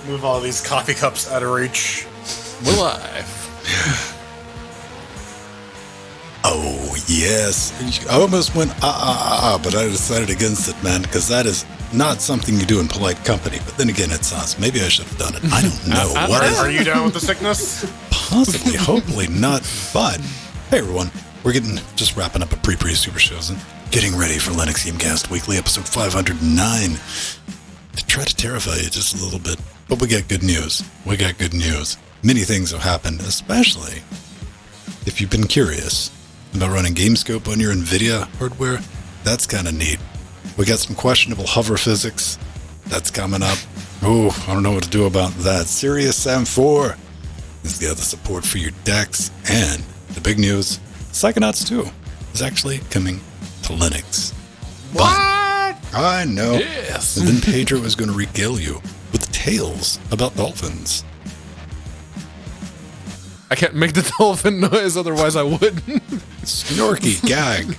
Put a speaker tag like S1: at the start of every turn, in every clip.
S1: Move all these coffee cups out of reach.
S2: We're live.
S3: Oh, yes. I almost went, but I decided against it, man, because that is not something you do in polite company. But then again, it's us. Maybe I should have done it. I don't know.
S1: Are you down with the sickness?
S3: Possibly, hopefully not. But, hey, everyone. We're just wrapping up a pre super shows and getting ready for Linux Gamecast Weekly, episode 509. To try to terrify you just a little bit. But we got good news. Many things have happened, especially if you've been curious about running GameScope on your NVIDIA hardware. That's kind of neat. We got some questionable hover physics. That's coming up. Oh, I don't know what to do about that. Sirius Sam 4 is the other support for your decks. And the big news, Psychonauts 2 is actually coming to Linux.
S1: What?
S3: I know.
S2: Yes.
S3: And then Pedro is going to regale you with tales about dolphins.
S2: I can't make the dolphin noise, otherwise I would.
S3: Snorky gag.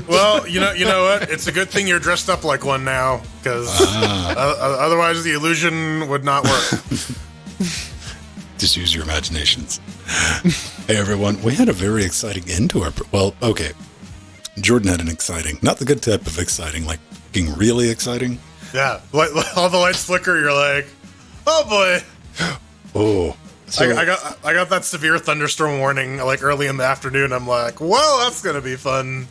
S1: Well, you know what? It's a good thing you're dressed up like one now, because otherwise the illusion would not work.
S3: Just use your imaginations. Hey, everyone. We had a very exciting end to our... Well, okay. Jordan had an exciting, not the good type of exciting, like fucking really exciting.
S1: Yeah, like all the lights flicker. You're like, oh boy.
S3: Oh. So,
S1: I got that severe thunderstorm warning like early in the afternoon. I'm like, well, that's gonna be fun.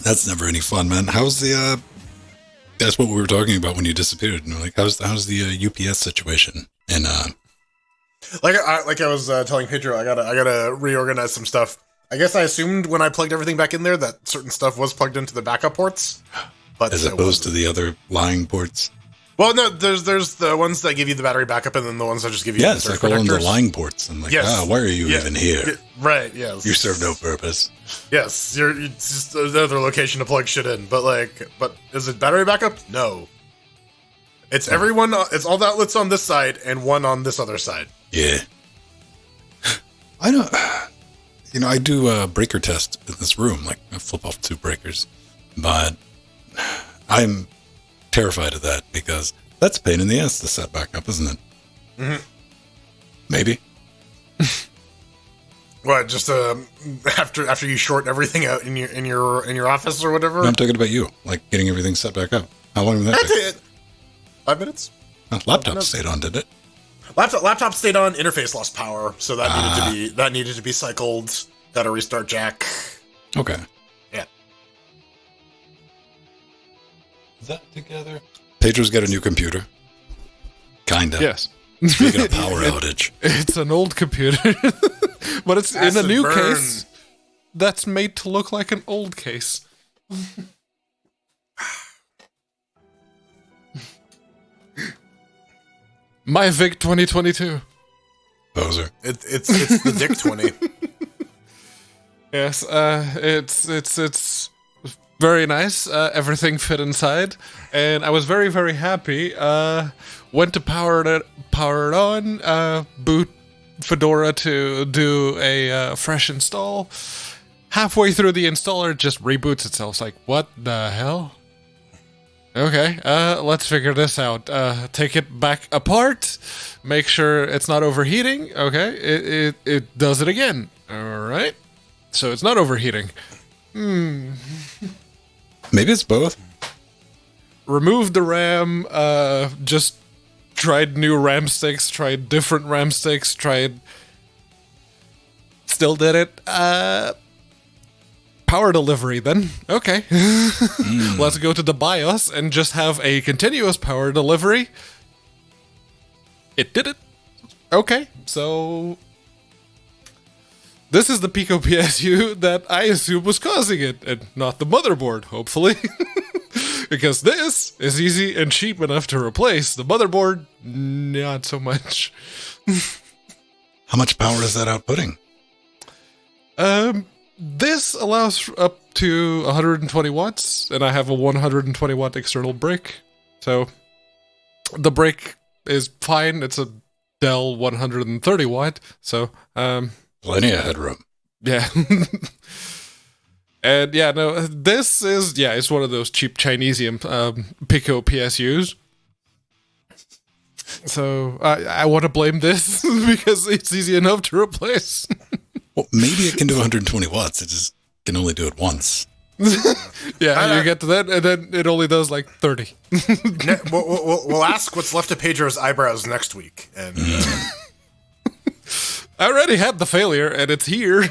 S3: That's never any fun, man. How's the? That's what we were talking about when you disappeared. And like, how's the UPS situation? And
S1: like I was telling Pedro, I gotta reorganize some stuff. I guess I assumed when I plugged everything back in there that certain stuff was plugged into the backup ports, but
S3: as opposed to the other lying ports.
S1: Well, no, there's the ones that give you the battery backup, and then the ones that just give you
S3: the I call them the lying ports. I'm like, why are you even here?
S1: Right, yes.
S3: You serve no purpose.
S1: Yes, it's just another location to plug shit in. But is it battery backup? No. It's everyone. It's all the outlets on this side and one on this other side.
S3: Yeah. I don't. I do a breaker test in this room. Like, I flip off 2 breakers, but I'm terrified of that because that's a pain in the ass to set back up, isn't it? Mm-hmm. Maybe. What? Just after you short everything out in your office or whatever? No, I'm talking about you, like getting everything set back up. How long did that take? 5 minutes. Laptop stayed on, did it? Laptop stayed on. Interface lost power, so that needed to be cycled. Got to restart jack. Okay. Yeah. Is that together? Pedro's got a new computer. Kinda.
S2: Yes.
S3: Speaking of power outage.
S2: It's an old computer, but it's in a new case that's made to look like an old case. My VIC 2022.
S3: Poser.
S1: It's the Dick 20.
S2: Yes, it's very nice. Everything fit inside, and I was very, very happy. Went to power it on. Boot Fedora to do a fresh install. Halfway through the installer, it just reboots itself. It's like, what the hell? Okay, let's figure this out. Take it back apart. Make sure it's not overheating. Okay, it does it again. All right. So it's not overheating. Maybe
S3: it's both.
S2: Removed the RAM, just tried new RAM sticks, tried different RAM sticks, still did it. Power delivery then. Okay. Let's go to the BIOS and just have a continuous power delivery. It did it. Okay, so this is the Pico PSU that I assume was causing it, and not the motherboard, hopefully. Because this is easy and cheap enough to replace. The motherboard, not so much.
S3: How much power is that outputting?
S2: This allows up to 120 watts, and I have a 120 watt external brick. So the brick is fine. It's a Dell 130 watt. So,
S3: plenty of headroom.
S2: Yeah. And yeah, no, this is, it's one of those cheap Chinesium Pico PSUs. So I want to blame this because it's easy enough to replace.
S3: Well, maybe it can do 120 watts. It just can only do it once.
S2: Yeah, you get to that, and then it only does like 30.
S1: We'll ask what's left of Pedro's eyebrows next week. And
S2: I already had the failure, and it's here.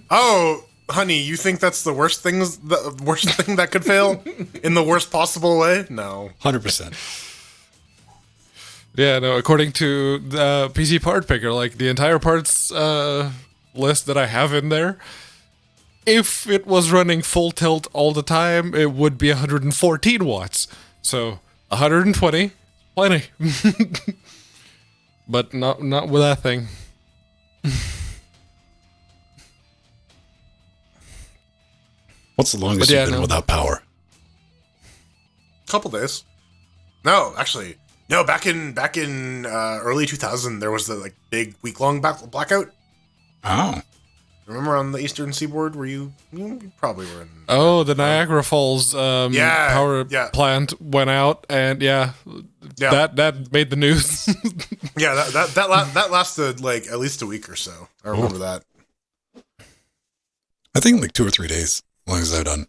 S1: oh, honey, you think that's the worst thing that could fail in the worst possible way? No,
S3: 100%.
S2: Yeah, no. According to the PC part picker, like the entire parts list that I have in there, if it was running full tilt all the time, it would be 114 watts. So 120, plenty. But not with that thing.
S3: What's the longest you've been without power?
S1: Couple days. No, actually, no. Back in early 2000, there was the like big week-long blackout.
S3: Oh.
S1: Remember on the Eastern Seaboard where you probably were in...
S2: Oh, the Niagara Falls power plant went out, and that made the news.
S1: Yeah, that lasted like at least a week or so. I remember that.
S3: I think like 2 or 3 days, as long as I've done.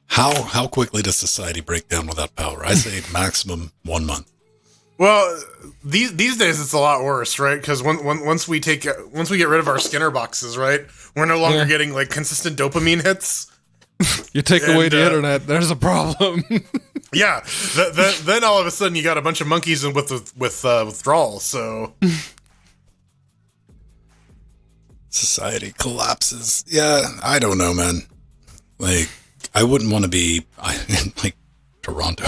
S3: How quickly does society break down without power? I say maximum 1 month.
S1: Well, these days it's a lot worse, right? Because once we get rid of our Skinner boxes, right, we're no longer getting like consistent dopamine hits.
S2: You take away the internet, there's a problem.
S1: Yeah, then all of a sudden you got a bunch of monkeys with withdrawal. So
S3: society collapses. Yeah, I don't know, man. Like, I wouldn't want to be like Toronto.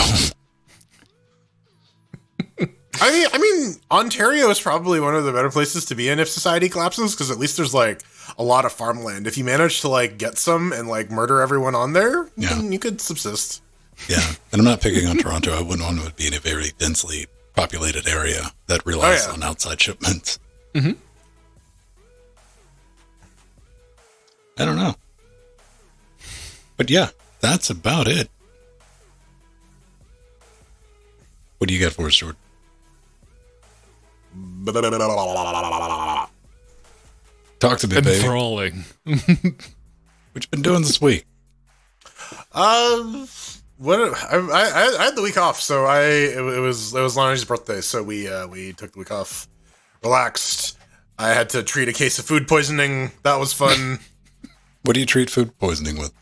S1: I mean, Ontario is probably one of the better places to be in if society collapses, because at least there's like a lot of farmland. If you manage to like get some and like murder everyone on there, you could subsist.
S3: Yeah, and I'm not picking on Toronto. I wouldn't want to be in a very densely populated area that relies on outside shipments.
S2: Mm-hmm.
S3: I don't know. But yeah, that's about it. What do you got for us, Jordan? Talk to me, baby.
S2: Enthralling.
S3: What you been doing this week?
S1: What I had the week off, so it was Lonnie's birthday, so we took the week off, relaxed. I had to treat a case of food poisoning. That was fun.
S3: What do you treat food poisoning with?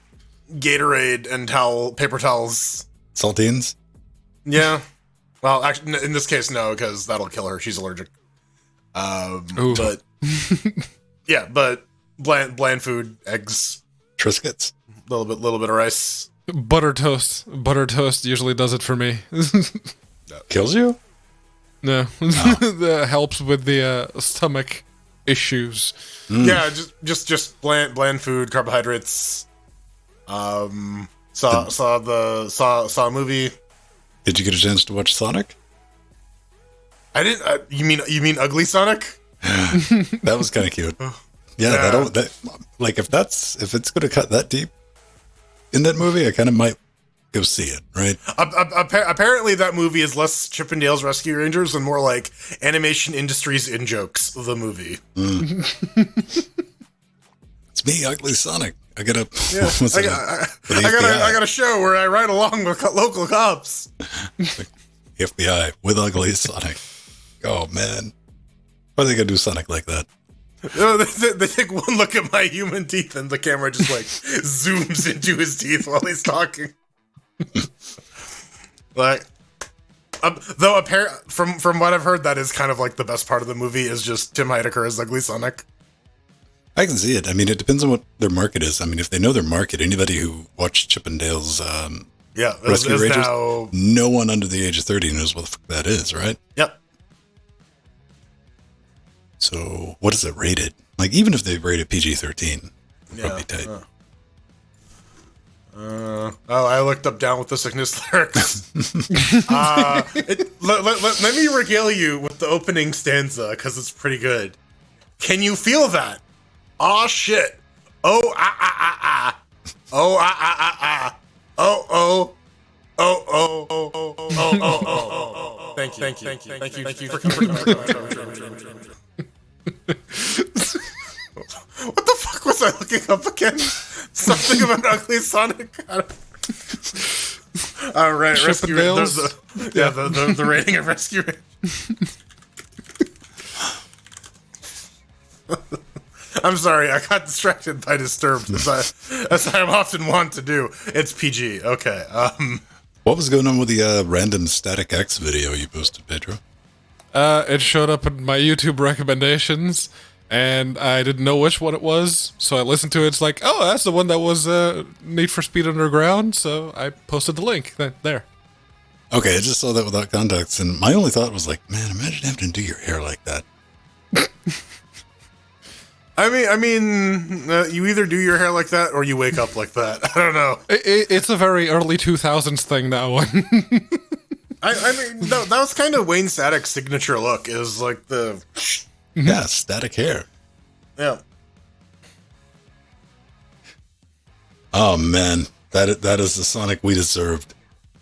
S1: Gatorade and paper towels.
S3: Saltines?
S1: Yeah. Well, actually, in this case, no, because that'll kill her. She's allergic. But yeah, but bland food, eggs,
S3: Triscuits,
S1: little bit of rice,
S2: butter toast. Butter toast usually does it for me.
S3: Kills you?
S2: No, that helps with the stomach issues.
S1: Yeah, just bland food, carbohydrates. Saw a movie.
S3: Did you get a chance to watch Sonic?
S1: I didn't. You mean Ugly Sonic?
S3: That was kind of cute. Yeah, that like if it's going to cut that deep in that movie, I kind of might go see it. Right?
S1: Apparently, that movie is less Chippendales Rescue Rangers and more like animation industry's in jokes. The movie.
S3: It's me, Ugly Sonic. I got a
S1: I got a show where I ride along with local cops.
S3: FBI with Ugly Sonic. Oh man, why are they gonna do Sonic like that?
S1: They take one look at my human teeth and the camera just like zooms into his teeth while he's talking. Like, though from what I've heard, that is kind of like the best part of the movie is just Tim Heidecker as Ugly Sonic.
S3: I can see it. I mean, it depends on what their market is. I mean, if they know their market, anybody who watched Chippendales Rescue Rangers, now... no one under the age of 30 knows what the fuck that is, right?
S1: Yep.
S3: So, what is it rated? Like, even if they rate it PG-13, probably tight.
S1: I looked up Down with the Sickness lyrics. Let me regale you with the opening stanza, because it's pretty good. Can you feel that? Aw, shit. Oh, ah, ah, ah, ah. Oh, ah, ah, ah, ah. Oh, oh. Oh, oh, oh, oh, oh, oh, oh, oh, oh, oh. Thank you for coming. What the fuck was I looking up again? Something about ugly Sonic. Right, rescue. The rating of rescue. I'm sorry, I got distracted by Disturbed, as I often want to do. It's PG. Okay.
S3: What was going on with the random Static X video you posted, Pedro?
S2: It showed up in my YouTube recommendations, and I didn't know which one it was, so I listened to it. It's like, oh, that's the one that was Need for Speed Underground, so I posted the link there.
S3: Okay, I just saw that without context, and my only thought was like, man, imagine having to do your hair like that.
S1: I mean, you either do your hair like that or you wake up like that. I don't know.
S2: It's a very early 2000s thing, that one.
S1: I mean, that was kind of Wayne Static's signature look. Is like the
S3: static hair.
S1: Yeah.
S3: Oh man, that is the Sonic we deserved.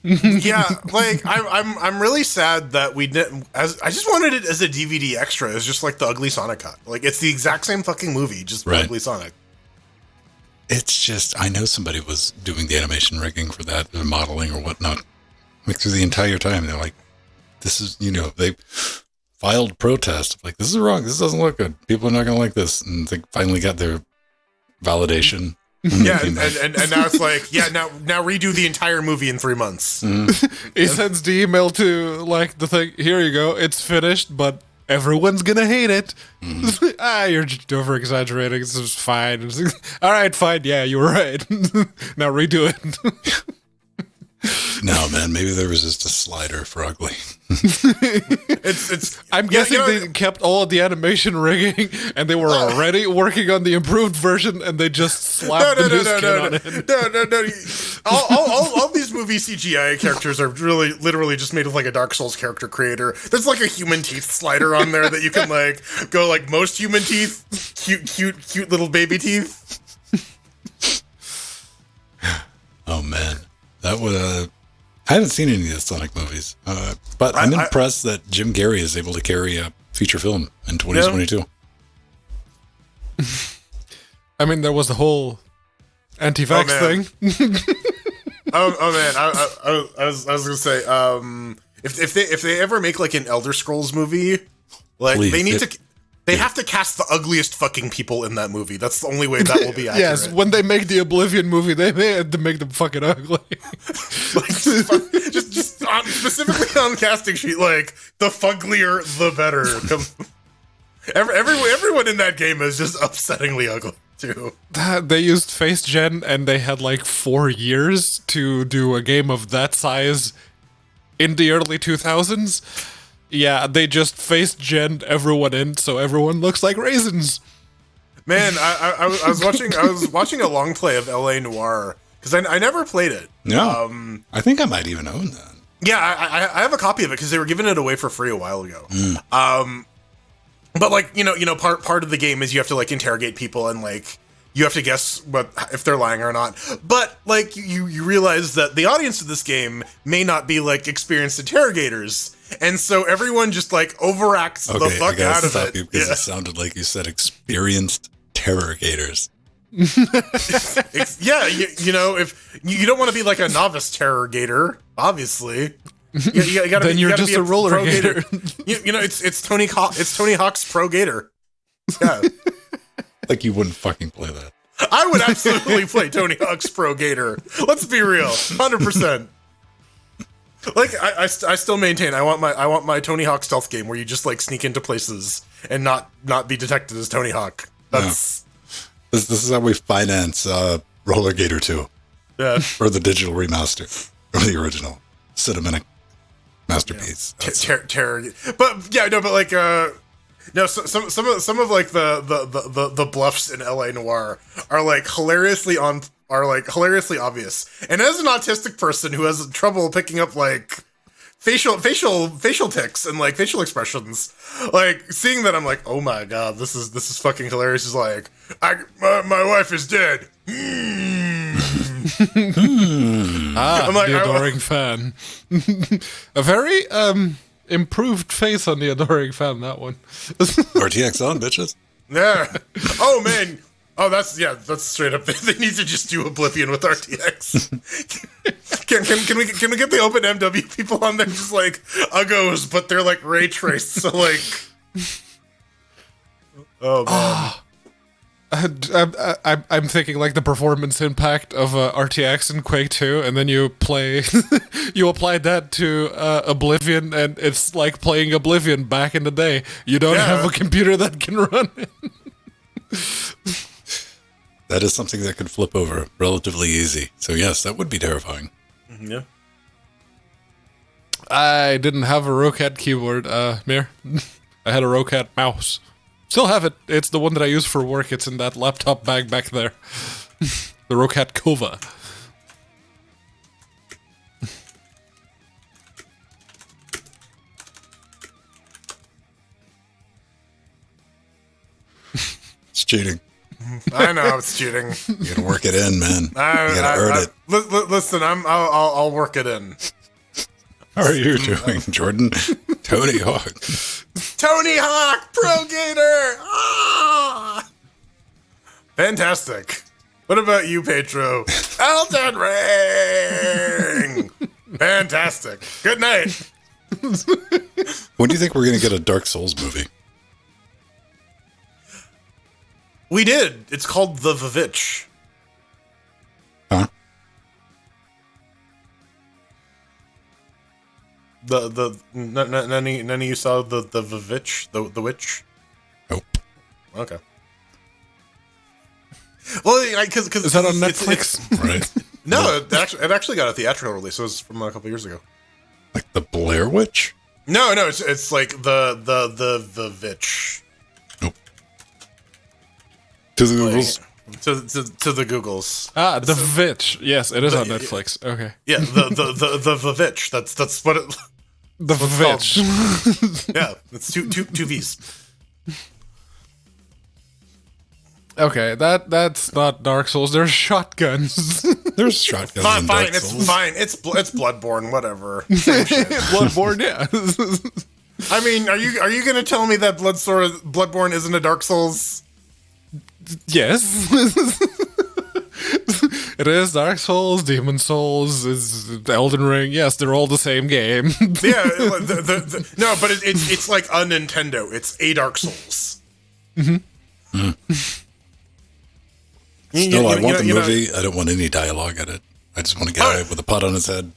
S1: Yeah, like I'm really sad that we didn't. I just wanted it as a DVD extra. It's just like the Ugly Sonic cut. Like it's the exact same fucking movie, just
S3: right.
S1: Ugly Sonic.
S3: It's just I know somebody was doing the animation rigging for that, or modeling or whatnot. Like through the entire time, they're like, "This is they filed protest. Like this is wrong. This doesn't look good. People are not going to like this." And they finally got their validation.
S1: Yeah, and now it's like, yeah, now redo the entire movie in 3 months.
S2: He sends the email to like the thing. Here you go. It's finished, but everyone's gonna hate it. You're just over exaggerating. This is fine. All right, fine. Yeah, you were right. Now redo it.
S3: No, man. Maybe there was just a slider for ugly.
S2: I'm guessing they kept all of the animation rigging, and they were already working on the improved version, and they just slapped the new skin on it.
S1: No. All these movie CGI characters are really, literally just made with like a Dark Souls character creator. There's like a human teeth slider on there that you can like go like most human teeth, cute little baby teeth.
S3: Oh man. That would, I haven't seen any of the Sonic movies, but I'm impressed that Jim Carrey is able to carry a feature film in 2022.
S2: Yeah. I mean, there was the whole anti-vax thing.
S1: Oh man, I was gonna say, if they ever make like an Elder Scrolls movie, like please, they have to cast the ugliest fucking people in that movie. That's the only way that will be accurate.
S2: Yes, when they make the Oblivion movie, they had to make them fucking ugly.
S1: Like, just specifically on casting sheet, like, the fugglier, the better. Everyone in that game is just upsettingly ugly, too.
S2: They used face gen, and they had like 4 years to do a game of that size in the early 2000s. Yeah, they just face-genned everyone in, so everyone looks like raisins.
S1: Man, I was watching a long play of L.A. Noire because I never played it.
S3: No, I think I might even own that.
S1: Yeah, I have a copy of it because they were giving it away for free a while ago. But like part of the game is you have to like interrogate people and like you have to guess if they're lying or not. But like you realize that the audience of this game may not be like experienced interrogators. And so everyone just like overacts the fuck out of it.
S3: Because it sounded like you said experienced terrorgators.
S1: Yeah, if you don't want to be like a novice terrorgator, obviously. You gotta
S2: then you're just a roller gator.
S1: It's Tony Hawk's Pro Gator. Yeah.
S3: Like you wouldn't fucking play that.
S1: I would absolutely play Tony Hawk's Pro Gator. Let's be real, 100%. Like I still maintain I want my Tony Hawk stealth game where you just like sneak into places and not be detected as Tony Hawk. That's
S3: this is how we finance Roller Gator 2.
S1: Yeah.
S3: Or the digital remaster or the original cinematic masterpiece.
S1: Terror. But yeah, no, but like no, some of like the bluffs in LA Noire are like hilariously obvious. And as an autistic person who has trouble picking up like facial tics and like facial expressions, like seeing that I'm like, oh my god, this is fucking hilarious. Is like, my wife is dead.
S2: I'm like, the adoring fan. A very improved face on the adoring fan, that one.
S3: RTX on, bitches.
S1: Yeah. Oh man. Oh, that's straight up. They need to just do Oblivion with RTX. Can we get the Open MW people on there just like Uggos, but they're like ray traced, so like. Oh man.
S2: I'm thinking like the performance impact of RTX in Quake 2, and then you play, you apply that to Oblivion, and it's like playing Oblivion back in the day. You don't have a computer that can run it.
S3: That is something that could flip over relatively easy. So yes, that would be terrifying.
S1: Yeah.
S2: I didn't have a Rocat keyboard, Mir. I had a Rocat mouse. Still have it. It's the one that I use for work. It's in that laptop bag back there. The Rocat Kova.
S3: It's cheating.
S1: I know it's cheating.
S3: You gotta work it in, man. You gotta earn it.
S1: Listen, I'll work it in.
S3: How are you doing, Jordan? Tony Hawk.
S1: Tony Hawk, Pro Gator. Ah! Fantastic. What about you, Pedro? Elden Ring. Fantastic. Good night.
S3: When do you think we're gonna get a Dark Souls movie?
S1: We did. It's called The Vivitch.
S3: Huh?
S1: None of you saw the Vivitch, the witch?
S3: Nope.
S1: Okay. Well, because
S2: is that on Netflix?
S3: Right.
S1: No, it actually got a theatrical release. It was from a couple years ago.
S3: Like the Blair Witch?
S1: No, it's like the Vivitch.
S3: Nope. To the Googles.
S1: To the Googles.
S2: Ah, the Vivitch. Yes, it is on Netflix. Okay.
S1: Yeah, the Vivitch. That's what it.
S2: The Vivitch.
S1: Yeah, it's two V's.
S2: Okay, that's not Dark Souls. There's shotguns.
S3: There's shotguns in Dark Souls.
S1: It's fine. It's Bloodborne. Whatever. Same shit.
S2: Bloodborne, yeah.
S1: I mean, are you gonna tell me that Bloodborne isn't a Dark Souls?
S2: Yes. It is Dark Souls, Demon Souls, is Elden Ring. Yes, they're all the same game.
S1: Yeah, no, but it's like a Nintendo. It's a Dark Souls.
S2: Mm-hmm.
S3: Still, I want the movie. I don't want any dialogue in it. I just want a guy with a pot on his head.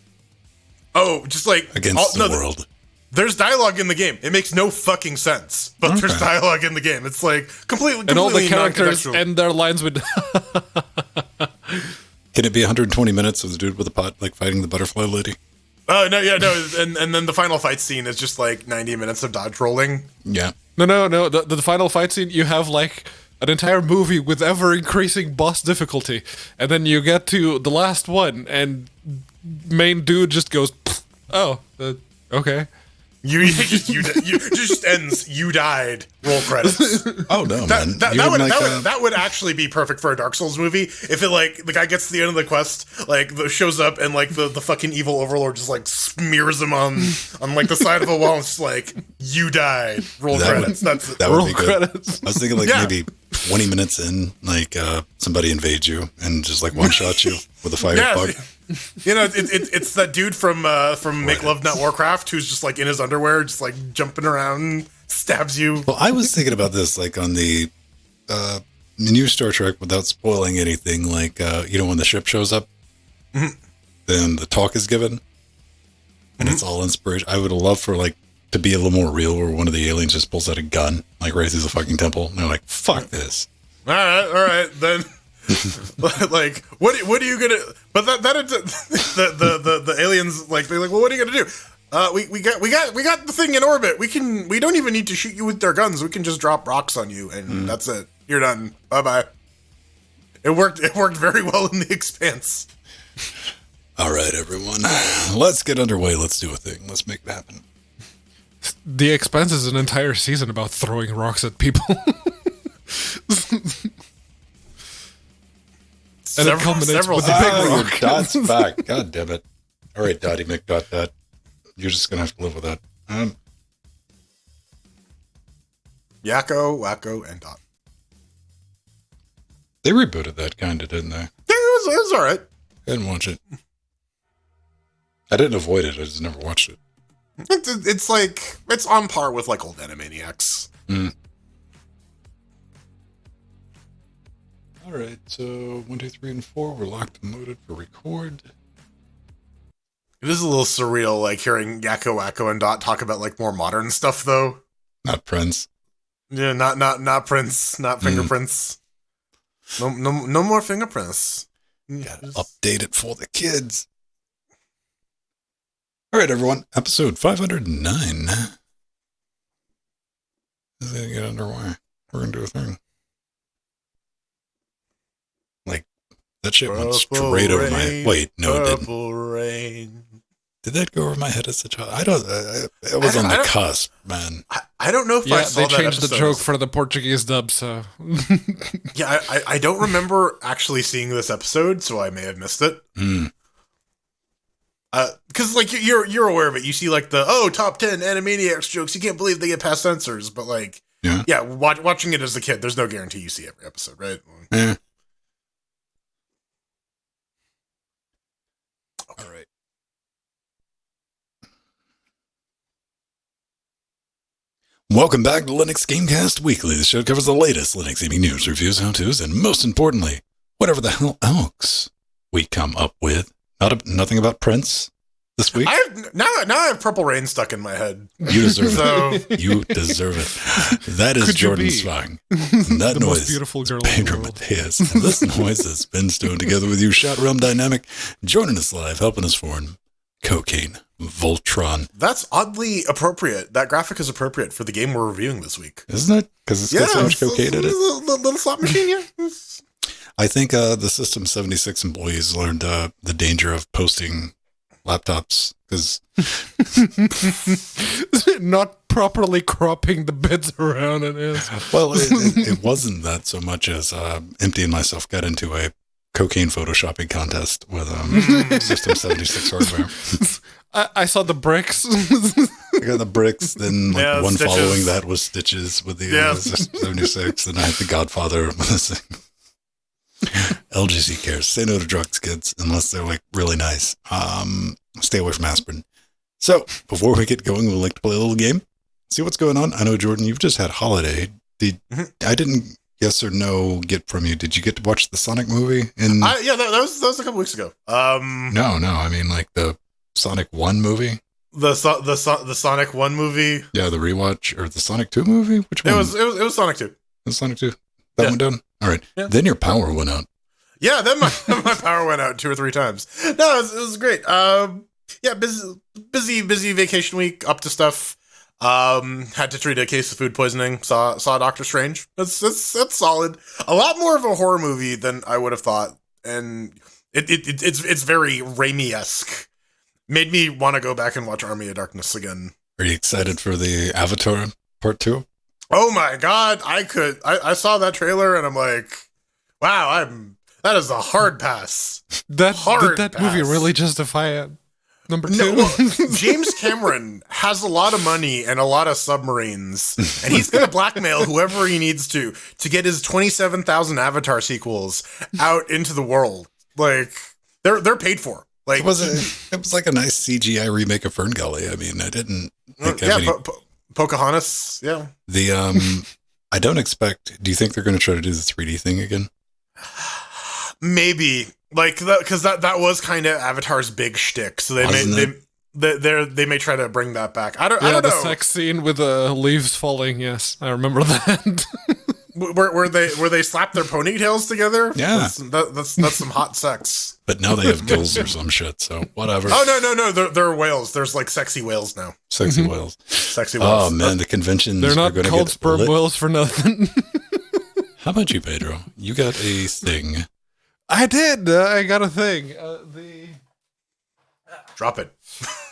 S1: Oh, just like
S3: against the world.
S1: There's dialogue in the game. It makes no fucking sense, but there's dialogue in the game. It's like completely
S2: and all the characters end their lines with.
S3: Can it be 120 minutes of the dude with a pot like fighting the butterfly lady?
S1: Oh no, yeah, no, and then the final fight scene is just like 90 minutes of dodge rolling.
S3: Yeah.
S2: No. The final fight scene, you have like an entire movie with ever increasing boss difficulty, and then you get to the last one, and main dude just goes, "Oh, okay."
S1: You just ends. You died. Roll credits.
S3: Oh no, man!
S1: That would actually be perfect for a Dark Souls movie if it like the guy gets to the end of the quest, like shows up and like the fucking evil overlord just like smears him on like the side of a wall and just like you died. Roll credits.
S3: That would be good. Credits. I was thinking like maybe 20 minutes in, like somebody invades you and just like one shot you with a firebug.
S1: You know, it's that dude from Make Love Not Warcraft who's just like in his underwear, just like jumping around, stabs you.
S3: Well, I was thinking about this like on the new Star Trek without spoiling anything. Like when the ship shows up, then the talk is given, and it's all inspiration. I would love for like to be a little more real, where one of the aliens just pulls out a gun like right through the fucking temple, and they're like, "Fuck this."
S1: All right, then. Like what are you gonna? But the aliens like they're like, well, what are you gonna do? We got the thing in orbit. We don't even need to shoot you with their guns. We can just drop rocks on you, and that's it. You're done. Bye bye. It worked very well in The Expanse.
S3: All right, everyone, let's get underway. Let's do a thing. Let's make it happen.
S2: The Expanse is an entire season about throwing rocks at people. And it culminates with the big rock.
S3: Your dot's back. God damn it. All right, Dottie McDot. You're just going to have to live with that.
S1: Yakko, Wacko, and Dot.
S3: They rebooted that kind of, didn't they?
S1: Yeah, it was all right.
S3: I didn't watch it. I didn't avoid it. I just never watched it.
S1: It's like, it's on par with like old Animaniacs.
S3: All right, so 1, 2, 3, and 4 were locked and loaded for record.
S1: It is a little surreal, like hearing Yakko, Wacko, and Dot talk about like more modern stuff, though.
S3: Not Prince.
S1: Yeah, not Prince, not fingerprints. No more fingerprints.
S3: Gotta update it for the kids. All right, everyone. Episode 509. Is gonna get underway. We're gonna do a thing. Like that shit went straight over my head. Wait, no, it didn't.
S1: Rain.
S3: Did that go over my head as a child? I don't. It was on the cusp, man.
S1: I don't know if I saw that
S2: they changed
S1: episode.
S2: the joke for the Portuguese dub, so.
S1: Yeah, I don't remember actually seeing this episode, so I may have missed it. Because like you're aware of it. You see like the top 10 Animaniacs jokes. You can't believe they get past censors, but like watching it as a kid, there's no guarantee you see every episode, right?
S3: Yeah. All right. Welcome back to Linux Gamecast Weekly. The show covers the latest Linux gaming news, reviews, how-tos, and most importantly, whatever the hell else we come up with. Nothing about Prince this week.
S1: Now I have Purple Rain stuck in my head.
S3: You deserve it. You deserve it. That is Jordan Svang. And that
S2: the
S3: noise
S2: most beautiful girl
S3: is
S2: in the
S3: Pedro
S2: world.
S3: Mateus. And this noise has been stone together with you, Shot Realm Dynamic, joining us live, helping us form Cocaine Voltron.
S1: That's oddly appropriate. That graphic is appropriate for the game we're reviewing this week.
S3: Isn't it? Because it's got so much cocaine in it.
S1: Little slot machine, yeah.
S3: I think the System 76 employees learned the danger of posting laptops because
S2: not properly cropping the bits around it is.
S3: Well, it wasn't that so much as Empty and myself got into a cocaine photoshopping contest with System 76 hardware.
S2: I saw the bricks.
S3: I got the bricks, then one
S1: Stitches.
S3: following that was Stitches with the System 76, then I had the Godfather with this thing. LGC cares. Say no to drugs, kids, unless they're like really nice. Stay away from aspirin. So, before we get going, we'd like to play a little game. See what's going on. I know, Jordan, you've just had holiday. I didn't, yes or no, get from you. Did you get to watch the Sonic movie?
S1: Yeah, that was a couple weeks ago.
S3: No, I mean like the Sonic 1 movie.
S1: The Sonic 1 movie.
S3: Yeah, the rewatch or the Sonic 2 movie. Which one?
S1: It was Sonic 2.
S3: It was Sonic 2. That went down. All right.
S1: Yeah.
S3: Then your power went out.
S1: Yeah, then my power went out 2 or 3 times. No, it was great. Yeah, busy vacation week, up to stuff. Had to treat a case of food poisoning. Saw Doctor Strange. That's solid. A lot more of a horror movie than I would have thought, and it's very Raimi-esque. Made me want to go back and watch Army of Darkness again.
S3: Are you excited for the Avatar Part 2?
S1: Oh my god, I saw that trailer and I'm like, wow, that is a hard pass.
S2: Did that movie really justify it? Number 2?
S1: No, well, James Cameron has a lot of money and a lot of submarines, and he's going to blackmail whoever he needs to get his 27,000 Avatar sequels out into the world. Like, they're paid for. Like,
S3: It was like a nice CGI remake of Fern Gully. I mean, I didn't think
S1: Pocahontas, yeah.
S3: I don't expect, do you think they're going to try to do the 3D thing again?
S1: Maybe. Like, because that was kind of Avatar's big shtick, so they may try to bring that back. I don't know.
S2: The sex scene with the leaves falling. Yes, I remember that.
S1: where they slap their ponytails together.
S3: Yeah,
S1: that's some hot sex.
S3: But now they have gills or some shit. So whatever.
S1: Oh no, they're whales. There's like sexy whales now.
S3: Sexy whales.
S1: Sexy whales.
S3: Oh man, the conventions.
S2: They're not called sperm whales for nothing.
S3: How about you, Pedro? You got a thing.
S2: I did. I got a thing.
S1: Drop it.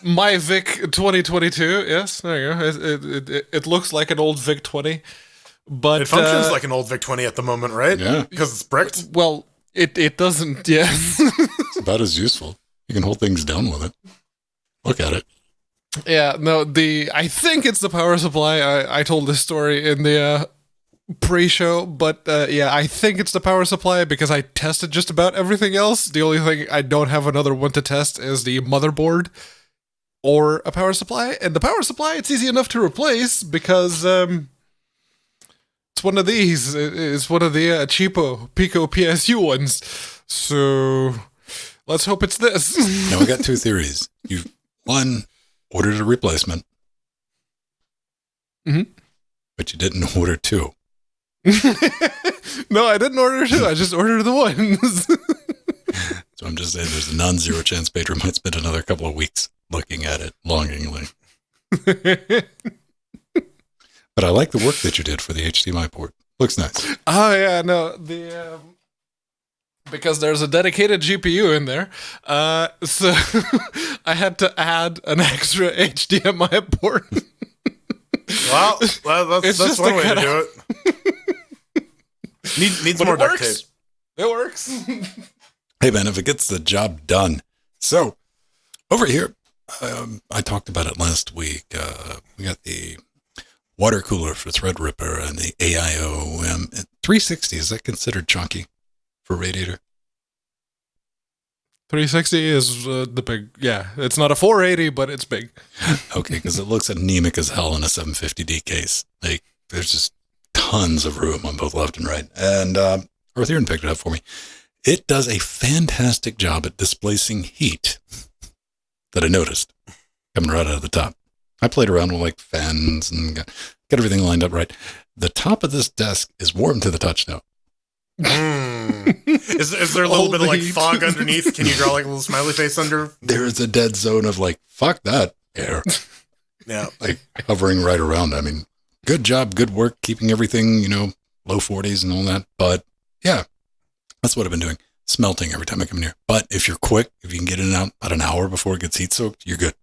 S2: My Vic 2022. Yes, there you go. It looks like an old Vic 20, but
S1: it functions like an old Vic 20 at the moment, right?
S3: Yeah,
S1: because it's bricked.
S2: Well, it doesn't. Yes,
S3: it's about as useful. You can hold things down with it. Look at it.
S2: Yeah, no, I think it's the power supply. I told this story in the pre-show, but yeah, I think it's the power supply because I tested just about everything else. The only thing I don't have another one to test is the motherboard or a power supply. And the power supply, it's easy enough to replace because it's one of these. It's one of the cheapo Pico PSU ones. So let's hope it's this.
S3: Now, we got two theories. You've, one, ordered a replacement.
S2: Mm-hmm.
S3: But you didn't order two.
S2: No, I didn't order two. I just ordered the ones.
S3: So I'm just saying there's a non-zero chance Pedro might spend another couple of weeks looking at it longingly. But I like the work that you did for the HDMI port. Looks nice.
S2: Oh, yeah, no. Because there's a dedicated GPU in there. So I had to add an extra HDMI port.
S1: Well, that's one way to do it. Needs more duct tape.
S2: It works.
S3: Hey, man, if it gets the job done. So, over here, I talked about it last week. We got the water cooler for Threadripper and the AIO 360. Is that considered chunky for Radiator?
S2: 360 is the big, yeah. It's not a 480, but it's big.
S3: Okay, because it looks anemic as hell in a 750D case. Like, there's just tons of room on both left and right. And Arthurian picked it up for me. It does a fantastic job at displacing heat that I noticed coming right out of the top. I played around with like fans and got everything lined up right. The top of this desk is warm to the touch now.
S1: Is there a little bit of like fog underneath? Can you draw like a little smiley face under?
S3: There's a dead zone of like, fuck that air.
S1: Yeah.
S3: Like hovering right around. I mean, good job, good work, keeping everything, low 40s and all that. But yeah, that's what I've been doing. Smelting every time I come in here. But if you're quick, if you can get in and out about an hour before it gets heat soaked, you're good.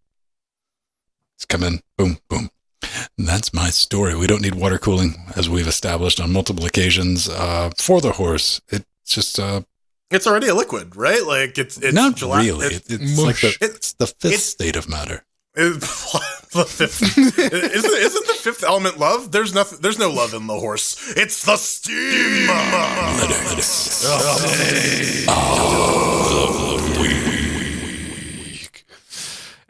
S3: Just come in, boom, boom. And that's my story. We don't need water cooling, as we've established on multiple occasions. For the horse, it's just
S1: it's already a liquid, right? Like it's
S3: not really. It's
S2: mush.
S3: like it's the fifth state of matter.
S1: The fifth isn't the fifth element love? There's no love in the horse. It's the steam.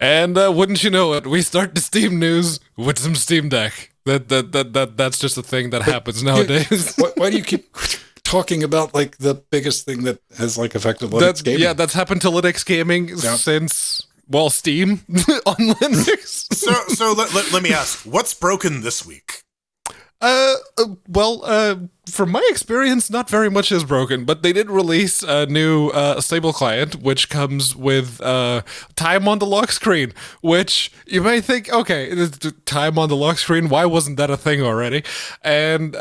S2: And wouldn't you know it, we start the Steam news with some Steam Deck. That's just a thing that happens nowadays.
S3: Why do you keep talking about like the biggest thing that has like affected Linux gaming?
S2: Yeah, that's happened to Linux gaming since, well, Steam on Linux.
S1: So let me ask, what's broken this week?
S2: From my experience, not very much is broken, but they did release a new stable client, which comes with time on the lock screen, which you may think, okay, time on the lock screen, why wasn't that a thing already? And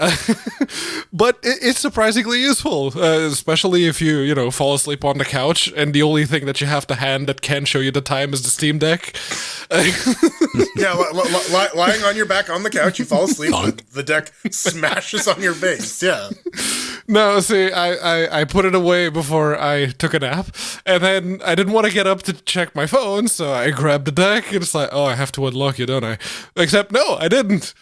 S2: but it's surprisingly useful, especially if you fall asleep on the couch and the only thing that you have to hand that can show you the time is the Steam Deck.
S1: Yeah, lying on your back on the couch, you fall asleep, the deck smashes on your face. Yeah.
S2: No, see, I put it away before I took a nap, and then I didn't want to get up to check my phone, so I grabbed the deck, and it's like, oh, I have to unlock you, don't I? Except, no, I didn't,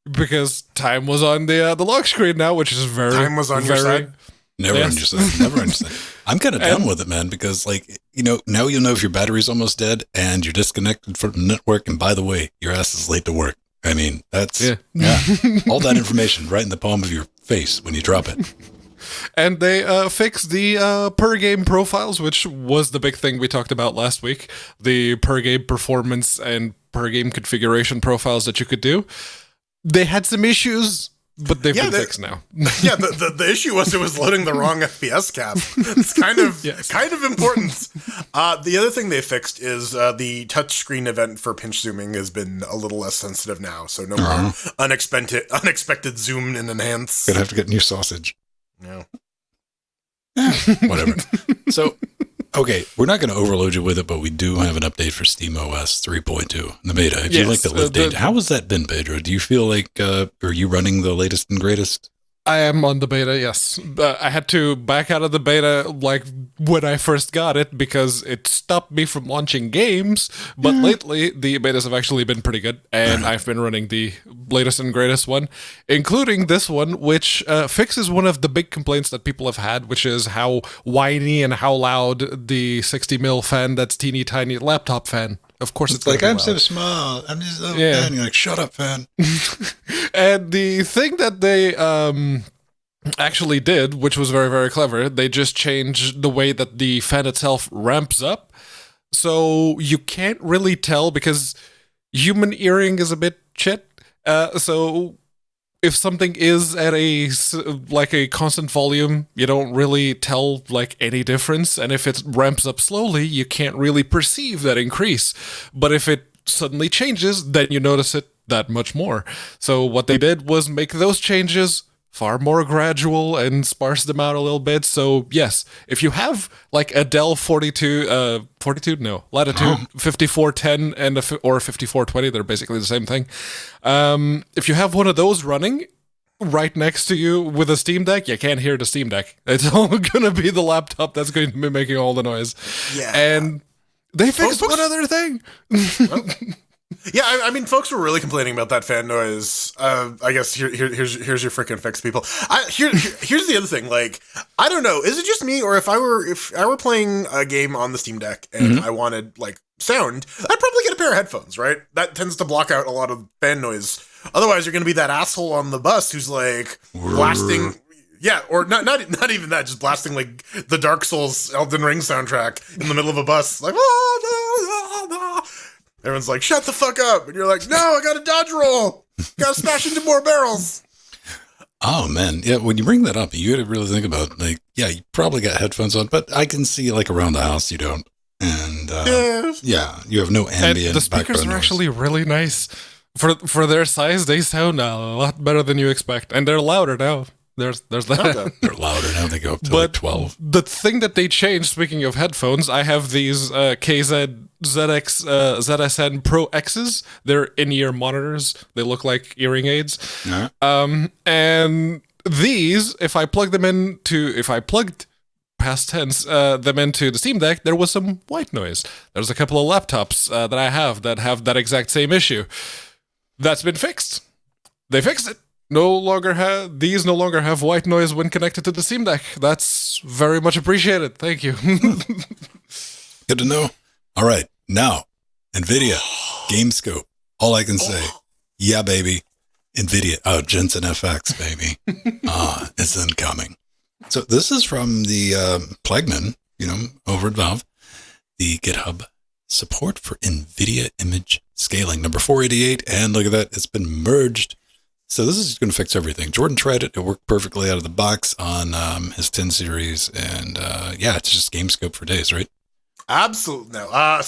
S2: because time was on the lock screen now, which is very...
S1: Time was on your side?
S3: Never on your side. Never on your side. I'm kind of done with it, man, because, like, now you'll know if your battery's almost dead, and you're disconnected from the network, and by the way, your ass is late to work. I mean, that's all that information right in the palm of your face when you drop it.
S2: And they fixed the per game profiles, which was the big thing we talked about last week. The per game performance and per game configuration profiles that you could do. They had some issues, but they've been fixed now.
S1: Yeah, the issue was it was loading the wrong FPS cap. It's kind of important. The other thing they fixed is the touchscreen event for pinch zooming has been a little less sensitive now, so no more unexpected zoom and enhance.
S3: Gonna have to get new sausage.
S1: No.
S3: Whatever. So, okay, we're not going to overload you with it, but we do have an update for SteamOS 3.2, the beta. If you like the live data, how has that been, Pedro? Do you feel like, are you running the latest and greatest?
S2: I am on the beta, yes. I had to back out of the beta like when I first got it because it stopped me from launching games. But lately, the betas have actually been pretty good, and I've been running the latest and greatest one, including this one, which fixes one of the big complaints that people have had, which is how whiny and how loud the 60mm fan that's teeny tiny laptop fan. Of course, it's
S3: like, I'm
S2: loud.
S3: so small. I'm just a little fan. You're like, shut up, fan.
S2: And the thing that they actually did, which was very, very clever, they just changed the way that the fan itself ramps up. So you can't really tell because human hearing is a bit shit. So if something is at a constant volume, you don't really tell like any difference, and if it ramps up slowly, you can't really perceive that increase. But if it suddenly changes, then you notice it that much more. So what they did was make those changes far more gradual and sparse them out a little bit. So yes, if you have like a Dell Latitude 5410 and or 5420, they're basically the same thing. If you have one of those running right next to you with a Steam Deck, you can't hear the Steam Deck. It's all gonna be the laptop that's going to be making all the noise.
S1: Yeah.
S2: And they fixed one other thing.
S1: Yeah, I mean, folks were really complaining about that fan noise. I guess here's your freaking fix, people. Here's the other thing. Like, I don't know, is it just me, or if I were playing a game on the Steam Deck and I wanted like sound, I'd probably get a pair of headphones, right? That tends to block out a lot of fan noise. Otherwise, you're going to be that asshole on the bus who's like blasting. Yeah, or not even that, just blasting like the Dark Souls Elden Ring soundtrack in the middle of a bus, like. Everyone's like, shut the fuck up. And you're like, no, I got a dodge roll. Got to smash into more barrels.
S3: Oh, man. Yeah, when you bring that up, you got to really think about, like, yeah, you probably got headphones on, but I can see, like, around the house you don't. And, yeah, you have no ambient.
S2: And the speakers are actually really nice. For their size, they sound a lot better than you expect. And they're louder now. There's that.
S1: Okay.
S3: They're louder now. They go up to like 12.
S2: The thing that they changed, speaking of headphones, I have these KZ ZX ZSN Pro X's. They're in-ear monitors. They look like hearing aids.
S3: Uh-huh.
S2: And these, if I plugged past tense them into the Steam Deck, there was some white noise. There's a couple of laptops that I have that exact same issue. That's been fixed. They fixed it. These no longer have white noise when connected to the Steam Deck. That's very much appreciated. Thank you.
S3: Good to know. All right. Now, NVIDIA, GameScope. All I can say, yeah, baby. NVIDIA. Oh, Jensen FX, baby. It's incoming. So this is from the Plagman, over at Valve. The GitHub support for NVIDIA image scaling, number 488. And look at that. It's been merged. So this is going to fix everything. Jordan tried it. It worked perfectly out of the box on his 10 series. And it's just GameScope for days, right?
S1: Absolutely. No. I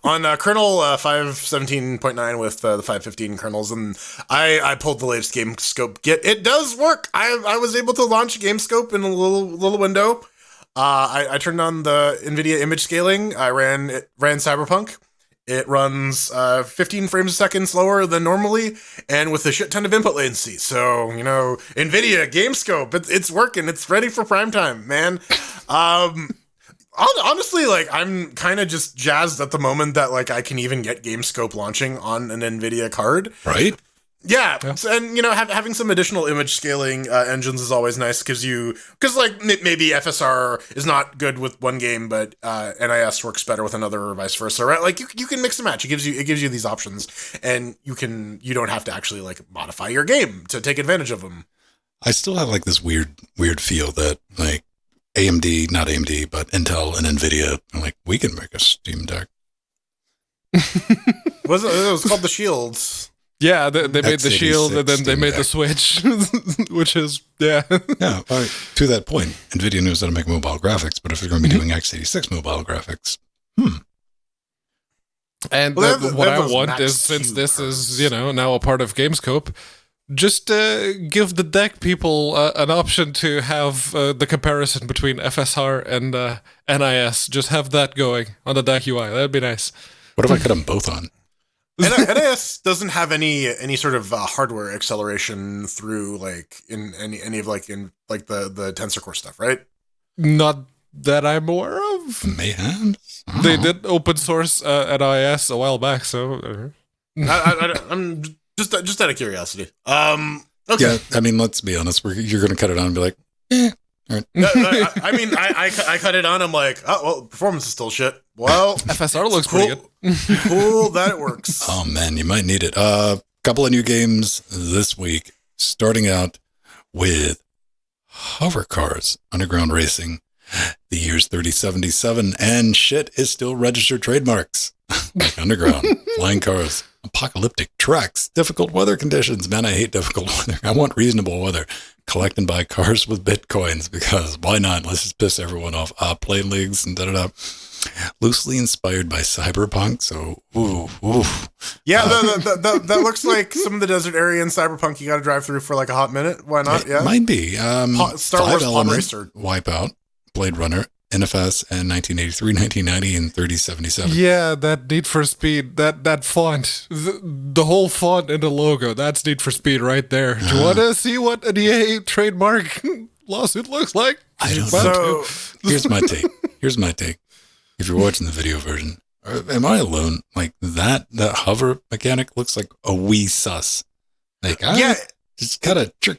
S1: on kernel 5.17.9 with the 5.15 kernels, and I pulled the latest GameScope Git. It does work. I was able to launch GameScope in a little window. I turned on the NVIDIA image scaling. I ran Cyberpunk. It runs 15 frames a second slower than normally, and with a shit ton of input latency. So, NVIDIA, GameScope, it's working. It's ready for prime time, man. Honestly, like, I'm kind of just jazzed at the moment that, like, I can even get GameScope launching on an NVIDIA card.
S3: Right?
S1: Yeah. So, and, having some additional image scaling engines is always nice because maybe FSR is not good with one game, but NIS works better with another or vice versa, right? Like, you can mix and match. It gives you these options, and you don't have to actually, like, modify your game to take advantage of them.
S3: I still have, like, this weird feel that, like, AMD, not AMD, but Intel and NVIDIA are like, we can make a Steam Deck.
S1: It was called the Shields.
S2: Yeah, they made the Shield, and then they made the Switch, which is, yeah.
S3: Yeah, to that point, NVIDIA knows how to make mobile graphics, but if they're going to be doing x86 mobile graphics,
S2: And what I want is, since this is, now a part of GameScope, just give the deck people an option to have the comparison between FSR and NIS. Just have that going on the deck UI. That'd be nice.
S3: What if I cut them both on?
S1: NAS doesn't have any sort of hardware acceleration through like in any of like in like the tensor core stuff, right?
S2: Not that I'm aware of.
S3: Mayhem.
S2: They did open source at IIS a while back, so.
S1: I'm just out of curiosity. Okay.
S3: Yeah, I mean, let's be honest. You're going to cut it on and be like, eh. All right.
S1: I mean, I cut it on. I'm like, oh well, performance is still shit. Well,
S2: FSR looks
S1: cool,
S2: pretty good.
S1: Cool that it works.
S3: Oh man, you might need it. Couple of new games this week. Starting out with Hover Cars Underground Racing. The year's 3077, and shit is still registered trademarks. Like Underground, flying cars, apocalyptic tracks, difficult weather conditions. Man, I hate difficult weather. I want reasonable weather. Collect and buy cars with bitcoins, because why not? Let's just piss everyone off. Play leagues and da-da-da. Loosely inspired by cyberpunk, so ooh.
S1: Yeah, that looks like some of the desert area in cyberpunk you got to drive through for like a hot minute. Why not? Yeah,
S3: might be.
S1: Star Wars Pod Racer,
S3: Wipeout, Blade Runner, NFS, and 1983, 1990, and 3077.
S2: Yeah, that Need for Speed, that font, the whole font and the logo, that's Need for Speed right there. Do you want to see what an EA trademark lawsuit looks like?
S3: I don't know. Here's my take. If you're watching the video version, am I alone? Like that hover mechanic looks like a wee sus. Like, yeah, just kind of jerk.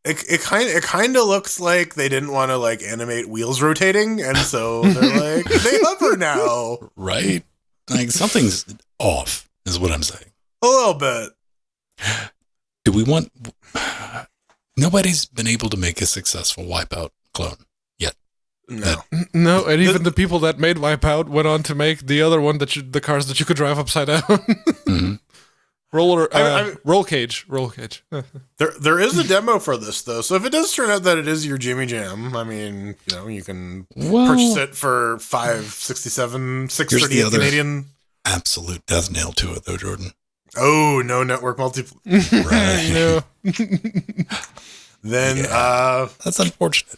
S1: It kind of looks like they didn't want to like animate wheels rotating, and so they're like they hover now,
S3: right? Like something's off, is what I'm saying.
S1: A little bit.
S3: Do we want? Nobody's been able to make a successful Wipeout clone yet.
S2: No, and even the people that made Wipeout went on to make the other one the cars that you could drive upside down.
S3: Mm-hmm.
S2: Roll cage.
S1: There is a demo for this though, so if it does turn out that it is your Jimmy Jam, I mean, you can purchase it for $6.38 Canadian.
S3: Absolute death nail to it though, Jordan.
S1: Oh, no network multiplayer.
S3: Right.
S2: No.
S1: Then
S3: that's unfortunate.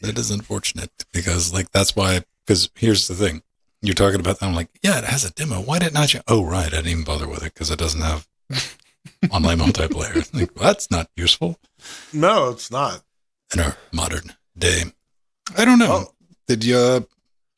S3: It is unfortunate because that's why. Because here's the thing. You're talking about that. I'm like, yeah, it has a demo. Why did not you? Oh, right. I didn't even bother with it because it doesn't have online multiplayer. Like, well, that's not useful.
S1: No, it's not.
S3: In our modern day. I don't know.
S1: Oh.
S3: Do you have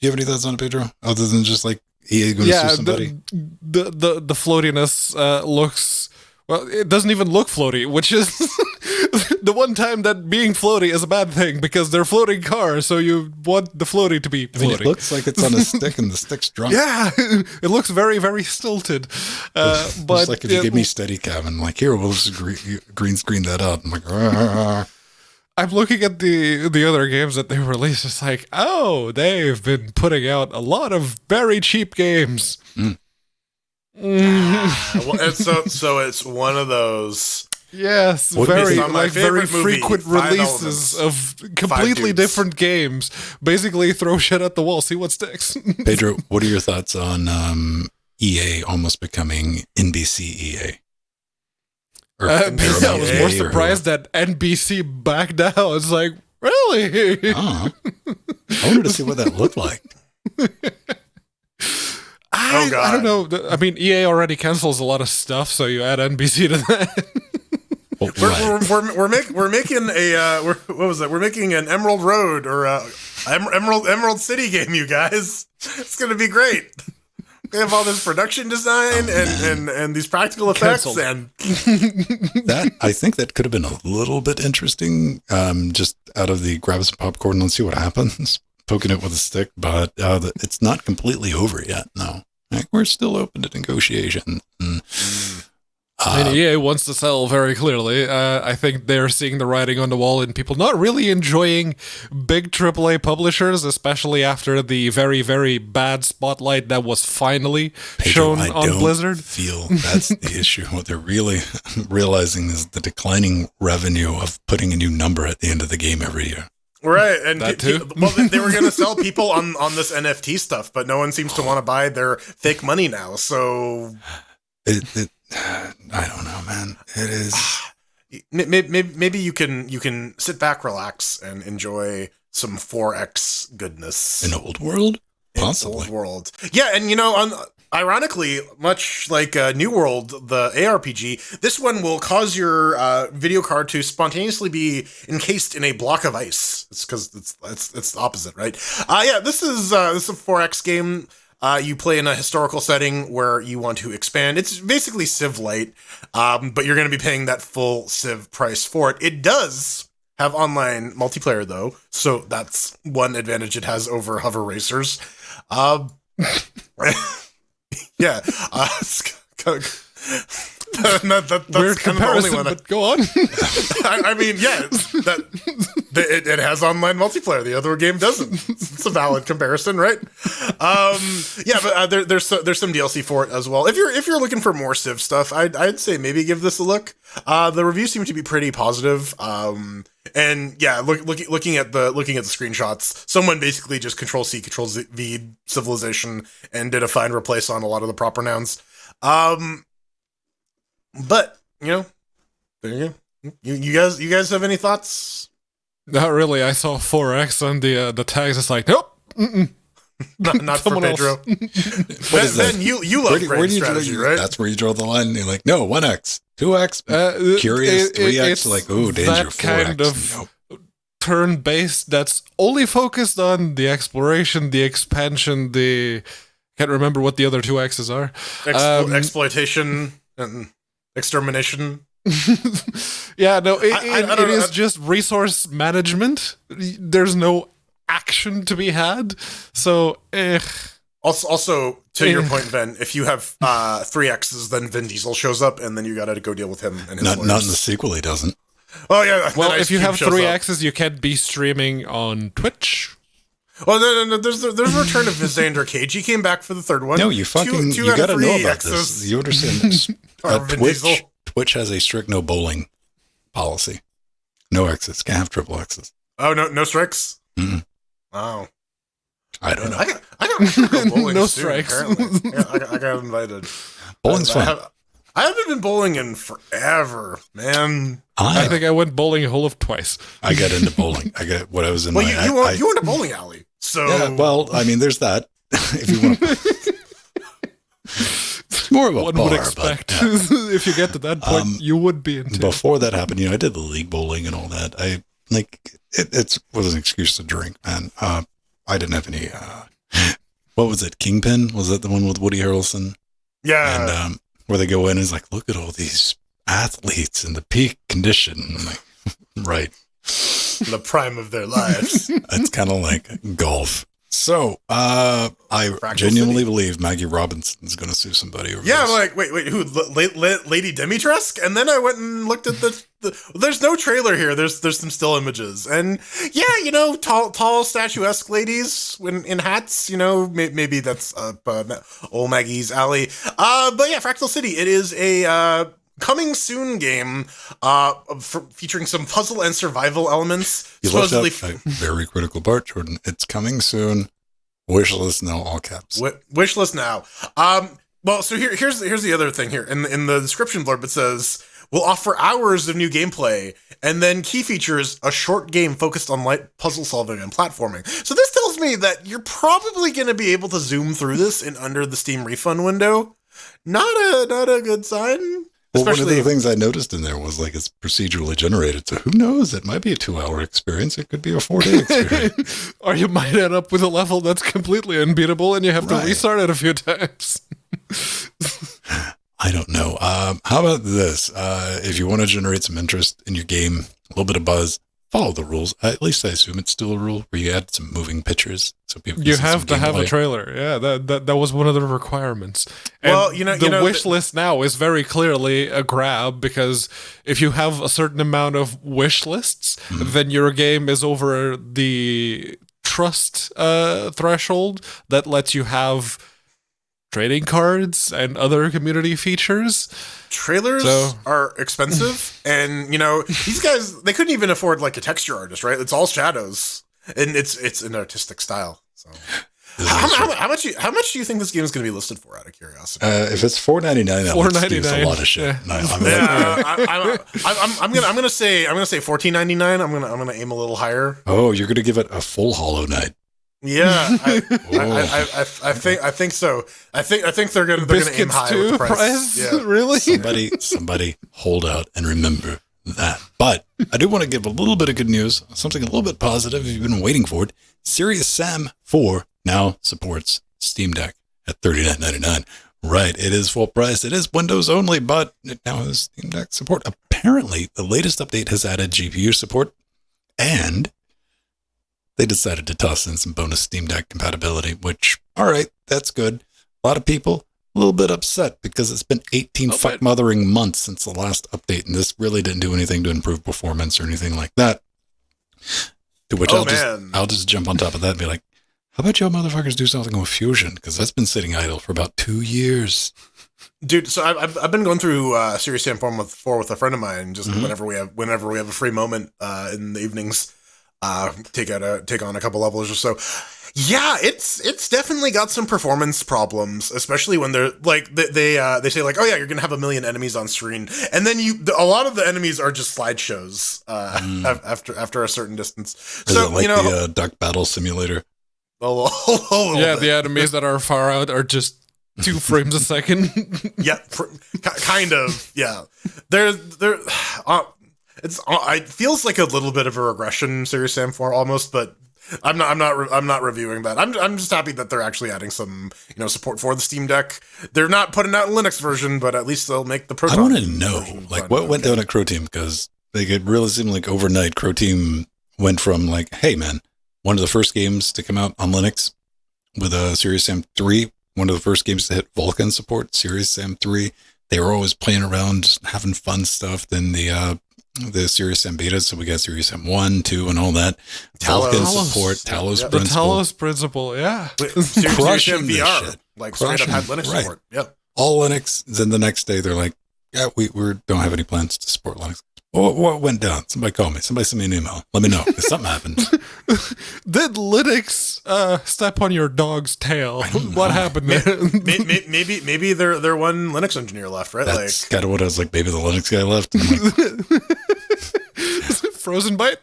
S3: any thoughts on it, Pedro? Other than just like EA going to sue somebody?
S2: The floatiness looks... Well, it doesn't even look floaty, which is the one time that being floaty is a bad thing because they're floating cars, so you want the floaty to be floaty.
S3: I mean, it looks like it's on a stick and the stick's drunk.
S2: Yeah, it looks very, very stilted. But
S3: just like if you give me Steadicam and like, here, we'll just green screen that out. I'm like, Arr.
S2: I'm looking at the other games that they released. It's like, oh, they've been putting out a lot of very cheap games.
S1: Well, so it's one of those.
S2: Yes, very frequent releases of completely different games. Basically, throw shit at the wall, see what sticks.
S3: Pedro, what are your thoughts on EA almost becoming NBC EA?
S2: I was more surprised that NBC backed down. It's like, really?
S3: I wanted to see what that looked like.
S2: I don't know. I mean, EA already cancels a lot of stuff, so you add NBC to that.
S1: We're making a what was that? We're making an Emerald Road or Emerald City game, you guys. It's gonna be great. We have all this production design and these practical effects and
S3: that I think that could have been a little bit interesting. Just out of the grab some popcorn and see what happens. Poking it with a stick, but it's not completely over yet. No, like, we're still open to negotiation.
S2: EA wants to sell very clearly. I think they're seeing the writing on the wall and people not really enjoying big AAA publishers, especially after the very, very bad spotlight that was finally shown on Blizzard.
S3: I feel that's the issue. What they're really realizing is the declining revenue of putting a new number at the end of the game every year.
S1: Right, and
S2: that too?
S1: Well, they were going to sell people on this NFT stuff, but no one seems to want to buy their fake money now. So,
S3: I don't know, man. It is.
S1: Maybe you can sit back, relax, and enjoy some 4X goodness
S3: in Old World. Possibly.
S1: Old World, yeah, and Ironically, much like New World, the ARPG, this one will cause your video card to spontaneously be encased in a block of ice. It's because it's the opposite, right? This is a 4X game. You play in a historical setting where you want to expand. It's basically Civ Lite, but you're going to be paying that full Civ price for it. It does have online multiplayer, though, so that's one advantage it has over hover racers. Yeah, that's
S2: weird
S1: kind of the only
S2: comparison,
S1: one.
S2: but go on.
S1: I mean, yeah, it has online multiplayer. The other game doesn't. It's a valid comparison, right? But there's some DLC for it as well. If you're looking for more Civ stuff, I'd say maybe give this a look. The reviews seem to be pretty positive. And yeah, looking at the screenshots, someone basically just Control-C, Control-V civilization and did a find replace on a lot of the proper nouns. But there you go. You guys have any thoughts?
S2: Not really. I saw 4X on the tags. It's like, nope.
S1: Not for Pedro. Ben, you love brain strategy, right?
S3: That's where you draw the line. You're like, no, 1X, 2X, curious, 3X, like, ooh, danger,
S2: that
S3: 4X.
S2: kind of turn-based that's only focused on the exploration, the expansion, can't remember what the other 2X's are.
S1: Exploitation and extermination.
S2: Yeah, no, it is just resource management. There's no action to be had. So,
S1: Also, to your point, Vin, if you have 3X's, then Vin Diesel shows up, and then you gotta go deal with him and his
S3: not in the
S1: lawyers.
S3: sequel, he doesn't.
S1: Oh yeah.
S2: Well, if you have 3X's, you can't be streaming on Twitch.
S1: Well, no. There's a return of Visander Cage. He came back for the third one.
S3: No, you fucking
S1: two
S3: you
S1: out of
S3: gotta know
S1: three
S3: about
S1: X's.
S3: this. You understand this?
S1: Vin Diesel.
S3: Twitch has a strict no bowling policy. No X's. Can't have triple X's.
S1: Oh no strikes.
S3: Mm-mm.
S1: Wow.
S3: I don't know.
S1: I got go bowling
S2: No
S1: soon,
S2: strikes.
S1: apparently. Yeah, I got invited.
S3: Bowling's fun.
S1: I haven't been bowling in forever, man.
S2: I think I went bowling a whole of twice.
S3: I got into bowling. I got what I was in
S1: Well,
S3: my.
S1: you went to bowling alley, so
S3: Yeah, well, I mean, there's that. If you want to. It's more of a
S2: One
S3: bar,
S2: would expect.
S3: but, yeah.
S2: If you get to that point, you would be into.
S3: Before that happened, I did the league bowling and all that. It was an excuse to drink, man. I didn't have any. What was it? Kingpin? Was that the one with Woody Harrelson?
S1: yeah.
S3: And where they go in and is like, look at all these athletes in the peak condition. I'm like, right.
S1: The prime of their lives.
S3: It's kind of like golf. So, I genuinely believe Maggie Robinson's going to sue somebody over
S1: Yeah,
S3: this.
S1: I'm like, wait, who? Lady Dimitrescu? And then I went and looked at the there's no trailer here. There's some still images, and yeah, tall statuesque ladies in hats. Maybe that's old Maggie's alley. But yeah, Fractal City. It is a coming soon game, featuring some puzzle and survival elements.
S3: You left out a very critical part, Jordan. It's coming soon. Wish list now, all caps.
S1: Wish list now. Well, so here's the other thing here. In the description blurb, it says, we'll offer hours of new gameplay, and then key features, a short game focused on light puzzle solving and platforming. So this tells me that you're probably going to be able to zoom through this in under the Steam refund window. Not a good sign.
S3: Well, one of the things I noticed in there was it's procedurally generated. So who knows? It might be a 2-hour experience. It could be a 4-day experience.
S2: Or you might end up with a level that's completely unbeatable and you have to restart it a few times.
S3: I don't know. How about this? If you want to generate some interest in your game, a little bit of buzz, follow the rules. At least I assume it's still a rule where you add some moving pictures so people can
S2: you
S3: see
S2: have
S3: some
S2: to have
S3: gameplay.
S2: a trailer. Yeah, that was one of the requirements. And
S1: well,
S2: the wish list now is very clearly a grab, because if you have a certain amount of wish lists, then your game is over the trust threshold that lets you have trading cards and other community features.
S1: Trailers are expensive, and these guys, they couldn't even afford a texture artist, right? It's all shadows, and it's an artistic style. So how much do you think this game is going to be listed for, out of curiosity?
S3: If it's $4.99, that's a lot of shit.
S2: Yeah.
S1: I'm gonna say $14.99. I'm gonna aim a little higher.
S3: Oh, you're gonna give it a full Hollow Knight.
S1: Yeah, I think so. I think they're gonna aim high with the price. Yeah.
S2: Really?
S3: Somebody hold out and remember that. But I do want to give a little bit of good news, something a little bit positive if you've been waiting for it. Serious Sam 4 now supports Steam Deck at $39.99. Right, it is full price. It is Windows only, but it now has Steam Deck support. Apparently, the latest update has added GPU support, and they decided to toss in some bonus Steam Deck compatibility, which, all right, that's good. A lot of people a little bit upset because it's been 18 mothering months since the last update, and this really didn't do anything to improve performance or anything like that. To which I'll just jump on top of that and be like, how about y'all motherfuckers do something with Fusion? Because that's been sitting idle for about 2 years.
S1: Dude, so I've been going through Serious Sam 4 with a friend of mine, just whenever we have a free moment in the evenings, take on a couple levels or so. Yeah, it's definitely got some performance problems, especially when they're like they say like, oh yeah, you're gonna have 1 million enemies on screen, and then a lot of the enemies are just slideshows after a certain distance.
S3: Is it like the Duck Battle Simulator?
S2: The enemies that are far out are just 2 frames a second.
S1: Yeah, kind of. Yeah, it feels like a little bit of a regression, Serious Sam 4 almost, but I'm not reviewing that. I'm just happy that they're actually adding some support for the Steam Deck. They're not putting out a Linux version, but at least they'll make the Proton.
S3: I want to know like what went down at Crow Team, because they could really seem like overnight Crow Team went from like, hey man, one of the first games to come out on Linux with a Serious Sam 3, one of the first games to hit Vulkan support, Serious Sam 3. They were always playing around, just having fun stuff. Then the Serious Sam beta, so we got Serious Sam 1, 2, and all that. Vulkan support, Talos Principle.
S2: The Talos Principle, yeah.
S1: Serious Sam VR, shit. Like straight up had Linux support. Yeah.
S3: All Linux. Then the next day they're like, yeah, we don't have any plans to support Linux. What went down? Somebody call me. Somebody send me an email. Let me know if something happened.
S2: Did Linux step on your dog's tail? What happened there?
S1: Maybe they're one Linux engineer left, right?
S3: That's kind of what I was like. Maybe the Linux guy left.
S2: Like, Frozen Bite?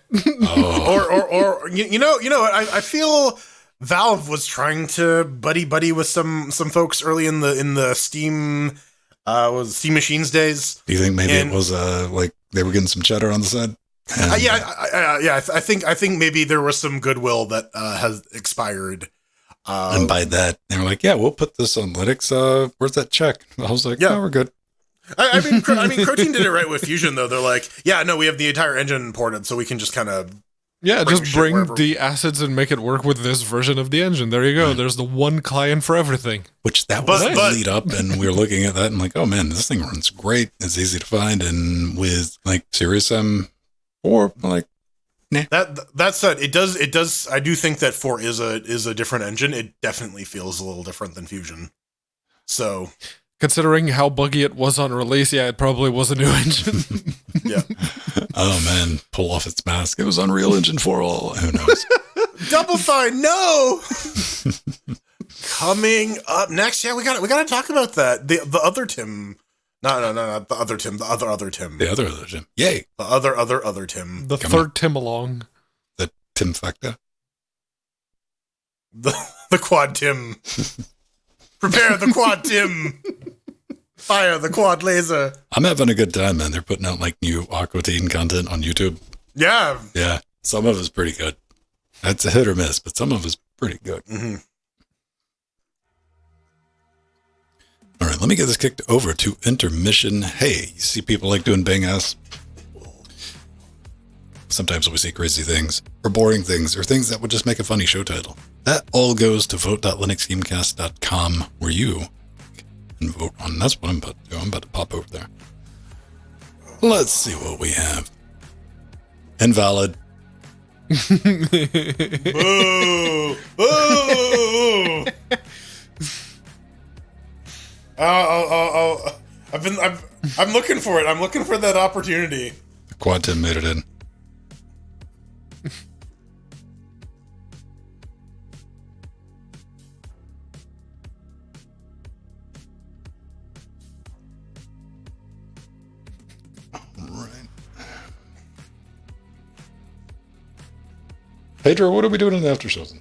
S1: Or you know what? I feel Valve was trying to buddy with some folks early in the Steam Steam Machines days.
S3: Do you think maybe it was like they were getting some cheddar on the side?
S1: I think maybe there was some goodwill that has expired.
S3: And by that, they were like, yeah, we'll put this on Linux. Where's that check? I was like, yeah, no, we're good.
S1: I mean, Croteam did it right with Fusion, though. They're like, yeah, no, we have the entire engine ported, so we can just kind of
S2: just bring the assets and make it work with this version of the engine. There you go. Right. There's the one client for everything.
S3: Which that was the lead up, and we were looking at that and like, oh man, this thing runs great. It's easy to find, and with like Serious M 4, like, nah.
S1: That said, it does. I do think that 4 is a different engine. It definitely feels a little different than Fusion. So,
S2: considering how buggy it was on release, yeah, it probably was a new engine.
S1: Yeah.
S3: Oh man, pull off its mask. It was Unreal Engine 4 all. Who knows?
S1: Double Fine, no. Coming up next, yeah, we got to talk about that. The other Tim. No, not the other Tim. The other Tim.
S3: The other Tim. Yay.
S1: The other Tim.
S2: The third Tim along.
S3: The Tim Factor.
S1: The quad Tim. Prepare the quad Tim. Fire the quad laser.
S3: I'm having a good time, man. They're putting out like new Aqua Teen content on YouTube.
S1: Yeah.
S3: Yeah. Some of it's pretty good. That's a hit or miss, but some of it's pretty good.
S1: Mm-hmm.
S3: All right, let me get this kicked over to intermission. Hey, you see people like doing bang ass? Sometimes we see crazy things, or boring things, or things that would just make a funny show title. That all goes to vote.linuxgamecast.com, where you can vote on. That's what I'm about to do. I'm about to pop over there. Let's see what we have. Invalid.
S1: Boo! Boo! I'm looking for it. I'm looking for that opportunity.
S3: The Quad Tim made it in. Pedro, what are we doing in the after shows?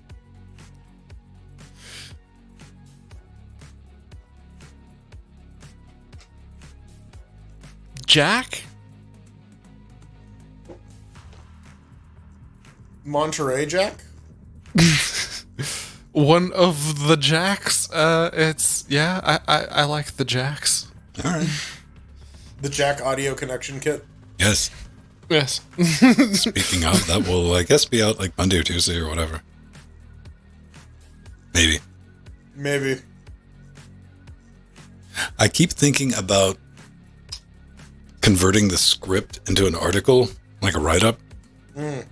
S2: Jack?
S1: Monterey Jack?
S2: One of the Jacks. I like the Jacks.
S3: All right.
S1: The Jack audio connection kit?
S3: Yes.
S2: Yes.
S3: Speaking of, that will, I guess, be out like Monday or Tuesday or whatever. Maybe. I keep thinking about converting the script into an article, like a write-up. And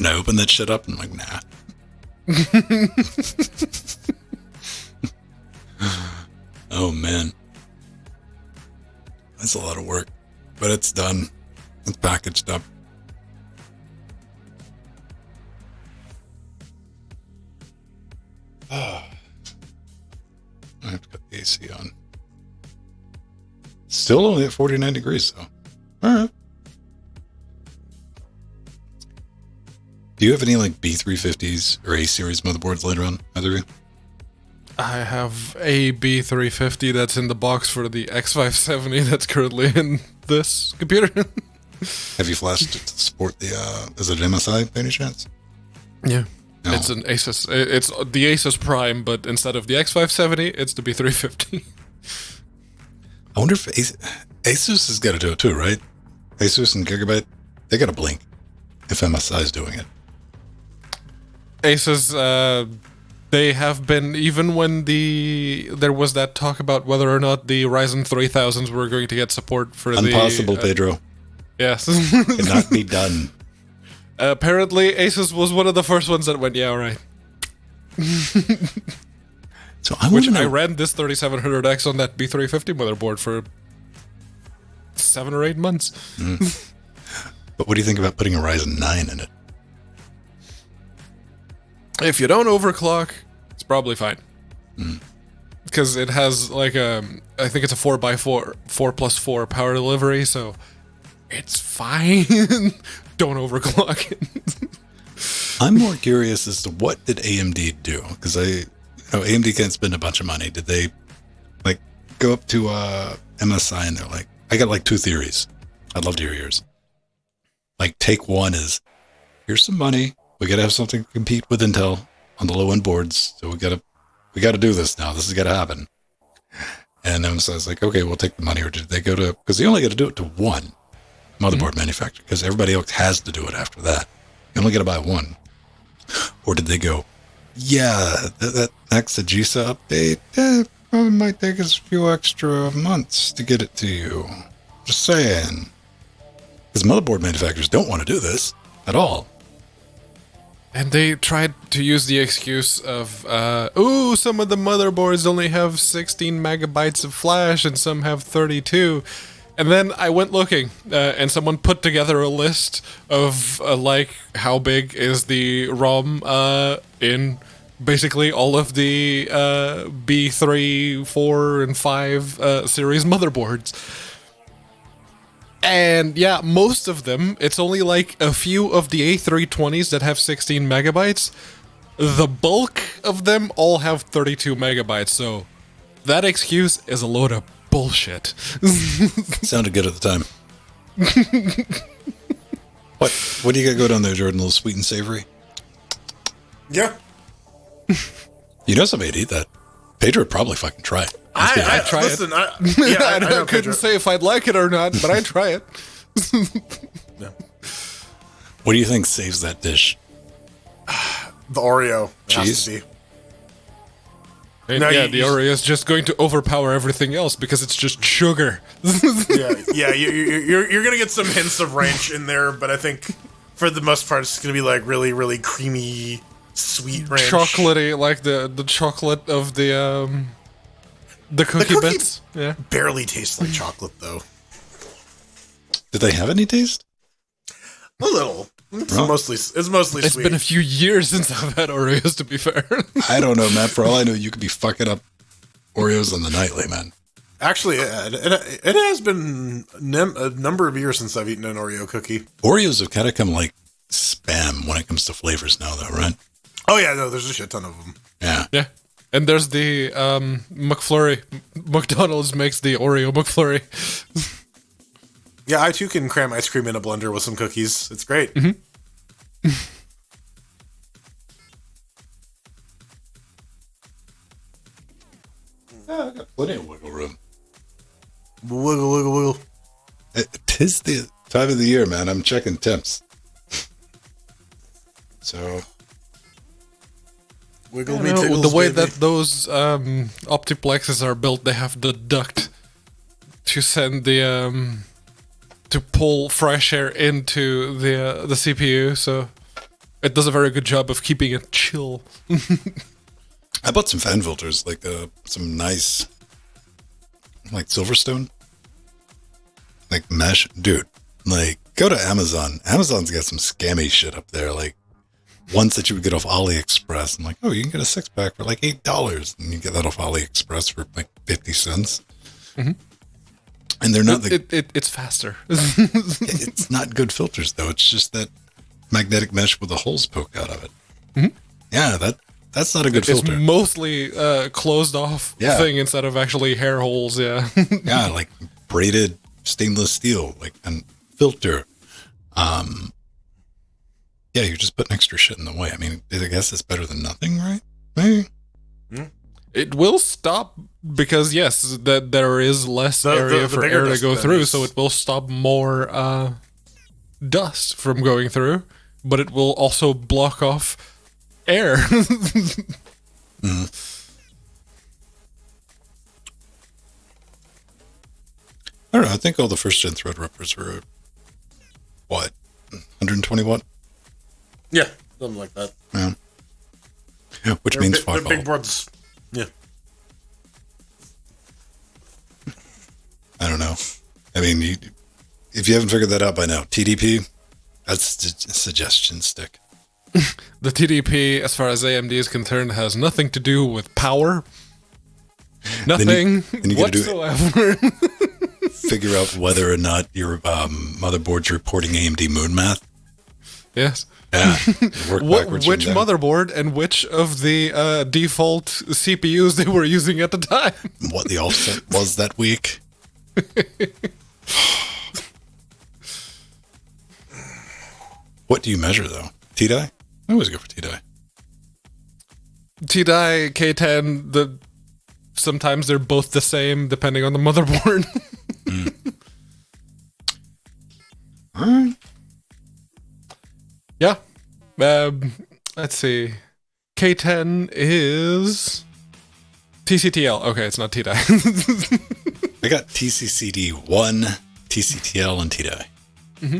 S3: I open that shit up and I'm like, nah. Oh, man. That's a lot of work. But it's done. It's packaged up. I have to put the AC on. Still only at 49 degrees, though. All right. Do you have any like B350s or A series motherboards later on, either of you?
S2: I have a B350 that's in the box for the X570 that's currently in this computer.
S3: Have you flashed it to support the, is it an MSI by any chance?
S2: Yeah.
S3: No.
S2: It's an Asus. It's the Asus Prime, but instead of the X570, it's the B350.
S3: I wonder if Asus has got to do it too, right? Asus and Gigabyte, they got to blink if MSI is doing it.
S2: Asus, they have been, even when there was that talk about whether or not the Ryzen 3000s were going to get support for
S3: Impossible, Pedro.
S2: Yes.
S3: Cannot be done.
S2: Apparently, Asus was one of the first ones that went, yeah, all right.
S3: So I
S2: ran this 3700X on that B350 motherboard for 7 or 8 months.
S3: But what do you think about putting a Ryzen 9 in it?
S2: If you don't overclock, it's probably fine. Because it has like I think it's a 4x4, 4+4 power delivery, so it's fine. Don't overclock it.
S3: I'm more curious as to what did AMD do? Because AMD can't spend a bunch of money. Did they like go up to MSI and they're like, I got like 2 theories. I'd love to hear yours. Like take one is, here's some money. We got to have something to compete with Intel on the low end boards. So we got to do this now. This has got to happen. And then so I was like, okay, we'll take the money. Or did they go to, because they only got to do it to one motherboard manufacturer, because everybody else has to do it after that. You only got to buy one. Or did they go, yeah, that Exegesa update, probably might take us a few extra months to get it to you. Just saying. Because motherboard manufacturers don't want to do this at all.
S2: And they tried to use the excuse of, some of the motherboards only have 16 megabytes of flash and some have 32. And then I went looking, and someone put together a list of, how big is the ROM in basically all of the B3, 4, and 5 series motherboards. And yeah, most of them, it's only like a few of the A320s that have 16 megabytes. The bulk of them all have 32 megabytes, so that excuse is a load of bullshit.
S3: Sounded good at the time. What do you got going on there, Jordan? A little sweet and savory?
S1: Yeah.
S3: You know somebody'd eat that. Pedro would probably fucking try it.
S2: I try
S1: listen,
S2: it. I couldn't say if I'd like it or not, but I'd try it.
S1: Yeah.
S3: What do you think saves that dish?
S1: The Oreo.
S3: Cheese?
S1: Has to be.
S2: And
S1: No,
S2: the Oreo is just going to overpower everything else because it's just sugar.
S1: You're gonna get some hints of ranch in there, but I think for the most part it's gonna be like really, really creamy, sweet ranch.
S2: Chocolatey, like the chocolate of the cookie bits. Yeah.
S1: Barely tastes like chocolate though.
S3: Did they have any taste?
S1: A little. It's mostly sweet.
S2: It's been a few years since I've had Oreos, to be fair.
S3: I don't know, Matt. For all I know, you could be fucking up Oreos on the nightly, man.
S1: Actually, it has been a number of years since I've eaten an Oreo cookie.
S3: Oreos have kind of come like spam when it comes to flavors now, though, right?
S1: Oh yeah, no, there's a shit ton of them.
S3: Yeah.
S2: Yeah. And there's the McFlurry. McDonald's makes the Oreo McFlurry.
S1: Yeah, I too can cram ice cream in a blender with some cookies. It's great.
S3: Yeah, I got plenty of wiggle room.
S1: Wiggle, wiggle, wiggle.
S3: Tis the time of the year, man. I'm checking temps. So,
S1: Wiggle me,
S2: The
S1: tickles,
S2: way
S1: baby.
S2: that those optiplexes are built, they have the duct to send the to pull fresh air into the CPU, so it does a very good job of keeping it chill.
S3: I bought some fan filters, like some nice, like Silverstone, like mesh. Dude, like go to Amazon. Amazon's got some scammy shit up there, like ones that you would get off AliExpress. I'm like, oh, you can get a 6-pack for like $8, and you get that off AliExpress for like 50 cents.
S2: Mm-hmm.
S3: And they're not
S2: it's faster.
S3: it's not good filters though. It's just that magnetic mesh with the holes poke out of it.
S2: Mm-hmm.
S3: Yeah, that's not a good
S2: It's
S3: filter.
S2: mostly closed off
S3: Yeah.
S2: thing instead of actually hair holes. Yeah.
S3: Yeah, like braided stainless steel, like and filter. Yeah, you're just putting extra shit in the way. I mean, I guess it's better than nothing, right? Maybe.
S2: It will stop because yes, that there is less area for
S1: bigger
S2: air to
S1: dust
S2: go
S1: then
S2: through,
S1: is-
S2: so it will stop more dust from going through, but it will also block off air.
S3: Mm. I don't know. I think all the first gen Threadrippers were what, 120 watt?
S1: Yeah, something like that.
S3: Yeah, which means
S1: they're
S3: 5
S1: big
S3: volt.
S1: boards. Yeah.
S3: I don't know. I mean, if you haven't figured that out by now, TDP, that's a suggestion stick.
S2: The TDP, as far as AMD is concerned, has nothing to do with power. Nothing
S3: then you gotta do it.
S2: whatsoever.
S3: Figure out whether or not your motherboard's reporting AMD moon math.
S2: Yes.
S3: Yeah. Work backwards
S2: Which
S3: from down.
S2: motherboard and which of the default CPUs they were using at the time?
S3: What the offset was that week. What do you measure, though? T-die? I always go for T-die.
S2: T-die, K10, sometimes they're both the same depending on the motherboard.
S3: All right.
S2: Yeah. Let's see. K10 is TCTL. Okay, it's not T-die.
S3: I got TCCD1, TCTL, and T-die.
S2: Mm-hmm.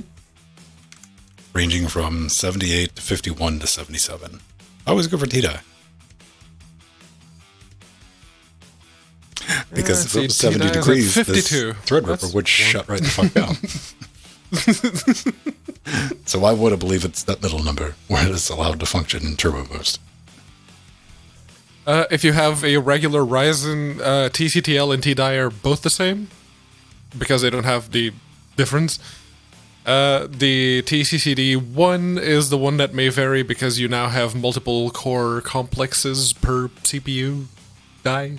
S3: Ranging from 78 to 51 to 77. I always go for T-die. Because if it was 70
S2: T-die is at
S3: degrees,
S2: 52.
S3: this Threadripper
S2: That's
S3: would shut right the fuck down. So I would believe it's that middle number where it's allowed to function in turbo boost.
S2: If you have a regular Ryzen, TCTL and T-die are both the same because they don't have the difference. The TCCD1 is the one that may vary because you now have multiple core complexes per CPU die.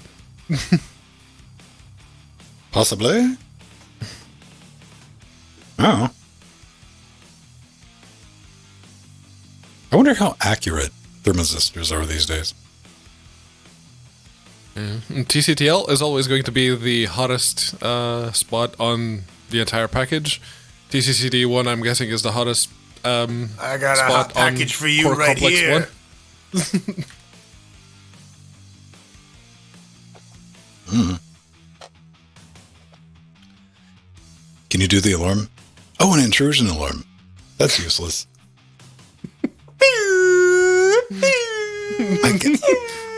S3: Possibly. Oh. I wonder how accurate thermistors are these days.
S2: And TCTL is always going to be the hottest spot on the entire package. TCCD1, I'm guessing, is the hottest
S1: I got a
S2: spot
S1: hot package
S2: on
S1: for you
S2: Core
S1: right
S2: Complex
S1: here.
S2: 1.
S3: Can you do the alarm? Oh, an intrusion alarm. That's useless. I guess,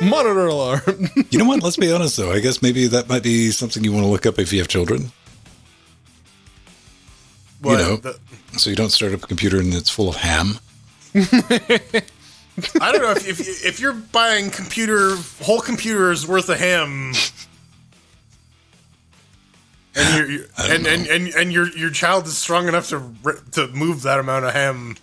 S2: Monitor alarm.
S3: you know what? Let's be honest, though. I guess maybe that might be something you want to look up if you have children.
S1: What,
S3: know. So you don't start up a computer and it's full of ham.
S1: I don't know if you're buying whole computers worth of ham, and your child is strong enough to move that amount of ham.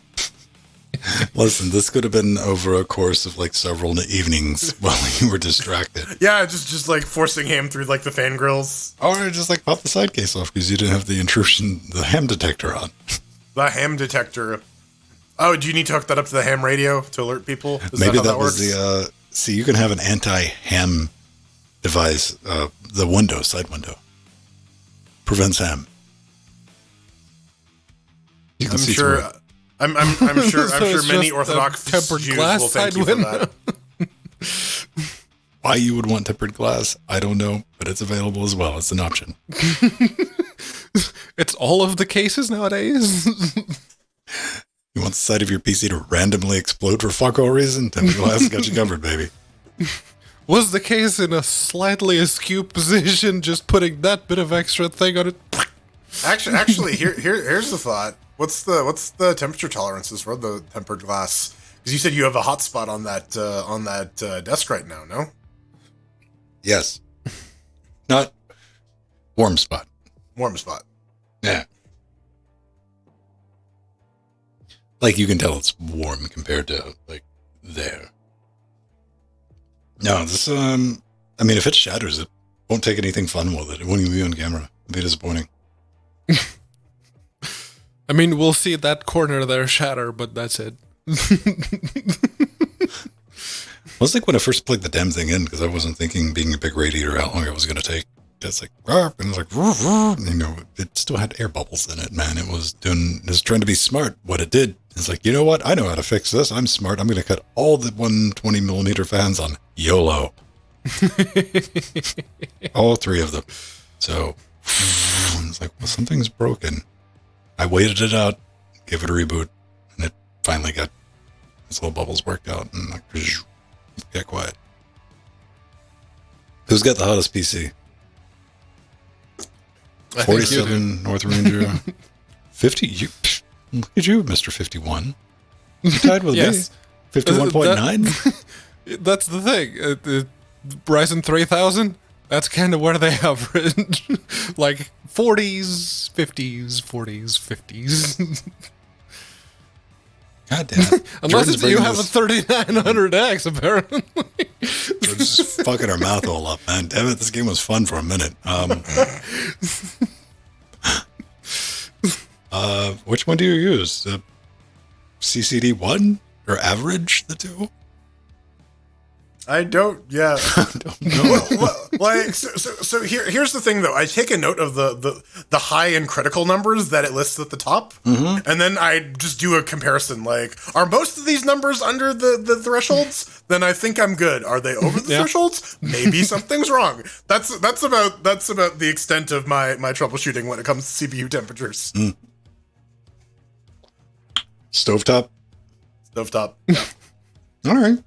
S3: Listen, this could have been over a course of like several evenings while you were distracted.
S1: Yeah, just like forcing ham through like the fangirls.
S3: Or just like pop the side case off because you didn't have the ham detector on.
S1: The ham detector. Oh, do you need to hook that up to the ham radio to alert people?
S3: Maybe that was the, see, you can have an anti-ham device, the side window. Prevents ham. You can see
S1: sure.
S3: through it.
S1: I'm sure.
S2: So
S1: I'm sure
S2: it's
S1: many
S2: just
S1: Orthodox
S2: a tempered
S1: Jews
S2: glass
S1: will thank
S2: side
S1: you for
S2: window.
S1: that.
S3: Why you would want tempered glass, I don't know, but it's available as well. It's an option.
S2: It's all of the cases nowadays.
S3: You want the side of your PC to randomly explode for fuck all reason? Tempered glass got you covered, baby.
S2: Was the case in a slightly askew position, just putting that bit of extra thing on it?
S1: Actually, here's the thought. What's the temperature tolerances for the tempered glass? Because you said you have a hotspot on that desk right now. No.
S3: Yes. Not warm spot.
S1: Warm spot.
S3: Yeah. Like you can tell it's warm compared to like there. No, this I mean if it shatters it won't take anything fun with it. It won't even be on camera. It'll be disappointing.
S2: I mean, we'll see that corner there shatter, but that's it.
S3: It was like when I first plugged the damn thing in because I wasn't thinking being a big radiator how long it was going to take. It's like, and it was like, and, you know, it still had air bubbles in it, man. It was trying to be smart. What it did is like, you know what? I know how to fix this. I'm smart. I'm going to cut all the 120 millimeter fans on YOLO. All three of them. So it's like, well, something's broken. I waited it out, gave it a reboot, and it finally got its little bubbles worked out, and like, get quiet. Who's got the hottest PC? 47 North Ranger. 50. Look at you, Mr. 51. You tied with
S2: Yes.
S3: me. 51.9?
S2: That's the thing. Ryzen 3000, that's kind of where they average. Like 40s, 50s, 40s, 50s.
S3: God damn.
S2: Unless you have a 3900X, apparently.
S3: We're just fucking our mouth all up, man. Damn it, this game was fun for a minute. Which one do you use? The CCD 1 or average the two?
S1: I don't. Yeah.
S3: Don't know.
S1: Like so here's the thing though. I take a note of the high and critical numbers that it lists at the top, and then I just do a comparison. Like, are most of these numbers under the thresholds? Then I think I'm good. Are they over the thresholds? Maybe something's wrong. That's about the extent of my troubleshooting when it comes to CPU temperatures.
S3: Stovetop.
S1: Yeah.
S3: All right.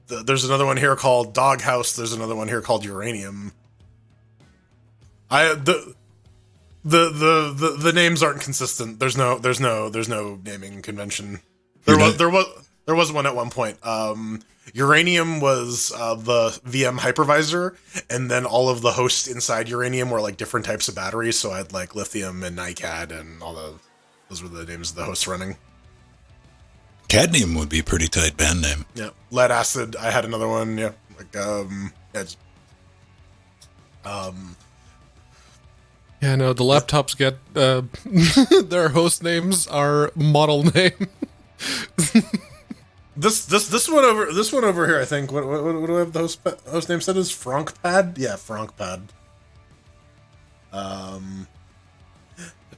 S1: There's another one here called Doghouse. There's another one here called Uranium. The names aren't consistent. There's no naming convention. There was one at one point. Uranium was the VM hypervisor, and then all of the hosts inside Uranium were like different types of batteries. So I had like lithium and NiCad, and those were the names of the hosts running.
S3: Cadmium would be a pretty tight band name.
S1: Yeah, lead acid. I had another one. Yeah, like
S2: Yeah, no, the laptops get their host names are model name.
S1: This one over here. I think what do I have the host name said is Frankpad? Yeah, Frankpad.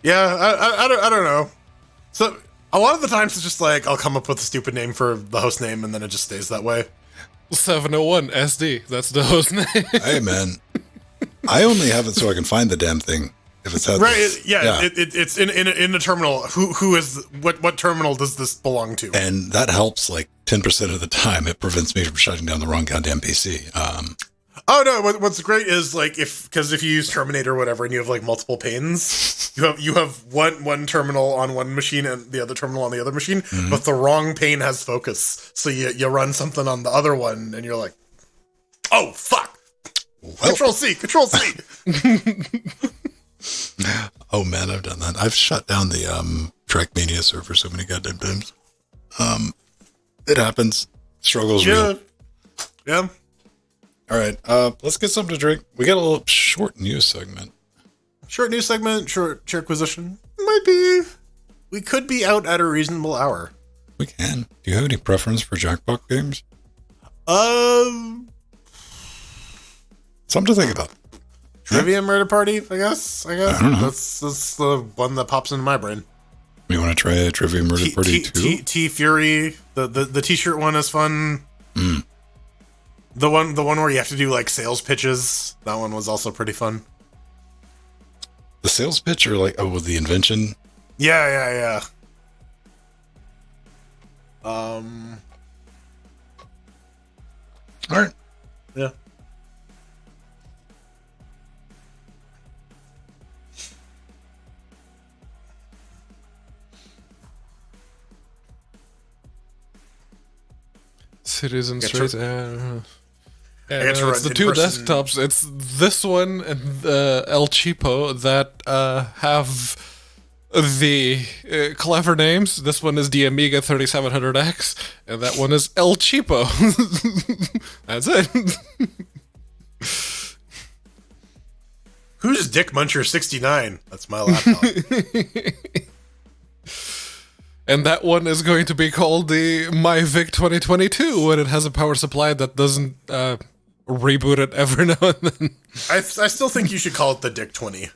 S1: Yeah, I don't know. So a lot of the times it's just like I'll come up with a stupid name for the host name and then it just stays that way.
S2: 701 SD. That's the host name.
S3: Hey, man. I only have it so I can find the damn thing. If it's
S1: right, it's in a terminal. Who is what terminal does this belong to?
S3: And that helps like 10% of the time. It prevents me from shutting down the wrong goddamn PC.
S1: Oh no! What's great is like if you use Terminator or whatever, and you have like multiple panes, you have one terminal on one machine and the other terminal on the other machine, but the wrong pane has focus. So you run something on the other one, and you're like, oh fuck! Well. Control C.
S3: Oh man, I've done that. I've shut down the Trackmania server so many goddamn times. It happens. Struggle's real.
S1: Yeah.
S3: All right, let's get something to drink. We got a little short news segment.
S1: Short news segment, short acquisition. We could be out at a reasonable hour.
S3: We can. Do you have any preference for Jackbox games? Something to think about.
S1: Trivia Murder Party, I guess.
S3: I don't know.
S1: That's the one that pops into my brain.
S3: You want to try a Trivia Murder Party too?
S1: T Fury, the T-shirt one is fun. The one where you have to do like sales pitches. That one was also pretty fun.
S3: The sales pitch or like with the invention?
S1: Yeah.
S3: All right.
S1: Yeah.
S2: Citizen
S1: Get
S2: Street. It's the two desktops. It's this one and El Cheapo that have the clever names. This one is the Amiga 3700X, and that one is El Cheapo. That's it.
S1: Who's Dick Muncher 69? That's my laptop.
S2: And that one is going to be called the MyVic 2022 when it has a power supply that doesn't reboot it every now and then.
S1: I still think you should call it the Dick 20.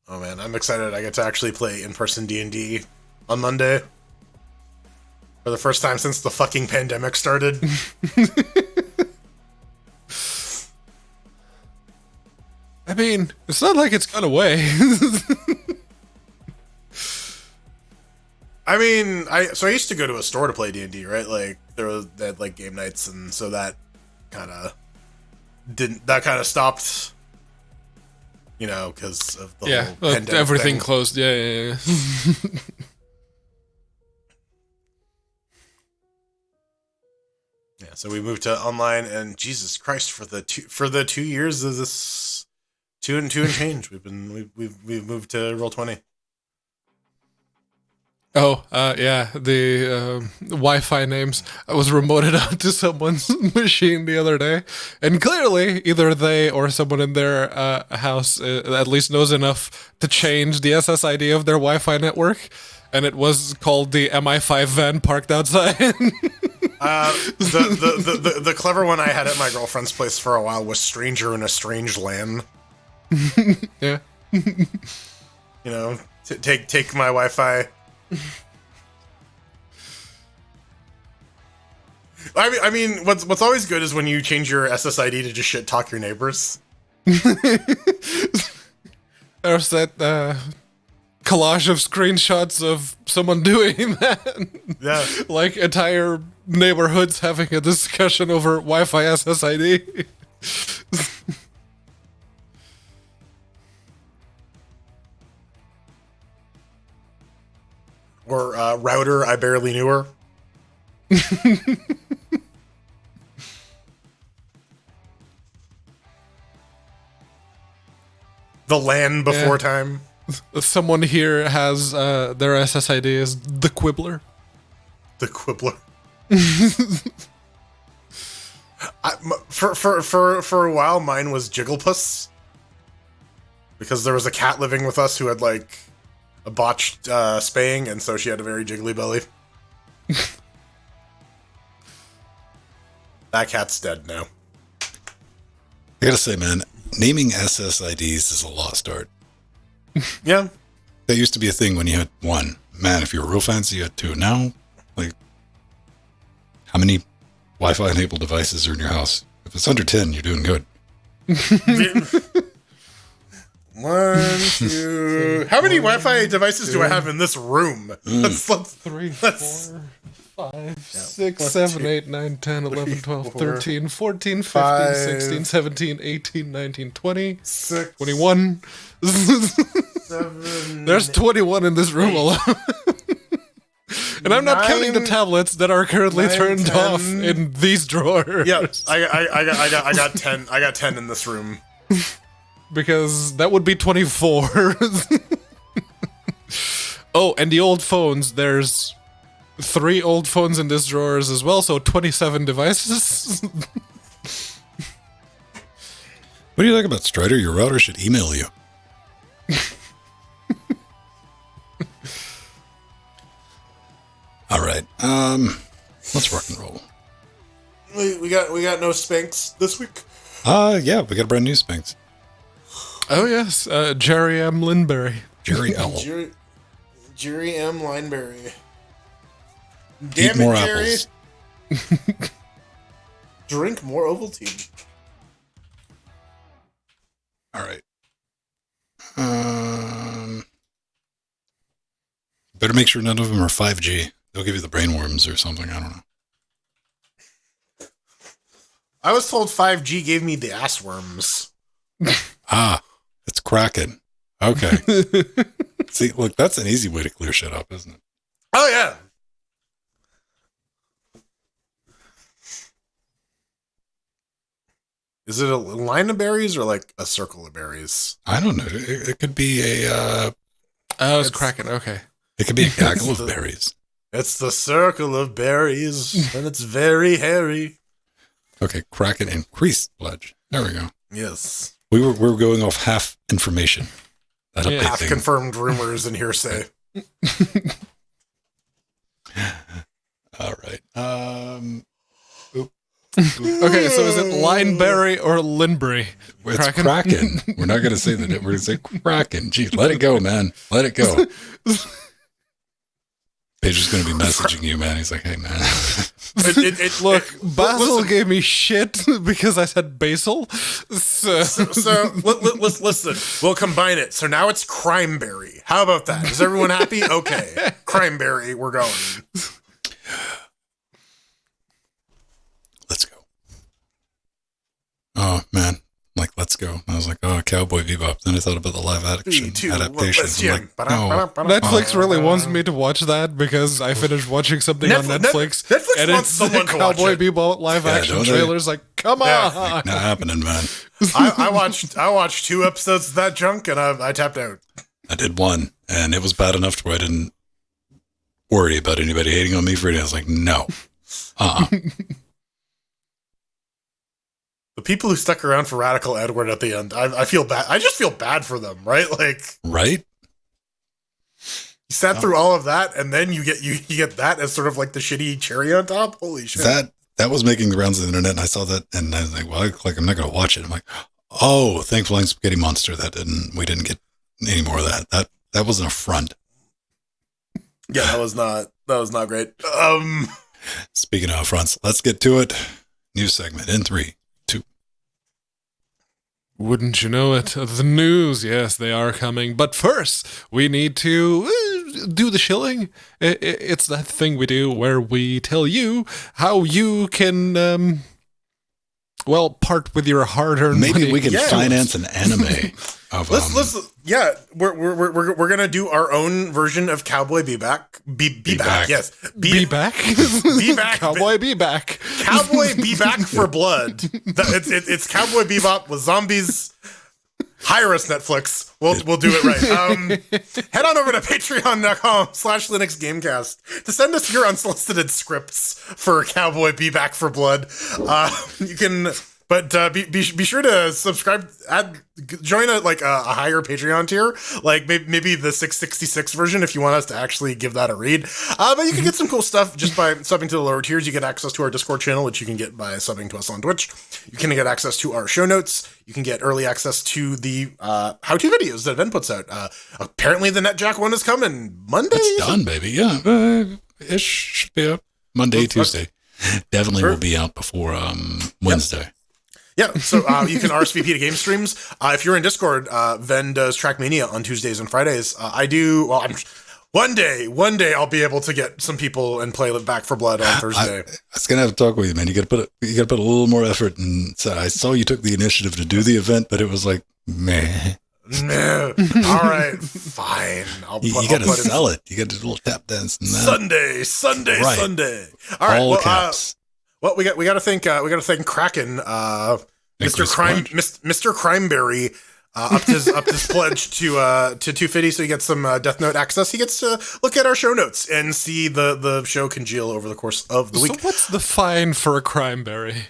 S1: Oh man, I'm excited. I get to actually play in-person D&D on Monday. For the first time since the fucking pandemic started.
S2: I mean, it's not like it's gone away.
S1: I mean, I used to go to a store to play D&D, right? Like they had like game nights, and so that kind of stopped, you know, because of the whole pandemic
S2: everything
S1: thing.
S2: closed. Yeah.
S1: Yeah, so we moved to online, and Jesus Christ, for the 2 years of this. Two and change. We've moved to Roll20.
S2: Oh, yeah, the Wi-Fi names. I was remoted out to someone's machine the other day, and clearly either they or someone in their house at least knows enough to change the SSID of their Wi-Fi network, and it was called the MI5 van parked outside.
S1: The clever one I had at my girlfriend's place for a while was Stranger in a Strange Land.
S2: Yeah.
S1: You know, take my Wi-Fi. I mean, what's always good is when you change your SSID to just shit talk your neighbors.
S2: There's that collage of screenshots of someone doing that.
S1: Yeah.
S2: Like entire neighborhoods having a discussion over Wi-Fi SSID.
S1: Or router, I barely knew her. The land before time.
S2: Someone here has their SSID is the Quibbler.
S1: The Quibbler. For a while, mine was Jigglepuss. Because there was a cat living with us who had like a botched spaying, and so she had a very jiggly belly. That cat's dead now.
S3: I gotta say, man, naming SSIDs is a lost art.
S1: Yeah.
S3: That used to be a thing when you had one. Man, if you were real fancy, you had two. Now, like, how many Wi-Fi enabled devices are in your house? If it's under 10, you're doing good.
S1: 1, 2. How many Wi-Fi devices do I have in this room? Let's
S2: 3, 4, 5, 6, 7, 8, 9, 10, 11, 12, 13, 14, 15, 16, 17, 18, 19, 20, 21. There's 21 in this room alone. And I'm not counting the tablets that are currently
S1: 9,
S2: turned
S1: 10.
S2: off in these drawers.
S1: Yeah, I got 10. I got 10 in this room.
S2: Because that would be 24. Oh, and the old phones, there's 3 old phones in this drawers as well, so 27 devices.
S3: What do you think about Strider? Your router should email you. All right. Let's rock and roll.
S1: We got no Spanx this week.
S3: Yeah, we got a brand new Spanx.
S2: Oh, yes. Jerry M. Lindberry.
S3: Jerry L.
S1: Jerry M. Lineberry.
S3: Eat
S1: Damn
S3: more
S1: it, Jerry.
S3: apples.
S1: Drink more Ovaltine.
S3: All right. Better make sure none of them are 5G. They'll give you the brainworms or something. I don't know.
S1: I was told 5G gave me the ass worms.
S3: It's Kraken. Okay. See, look, that's an easy way to clear shit up, isn't it?
S1: Oh, yeah. Is it a line of berries or like a circle of berries?
S3: I don't know. It could be a...
S2: Oh, it's Kraken. Okay.
S3: It could be a gaggle of berries.
S1: It's the circle of berries, and it's very hairy.
S3: Okay, Kraken increased pledge. There we go.
S1: Yes.
S3: We were going off half information. That update
S1: Half
S3: thing.
S1: confirmed rumors and hearsay.
S3: All right.
S2: Okay, so is it Lineberry or Lindberry?
S3: It's Kraken. We're not going to say that. We're going to say Kraken. Gee, let it go, man. Let it go. Paige is going to be messaging you, man. He's like, hey, man.
S2: Look, Basil gave me shit because I said basil. So
S1: Listen, we'll combine it. So now it's Crimeberry. How about that? Is everyone happy? Okay. Crimeberry, we're going.
S3: Let's go. Oh, man. Like, let's go. I was like, oh, Cowboy Bebop. Then I thought about the live action adaptations. I'm like, no.
S2: Netflix really wants me to watch that because I finished watching something on Netflix.
S1: Netflix
S2: and
S1: wants
S2: it's
S1: someone to watch
S2: Cowboy
S1: it.
S2: Bebop live action trailers. Like, come on.
S3: Not happening, man.
S1: I watched 2 episodes of that junk and I tapped out.
S3: I did 1, and it was bad enough to where I didn't worry about anybody hating on me for it. I was like, no.
S1: The people who stuck around for Radical Edward at the end, I feel bad. I just feel bad for them, right? Like,
S3: Right?
S1: you sat through all of that, and then you get that as sort of like the shitty cherry on top. Holy shit!
S3: That was making the rounds of the internet, and I saw that, and I was like, well, I'm not going to watch it. I'm like, oh, thank Flying Spaghetti Monster. We didn't get any more of that. That was an affront.
S1: Yeah, that was not great.
S3: Speaking of affronts, let's get to it. New segment in 3, 2.
S2: Wouldn't you know it? The news, yes, they are coming. But first, we need to do the shilling. It's that thing we do where we tell you how you can, part with your hard-earned money.
S3: Maybe we can finance an anime of.
S1: We're gonna do our own version of Cowboy Bebop. Be-back, yes.
S2: Be-back?
S1: Be-back.
S2: Cowboy Be-back.
S1: Cowboy Bebop for blood. It's Cowboy Bebop with zombies. Hire us, Netflix. We'll do it right. Head on over to patreon.com/Linux Gamecast to send us your unsolicited scripts for Cowboy Bebop for blood. You can, but be sure to subscribe. Join a higher Patreon tier, like maybe the 666 version if you want us to actually give that a read. But you can get some cool stuff just by subbing to the lower tiers. You get access to our Discord channel, which you can get by subbing to us on Twitch. You can get access to our show notes. You can get early access to the how-to videos that Ben puts out. Apparently the NetJack one is coming Monday.
S3: It's done, baby. Yeah, it should be up Monday, Tuesday. Definitely will be out before Wednesday. Yep.
S1: Yeah, so you can RSVP to game streams. If you're in Discord, Ven does Trackmania on Tuesdays and Fridays. I do. Well, one day I'll be able to get some people and play Back for Blood on Thursday.
S3: I was gonna have to talk with you, man. You got to put a little more effort. And so I saw you took the initiative to do the event, but it was like, meh.
S1: No. All right, fine.
S3: You got to sell it. You got to do a little tap dance. And
S1: Sunday.
S3: Right.
S1: Sunday. All right.
S3: All caps.
S1: We got to thank Kraken, Mr. Crimeberry, upped his pledge to $250, so he gets some Death Note access. He gets to look at our show notes and see the show congeal over the course of the week.
S2: So what's the fine for a Crimeberry?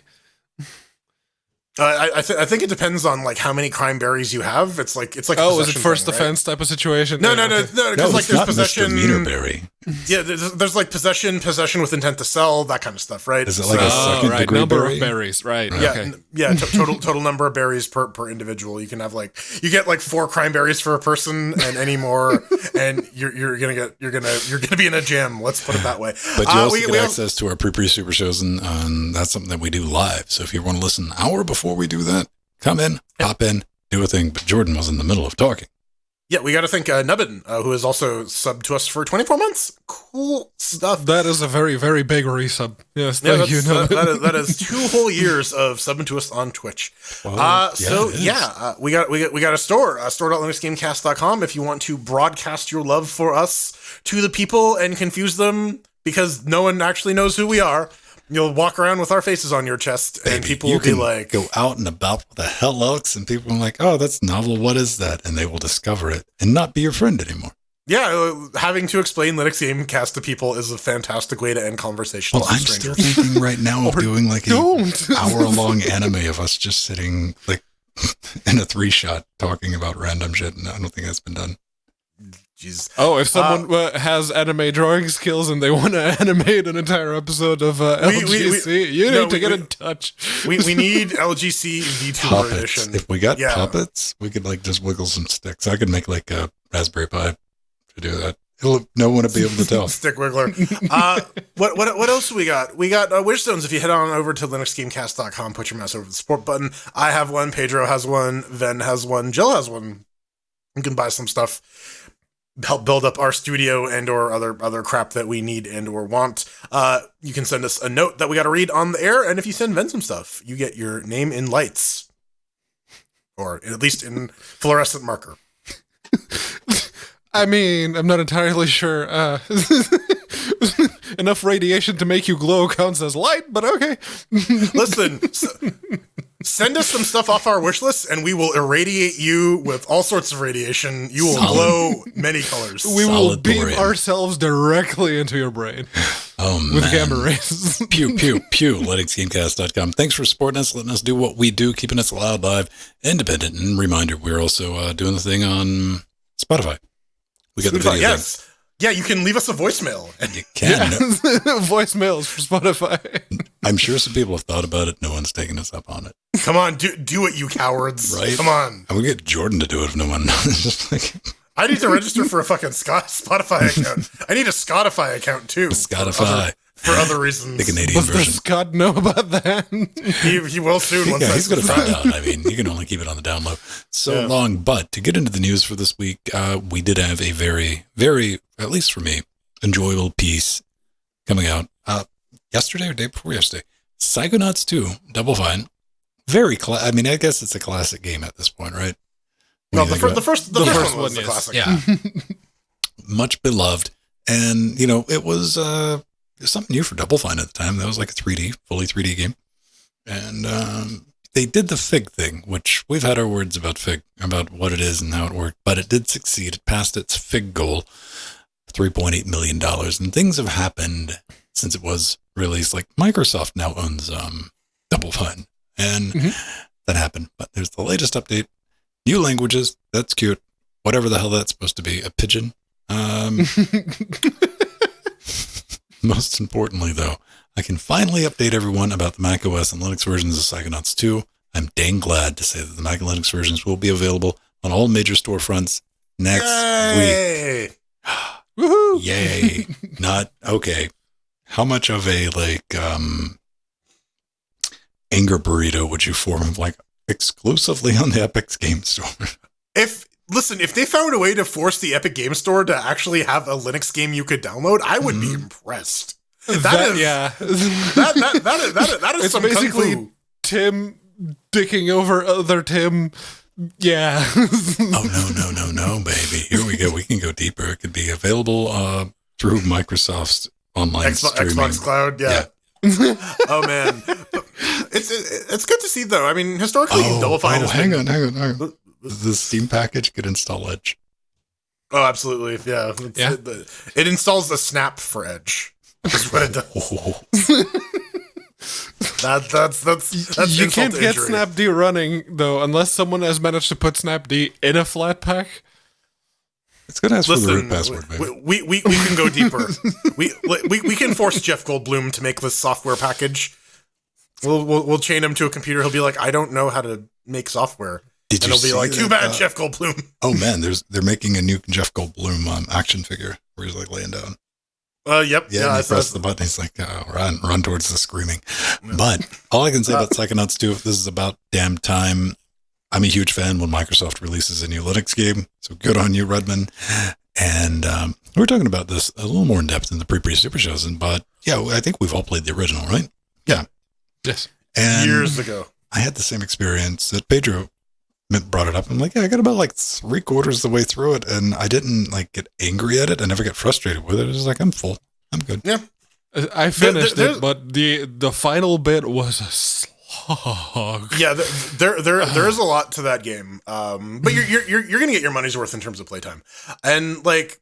S1: I think it depends on like how many crime berries you have. It's like
S2: oh, is it first offense type of situation?
S1: No, because like there's possession,
S3: misdemeanor berry.
S1: Yeah, there's like possession with intent to sell, that kind of stuff, right?
S3: Is it like a second degree
S2: number
S3: berry?
S2: of berries, right?
S1: Yeah,
S2: Okay.
S1: Total number of berries per individual. You can have you get like 4 crime berries for a person, and any more, and you're gonna be in a jam. Let's put it that way.
S3: But you also get access to our pre super shows, and that's something that we do live. So if you want to listen an hour before we do that, come in, pop in, do a thing. But Jordan was in the middle of talking.
S1: Yeah, we got to thank Nubbin, who has also subbed to us for 24 months. Cool stuff.
S2: That is a very, very big resub. Yes, thank you, Nubbin.
S1: That is 2 whole years of subbing to us on Twitch. We got a store, store.linuxgamecast.com, if you want to broadcast your love for us to the people and confuse them because no one actually knows who we are. You'll walk around with our faces on your chest, and people will be like,
S3: go out and about with a hell looks, and people are like, oh, that's novel. What is that? And they will discover it and not be your friend anymore.
S1: Yeah, having to explain Linux Gamecast to people is a fantastic way to end conversations.
S3: Well, I'm still thinking right now of doing like an hour-long anime of us just sitting like in a 3-shot talking about random shit, and I don't think that's been done.
S1: Jeez.
S2: Oh, if someone has anime drawing skills and they want to animate an entire episode of LGC, you need to get in touch.
S1: We need LGC VTuber
S3: puppets.
S1: edition.
S3: If we got puppets, we could like just wiggle some sticks. I could make like a Raspberry Pi to do that. No one would be able to tell.
S1: Stick wiggler. What else we got? We got Wishstones. If you head on over to linuxgamecast.com, put your mouse over the support button. I have one. Pedro has one. Ven has one. Jill has one. You can buy some stuff. Help build up our studio and or other crap that we need and or want. You can send us a note that we got to read on the air, and if you send Ven some stuff, you get your name in lights, or at least in fluorescent marker.
S2: I mean, I'm not entirely sure. Enough radiation to make you glow counts as light, but okay.
S1: Listen, send us some stuff off our wish list, and we will irradiate you with all sorts of radiation. You will glow many colors.
S2: We will beam ourselves directly into your brain.
S3: Oh,
S2: with gamma rays.
S3: Pew, pew, pew. LinuxGamecast.com. Thanks for supporting us, letting us do what we do, keeping us loud, live, independent. And reminder, we're also doing the thing on Spotify. We got the video.
S1: Yes. Thing. Yeah, you can leave us a voicemail.
S3: And you can.
S2: Voicemails for Spotify.
S3: I'm sure some people have thought about it. No one's taken us up on it.
S1: Come on, do it, you cowards.
S3: Right?
S1: Come on.
S3: I'm going to get Jordan to do it if no one knows. Just like...
S1: I need to register for a fucking Spotify account. I need a Spotify account, too.
S3: Spotify.
S1: For other reasons.
S3: The Canadian version.
S2: Does Scott know about that?
S1: He will soon. Once
S3: he's going to find out. I mean, you can only keep it on the down low so long. But to get into the news for this week, we did have a very, very, at least for me, enjoyable piece coming out yesterday or day before yesterday. Psychonauts 2, Double Fine. Very, I mean, I guess it's a classic game at this point, right?
S1: No, the first one was the classic.
S3: Yeah. Much beloved. And, you know, it was something new for Double Fine at the time. That was like a fully 3D game. And they did the Fig thing, which we've had our words about Fig, about what it is and how it worked. But it did succeed. It passed its Fig goal, $3.8 million. And things have happened since it was released. Like Microsoft now owns Double Fine. And that happened. But there's the latest update. New languages. That's cute. Whatever the hell that's supposed to be. A pigeon. Most importantly, though, I can finally update everyone about the macOS and Linux versions of Psychonauts 2. I'm dang glad to say that the Mac and Linux versions will be available on all major storefronts next week.
S2: Woohoo!
S3: Yay. Not, okay. How much of a, anger burrito would you form, exclusively on the Epic's Game Store?
S1: If they found a way to force the Epic Game Store to actually have a Linux game you could download, I would be impressed. That is
S2: it's
S1: some
S2: basically
S1: kung fu.
S2: Tim dicking over other Tim Yeah.
S3: No, baby. Here we go. We can go deeper. It could be available through Microsoft's online streaming.
S1: Xbox Cloud, yeah. Oh man, it's good to see though. I mean, historically, Double Fine has
S3: hang on. The Steam package could install Edge.
S1: Oh, absolutely, yeah. It installs the snap for Edge. That's what it does. That's
S2: you can't get Snapd running though unless someone has managed to put Snapd in a Flatpak.
S3: It's gonna ask for the root password, baby.
S1: We can go deeper. we can force Jeff Goldblum to make this software package. We'll chain him to a computer. He'll be like, I don't know how to make software. And he'll be like, too bad, Jeff Goldblum.
S3: Oh man, they're making a new Jeff Goldblum action figure where he's like laying down.
S1: Yep.
S3: Yeah, and he pressed the button. He's like, run towards the screaming. But all I can say about Psychonauts 2, this is about damn time. I'm a huge fan when Microsoft releases a new Linux game. So good on you, Redman. And we were talking about this a little more in depth in the pre super shows. But yeah, I think we've all played the original, right? Yeah.
S2: Yes.
S3: And
S1: years ago.
S3: I had the same experience that Pedro brought it up. I'm like, yeah, I got about like 3/4 of the way through it, and I didn't like get angry at it. I never get frustrated with it. It's just like, I'm full. I'm good.
S1: Yeah,
S2: I finished it, but the final bit was a slog.
S1: Yeah, there is a lot to that game. But you're gonna get your money's worth in terms of playtime, and like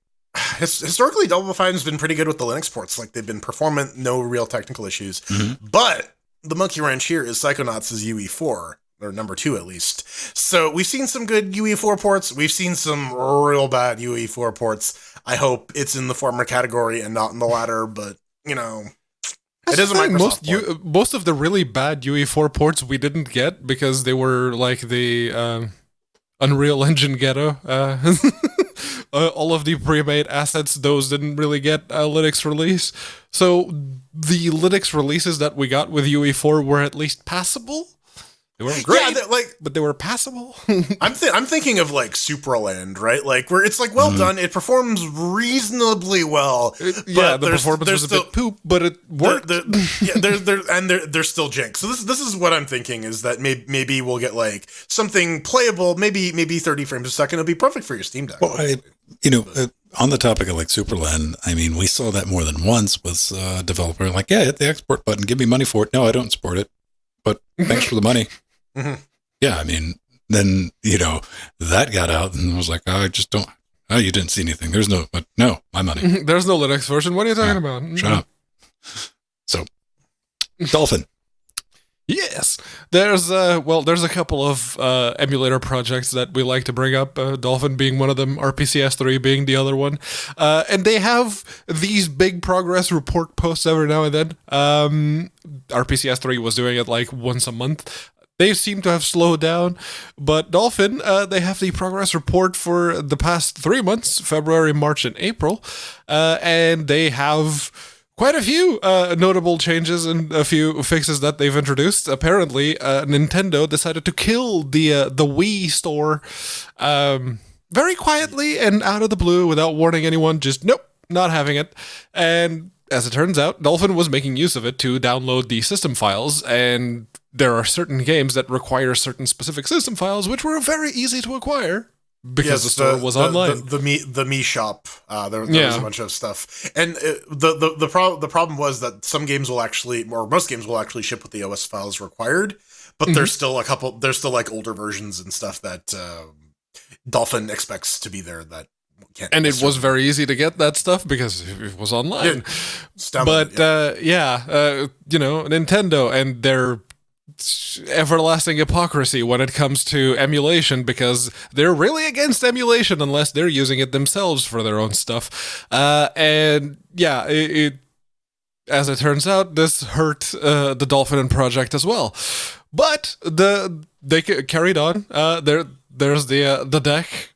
S1: historically, Double Fine's been pretty good with the Linux ports. Like they've been performant, no real technical issues. Mm-hmm. But the monkey wrench here is Psychonauts' UE4. Or number 2 at least. So we've seen some good UE4 ports. We've seen some real bad UE4 ports. I hope it's in the former category and not in the latter, but it is a Microsoft port.
S2: Most of the really bad UE4 ports we didn't get because they were like the Unreal Engine ghetto. All of the pre-made assets, those didn't really get a Linux release. So the Linux releases that we got with UE4 were at least passable. They weren't great, but they were passable.
S1: I'm thinking of like Supraland, right? Like where it's like well done, it performs reasonably well.
S2: The performance was a bit poop, but it worked.
S1: They're still jank. So this is what I'm thinking is that maybe we'll get like something playable, maybe 30 frames a second. It'll be perfect for your Steam Deck.
S3: Well, on the topic of like Superland, I mean, we saw that more than once with a developer like, yeah, hit the export button, give me money for it. No, I don't support it, but thanks for the money. Mm-hmm. Yeah, I mean, then, that got out and was like, I just don't, you didn't see anything. There's no my money.
S2: There's no Linux version. What are you talking about?
S3: Shut up. So, Dolphin.
S2: Yes, there's a couple of emulator projects that we like to bring up. Dolphin being one of them, RPCS3 being the other one, and they have these big progress report posts every now and then. RPCS3 was doing it like once a month. They seem to have slowed down, but Dolphin, they have the progress report for the past 3 months, February, March, and April, and they have quite a few notable changes and a few fixes that they've introduced. Apparently, Nintendo decided to kill the Wii store very quietly and out of the blue without warning anyone. Just nope, not having it. And as it turns out, Dolphin was making use of it to download the system files, and there are certain games that require certain specific system files, which were very easy to acquire. Because the store was online.
S1: The Mi shop, there was a bunch of stuff, and the problem was that some games will actually, or most games will actually ship with the OS files required, but there's still like older versions and stuff that Dolphin expects to be there that can't.
S2: And it was very easy to get that stuff because it was online. Nintendo and their everlasting hypocrisy when it comes to emulation, because they're really against emulation unless they're using it themselves for their own stuff. As it turns out, this hurt the Dolphin project as well. But they carried on. There's the deck.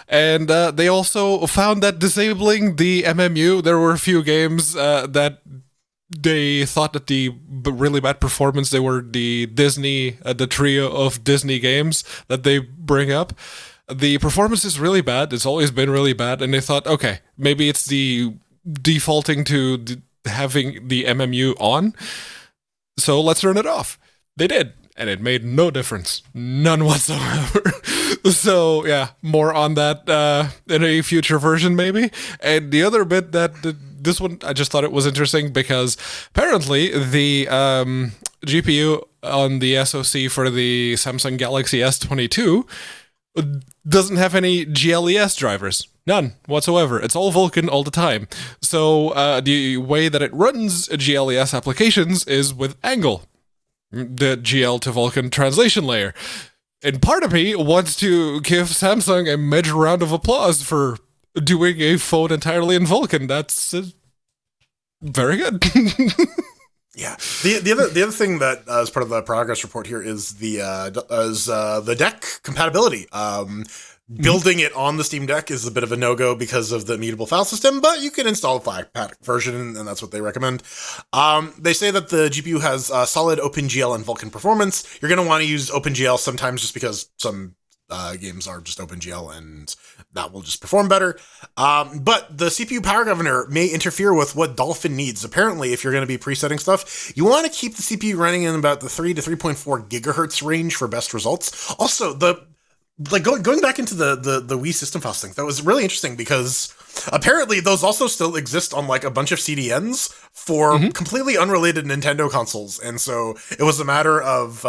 S2: And they also found that disabling the MMU, there were a few games that they thought that the really bad performance, they were the Disney, the trio of Disney games that they bring up. The performance is really bad. It's always been really bad. And they thought, okay, maybe it's the defaulting to having the MMU on. So let's turn it off. They did. and it made no difference. None whatsoever. So, yeah, more on that in a future version, maybe. And the other bit that this one, I just thought it was interesting because apparently the GPU on the SoC for the Samsung Galaxy S22 doesn't have any GLES drivers. None whatsoever. It's all Vulkan all the time. So the way that it runs GLES applications is with Angle, the GL to Vulkan translation layer. And part of me wants to give Samsung a major round of applause for doing a phone entirely in Vulkan. That's very good.
S1: Yeah. The other thing that is part of the progress report here is the deck compatibility. Building it on the Steam Deck is a bit of a no-go because of the immutable file system, but you can install a Flatpak version, and that's what they recommend. They say that the GPU has solid OpenGL and Vulkan performance. You're going to want to use OpenGL sometimes just because some games are just OpenGL, and that will just perform better. But the CPU power governor may interfere with what Dolphin needs. Apparently, if you're going to be presetting stuff, you want to keep the CPU running in about the 3 to 3.4 gigahertz range for best results. Also, going back into the Wii System Files thing, that was really interesting because apparently those also still exist on like a bunch of CDNs for completely unrelated Nintendo consoles. And so it was a matter of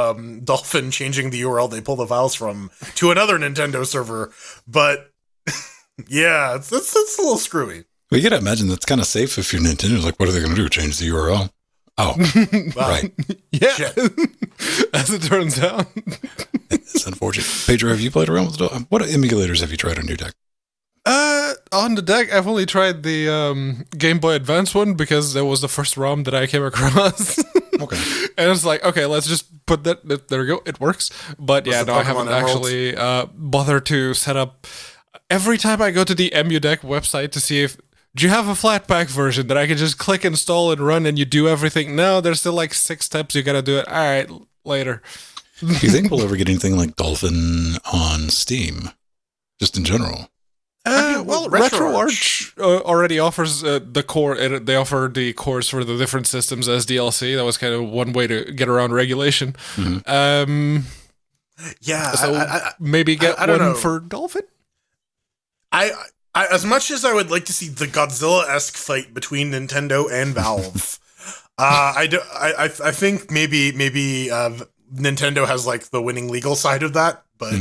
S1: Dolphin changing the URL they pull the files from to another Nintendo server. But yeah, it's a little screwy.
S3: Well, you gotta imagine that's kind of safe if you're Nintendo. Like, what are they going to do? Change the URL? Oh, right.
S2: Yeah. As it turns out.
S3: It's unfortunate. Pedro, have you played around with what emulators have you tried on your deck?
S2: On the deck, I've only tried the Game Boy Advance one because that was the first ROM that I came across.
S3: Okay.
S2: And it's like, okay, let's just put that. There we go. It works. But yeah, no, I haven't actually bothered to set up. Every time I go to the EmuDeck website to see if do you have a Flatpak version that I can just click install and run and you do everything? No, there's still like 6 steps you gotta do it. All right, later.
S3: Do you think we'll ever get anything like Dolphin on Steam? Just in general?
S2: Well, RetroArch already offers the core. They offer the cores for the different systems as DLC. That was kind of one way to get around regulation.
S3: Mm-hmm.
S1: Yeah,
S2: so maybe get
S1: I don't
S2: one
S1: know.
S2: for Dolphin.
S1: I as much as I would like to see the Godzilla-esque fight between Nintendo and Valve, I think maybe Nintendo has like the winning legal side of that, but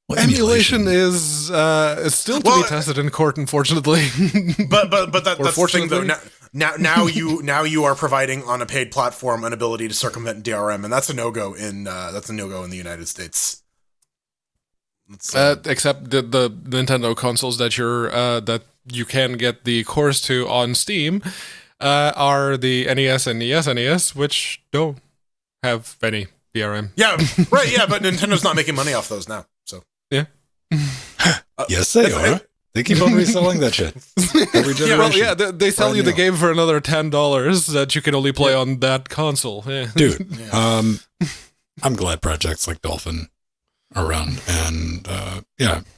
S3: Well,
S2: emulation is still to be tested in court, unfortunately.
S1: but that's the thing though.
S2: Fortunately.
S1: Now you are providing on a paid platform an ability to circumvent DRM, and that's a no-go in the United States.
S2: Except the Nintendo consoles that you can get the cores to on Steam are the NES and NES, which don't have any DRM.
S1: Yeah, right. Yeah, but Nintendo's not making money off those now. So
S2: yeah.
S3: Yes, they are. They keep on reselling that shit every generation.
S2: They sell you the game for another $10 that you can only play on that console. Yeah.
S3: Dude, I'm glad projects like Dolphin are around, and the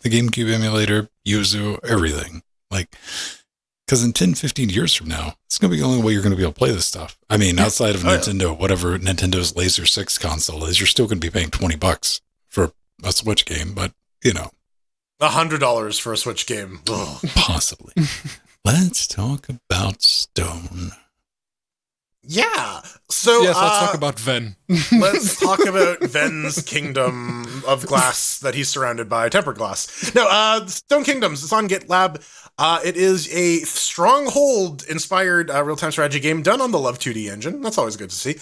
S3: GameCube emulator, Yuzu, everything. Like, because in 10, 15 years from now, it's going to be the only way you're going to be able to play this stuff. I mean, outside of Nintendo, whatever Nintendo's Laser 6 console is, you're still going to be paying $20 for a Switch game, but, you know.
S1: $100 for a Switch game. Ugh.
S3: Possibly. Let's talk about Stone.
S1: Yeah. So
S2: yes, let's talk about Ven.
S1: Let's talk about Ven's kingdom of glass that he's surrounded by tempered glass. No, Stone Kingdoms. It's on GitLab. It is a Stronghold-inspired real-time strategy game done on the Love 2D engine. That's always good to see.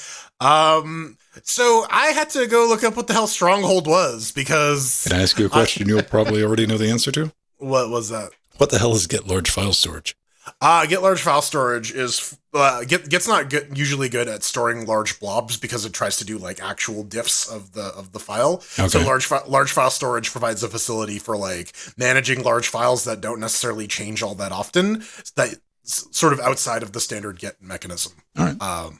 S1: So I had to go look up what the hell Stronghold was because... Can
S3: I ask you a question you'll probably already know the answer to?
S1: What was that?
S3: What the hell is Get Large File Storage?
S1: Get large file storage is Get's not usually good at storing large blobs because it tries to do like actual diffs of the file. Okay. So large file storage provides a facility for like managing large files that don't necessarily change all that often. That sort of outside of the standard Get mechanism.
S3: All right.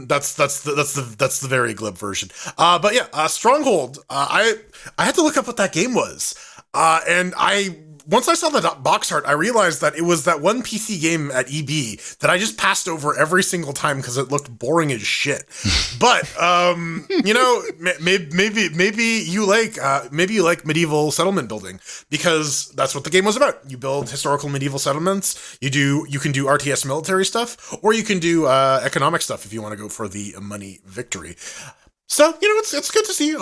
S1: That's the very glib version. But yeah, Stronghold. I had to look up what that game was, and I once I saw the box art, I realized that it was that one PC game at EB that I just passed over every single time because it looked boring as shit. But maybe you like medieval settlement building, because that's what the game was about. You build historical medieval settlements. You can do RTS military stuff, or you can do economic stuff if you want to go for the money victory. So, it's good to see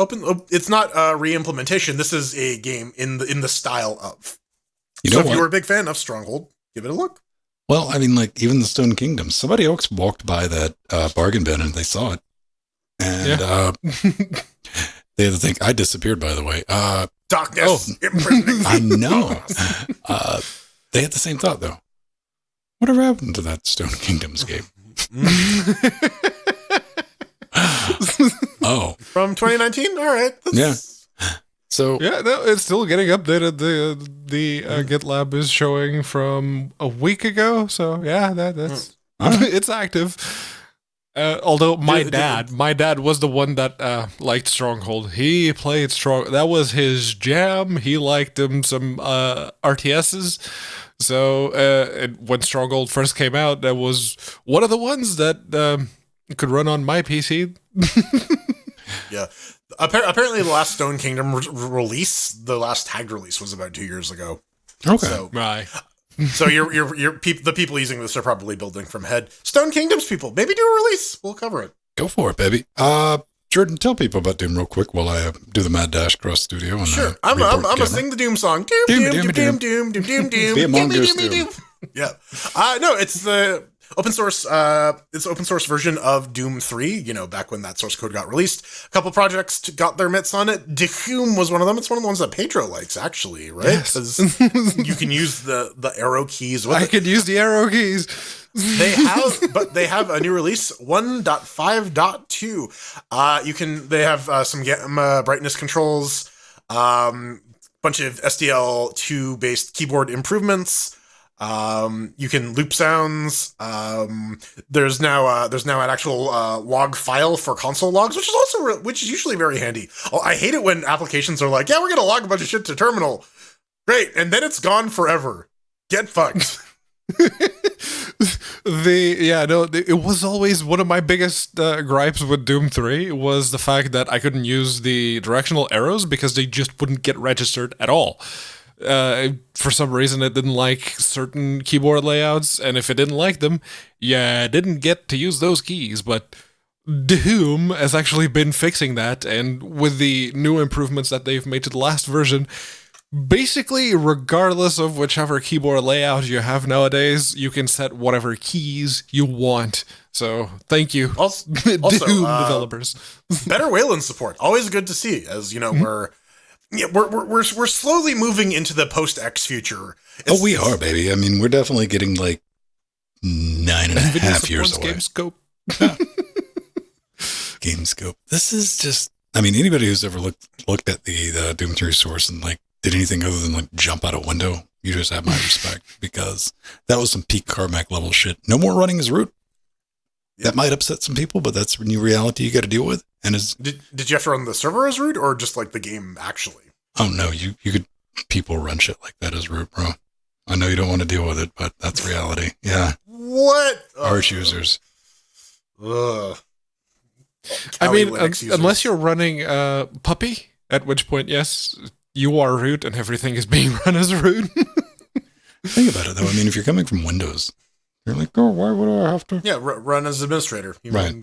S1: it's not a re-implementation. This is a game in the style of. If you were a big fan of Stronghold, give it a look.
S3: Well, I mean, like, even the Stone Kingdom, somebody else walked by that bargain bin and they saw it. And they had to think, I disappeared, by the way.
S1: Darkness, imprisoning.
S3: I know. They had the same thought, though. Whatever happened to that Stone Kingdoms game? Oh,
S1: from 2019. All right.
S3: Yeah. So
S2: no, it's still getting updated. The GitLab is showing from a week ago. So yeah, that's it's active. Although my dad was the one that liked Stronghold. He played Strong. That was his jam. He liked some RTSs. So when Stronghold first came out, that was one of the ones that could run on my PC.
S1: Yeah. Apparently, the last Stone Kingdom release, the last tagged release, was about 2 years ago.
S3: Okay.
S1: So,
S2: right.
S1: So the people using this are probably building from head. Stone Kingdoms people, maybe do a release. We'll cover it.
S3: Go for it, baby. Jordan, tell people about Doom real quick while I do the mad dash across studio. And,
S1: sure. I'm gonna sing the Doom song. Doom, doom, doom, doom, doom, doom, doom.
S3: Be a mongoose, Doom.
S1: Yeah. No, it's the open source. It's open source version of Doom 3. Back when that source code got released, a couple projects got their mitts on it. Doom was one of them. It's one of the ones that Pedro likes, actually, right? Because you can use the arrow keys with it.
S2: I could use the arrow keys.
S1: They have a new release 1.5.2. They have some gamma brightness controls, bunch of SDL2 based keyboard improvements. You can loop sounds. There's now an actual log file for console logs, which is usually very handy. I hate it when applications are like, yeah, we're gonna log a bunch of shit to terminal. Great, and then it's gone forever. Get fucked.
S2: It was always one of my biggest gripes with Doom 3 was the fact that I couldn't use the directional arrows because they just wouldn't get registered at all. For some reason, it didn't like certain keyboard layouts, and if it didn't like them, I didn't get to use those keys. But Doom has actually been fixing that, and with the new improvements that they've made to the last version, basically, regardless of whichever keyboard layout you have nowadays, you can set whatever keys you want. So, thank you,
S1: also,
S2: Doom developers.
S1: Better Wayland support, always good to see. As we're slowly moving into the post-X future.
S3: We are, baby. I mean, we're definitely getting like 9.5 years away.
S2: GameScope.
S3: GameScope. This is just. I mean, anybody who's ever looked at the Doom 3 source and like did anything other than like jump out a window, you just have my respect, because that was some peak Carmack level shit. No more running as root. Yeah. That might upset some people, but that's a new reality you got to deal with. And
S1: did you have to run the server as root or just like the game actually?
S3: Oh no, you could people run shit like that as root, bro. I know you don't want to deal with it, but that's reality. Yeah.
S1: What?
S3: Arch users.
S1: Ugh.
S2: I mean, unless you're running Puppy, at which point, yes, you are root and everything is being run as root.
S3: Think about it, though. I mean, if you're coming from Windows, you're like, oh, why would I have to?
S1: Yeah, run as administrator.
S3: Right.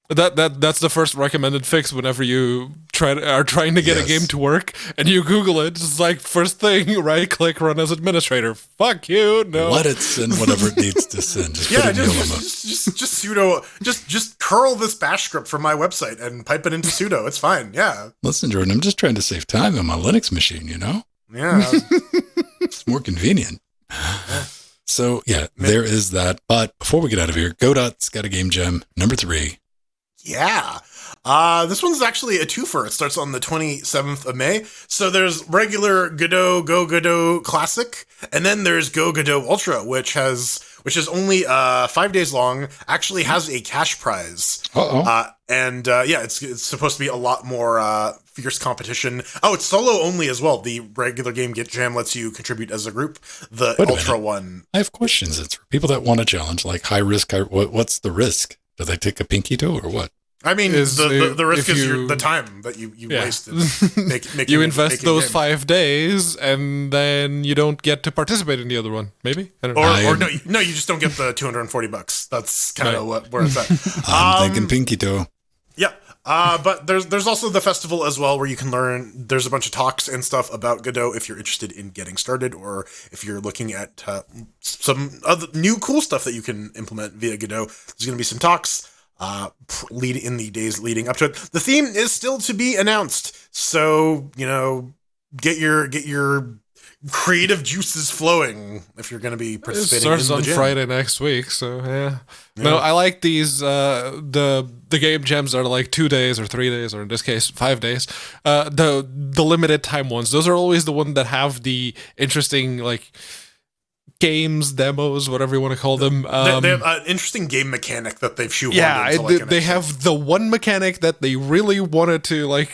S2: That's the first recommended fix whenever you are trying to get a game to work and you Google it. It's like first thing, right click, run as administrator. Fuck you, no.
S3: Let it send whatever it needs to send. Just
S1: sudo. Just curl this bash script from my website and pipe it into sudo. It's fine. Yeah.
S3: Listen, Jordan, I'm just trying to save time on my Linux machine.
S1: Yeah.
S3: It's more convenient. So yeah, there is that. But before we get out of here, Godot's got a game gem number 3.
S1: Yeah. This one's actually a twofer. It starts on the 27th of May. So there's regular Godot, Go Godot Classic, and then there's Go Godot Ultra, which is only 5 days long, actually has a cash prize. It's supposed to be a lot more fierce competition. Oh, it's solo only as well. The regular game Get Jam lets you contribute as a group. The Ultra one.
S3: I have questions. It's for people that want a challenge, like high risk. What's the risk? Do they take a pinky toe or what?
S1: I mean, the risk is the time that you wasted.
S2: You invest those 5 days, and then you don't get to participate in the other one. Maybe, I don't know.
S1: No, you just don't get the $240. That's kind of where it's at.
S3: I'm thinking pinky toe.
S1: Yeah, but there's also the festival as well, where you can learn. There's a bunch of talks and stuff about Godot if you're interested in getting started, or if you're looking at some other new cool stuff that you can implement via Godot. There's going to be some talks. Lead in the days leading up to it. The theme is still to be announced, so get your creative juices flowing if you're going to to be participating.
S2: It starts on Friday next week, so yeah. No, I like these. The game jams are like 2 days or 3 days, or in this case 5 days. The limited time ones. Those are always the ones that have the interesting games, demos, whatever you want to call them.
S1: They have an interesting game mechanic that they've shoehorned into.
S2: They have the one mechanic that they really wanted to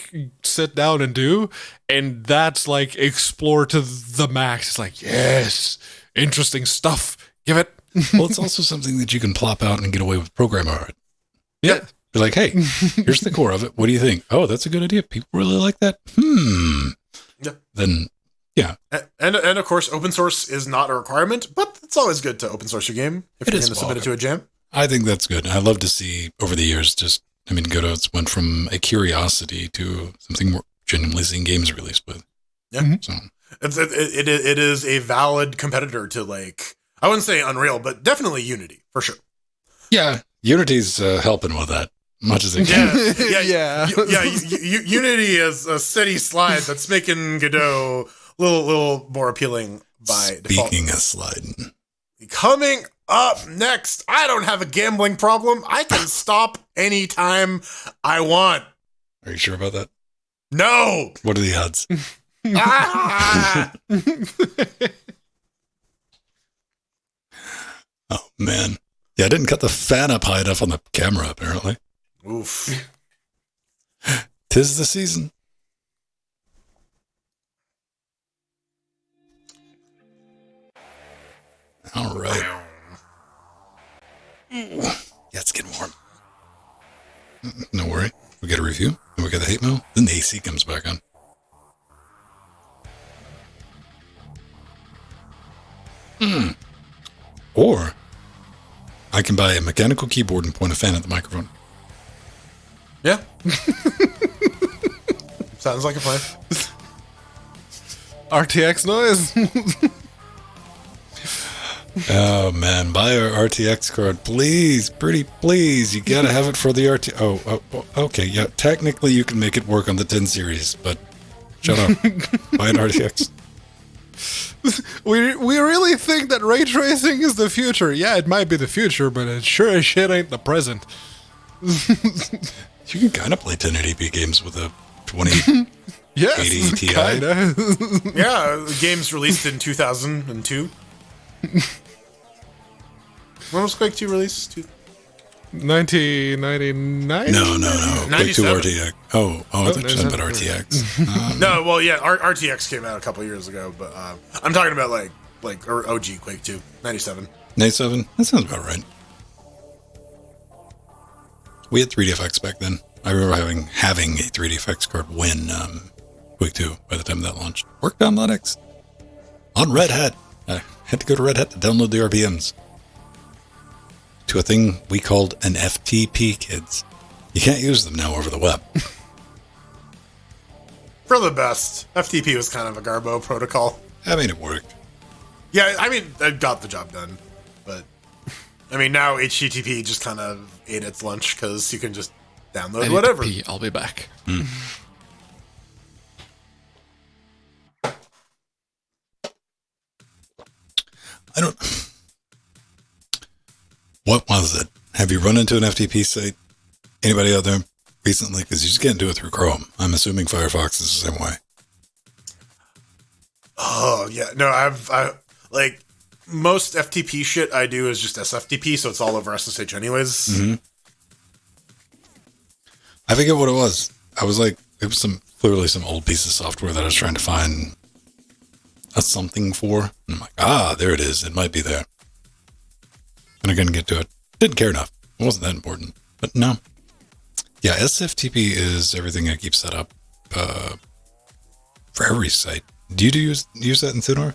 S2: sit down and do, and that's explore to the max. It's like, yes, interesting stuff. Give it.
S3: Well, it's also something that you can plop out and get away with program art.
S2: Yeah.
S3: You're like, hey, here's the core of it. What do you think? Oh, that's a good idea. People really like that.
S1: Yeah.
S3: Then. Yeah.
S1: And of course, open source is not a requirement, but it's always good to open source your game if you're going to submit it to a jam.
S3: I think that's good. I love to see over the years Godot's went from a curiosity to something more genuinely seeing games released with.
S1: Yeah. So it is a valid competitor to I wouldn't say Unreal, but definitely Unity for sure.
S3: Yeah. Unity's helping with that. Much as it can.
S1: Unity is a steady slide that's making Godot little more appealing by default.
S3: Speaking of sliding.
S1: Coming up next, I don't have a gambling problem. I can stop anytime I want.
S3: Are you sure about that?
S1: No.
S3: What are the odds? Oh, man. Yeah, I didn't cut the fan up high enough on the camera, apparently.
S1: Oof.
S3: 'Tis the season. All right. Yeah, it's getting warm. No worry. We get a review, then we get the hate mail, then the AC comes back on. Or I can buy a mechanical keyboard and point a fan at the microphone.
S1: Yeah. Sounds like a plan.
S2: RTX noise.
S3: Oh, man. Buy our RTX card. Please. Pretty please. You gotta have it for the RTX. Oh, okay. Yeah, technically you can make it work on the 10 series, but shut up. Buy an RTX.
S2: We really think that ray tracing is the future. Yeah, it might be the future, but it sure as shit ain't the present.
S3: You can kind of play 1080p games with a 2080 Ti.
S2: Kinda.
S1: Yeah, games released in 2002. When was Quake 2 released?
S2: 1999?
S3: No. Quake 2 RTX. Oh, I thought you said about RTX.
S1: No, well, yeah, RTX came out a couple years ago, but I'm talking about or OG Quake 2, 97.
S3: 97? That sounds about right. We had 3DFX back then. I remember having a 3DFX card when Quake 2, by the time that launched. Worked on Linux. On Red Hat. I had to go to Red Hat to download the RPMs. To a thing we called an FTP, kids. You can't use them now over the web.
S1: For the best. FTP was kind of a garbo protocol.
S3: I mean, it worked.
S1: Yeah, I mean, it got the job done. But, I mean, now HTTP just kind of ate its lunch because you can just download whatever.
S2: I'll be back.
S3: I don't... What was it? Have you run into an FTP site? Anybody out there? recently? Because you just can't do it through Chrome. I'm assuming Firefox is the same way.
S1: Oh yeah, no, I like most FTP shit I do is just SFTP, so it's all over SSH anyways.
S3: Mm-hmm. I forget what it was. I was like, it was clearly some old piece of software that I was trying to find a something for. And I'm like, there it is. It might be there. And I couldn't get to it. Didn't care enough. It wasn't that important. But no. Yeah, SFTP is everything I keep set up for every site. Do you use that in Thunor?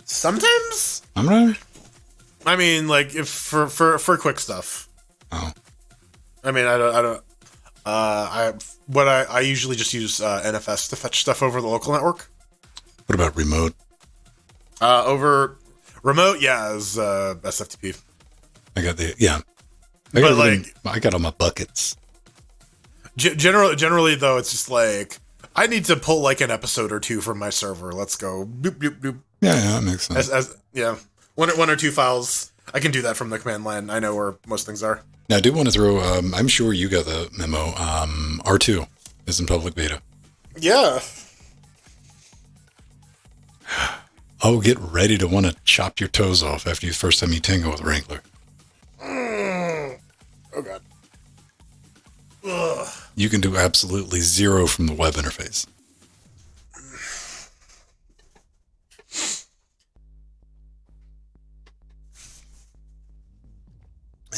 S1: Sometimes.
S3: I'm right.
S1: I mean, like if for quick stuff.
S3: Oh.
S1: I mean, I usually just use NFS to fetch stuff over the local network.
S3: What about remote?
S1: Over remote, yeah, is SFTP.
S3: I got I got all my buckets.
S1: Generally, though, it's just like I need to pull like an episode or two from my server. Let's go. Boop, boop, boop.
S3: Yeah, that makes sense.
S1: One or two files. I can do that from the command line. I know where most things are.
S3: Now, I do want to throw. I'm sure you got the memo. R2 is in public beta.
S1: Yeah.
S3: Oh, get ready to want to chop your toes off after the first time you tango with Wrangler.
S1: Oh god. Ugh.
S3: You can do absolutely zero from the web interface.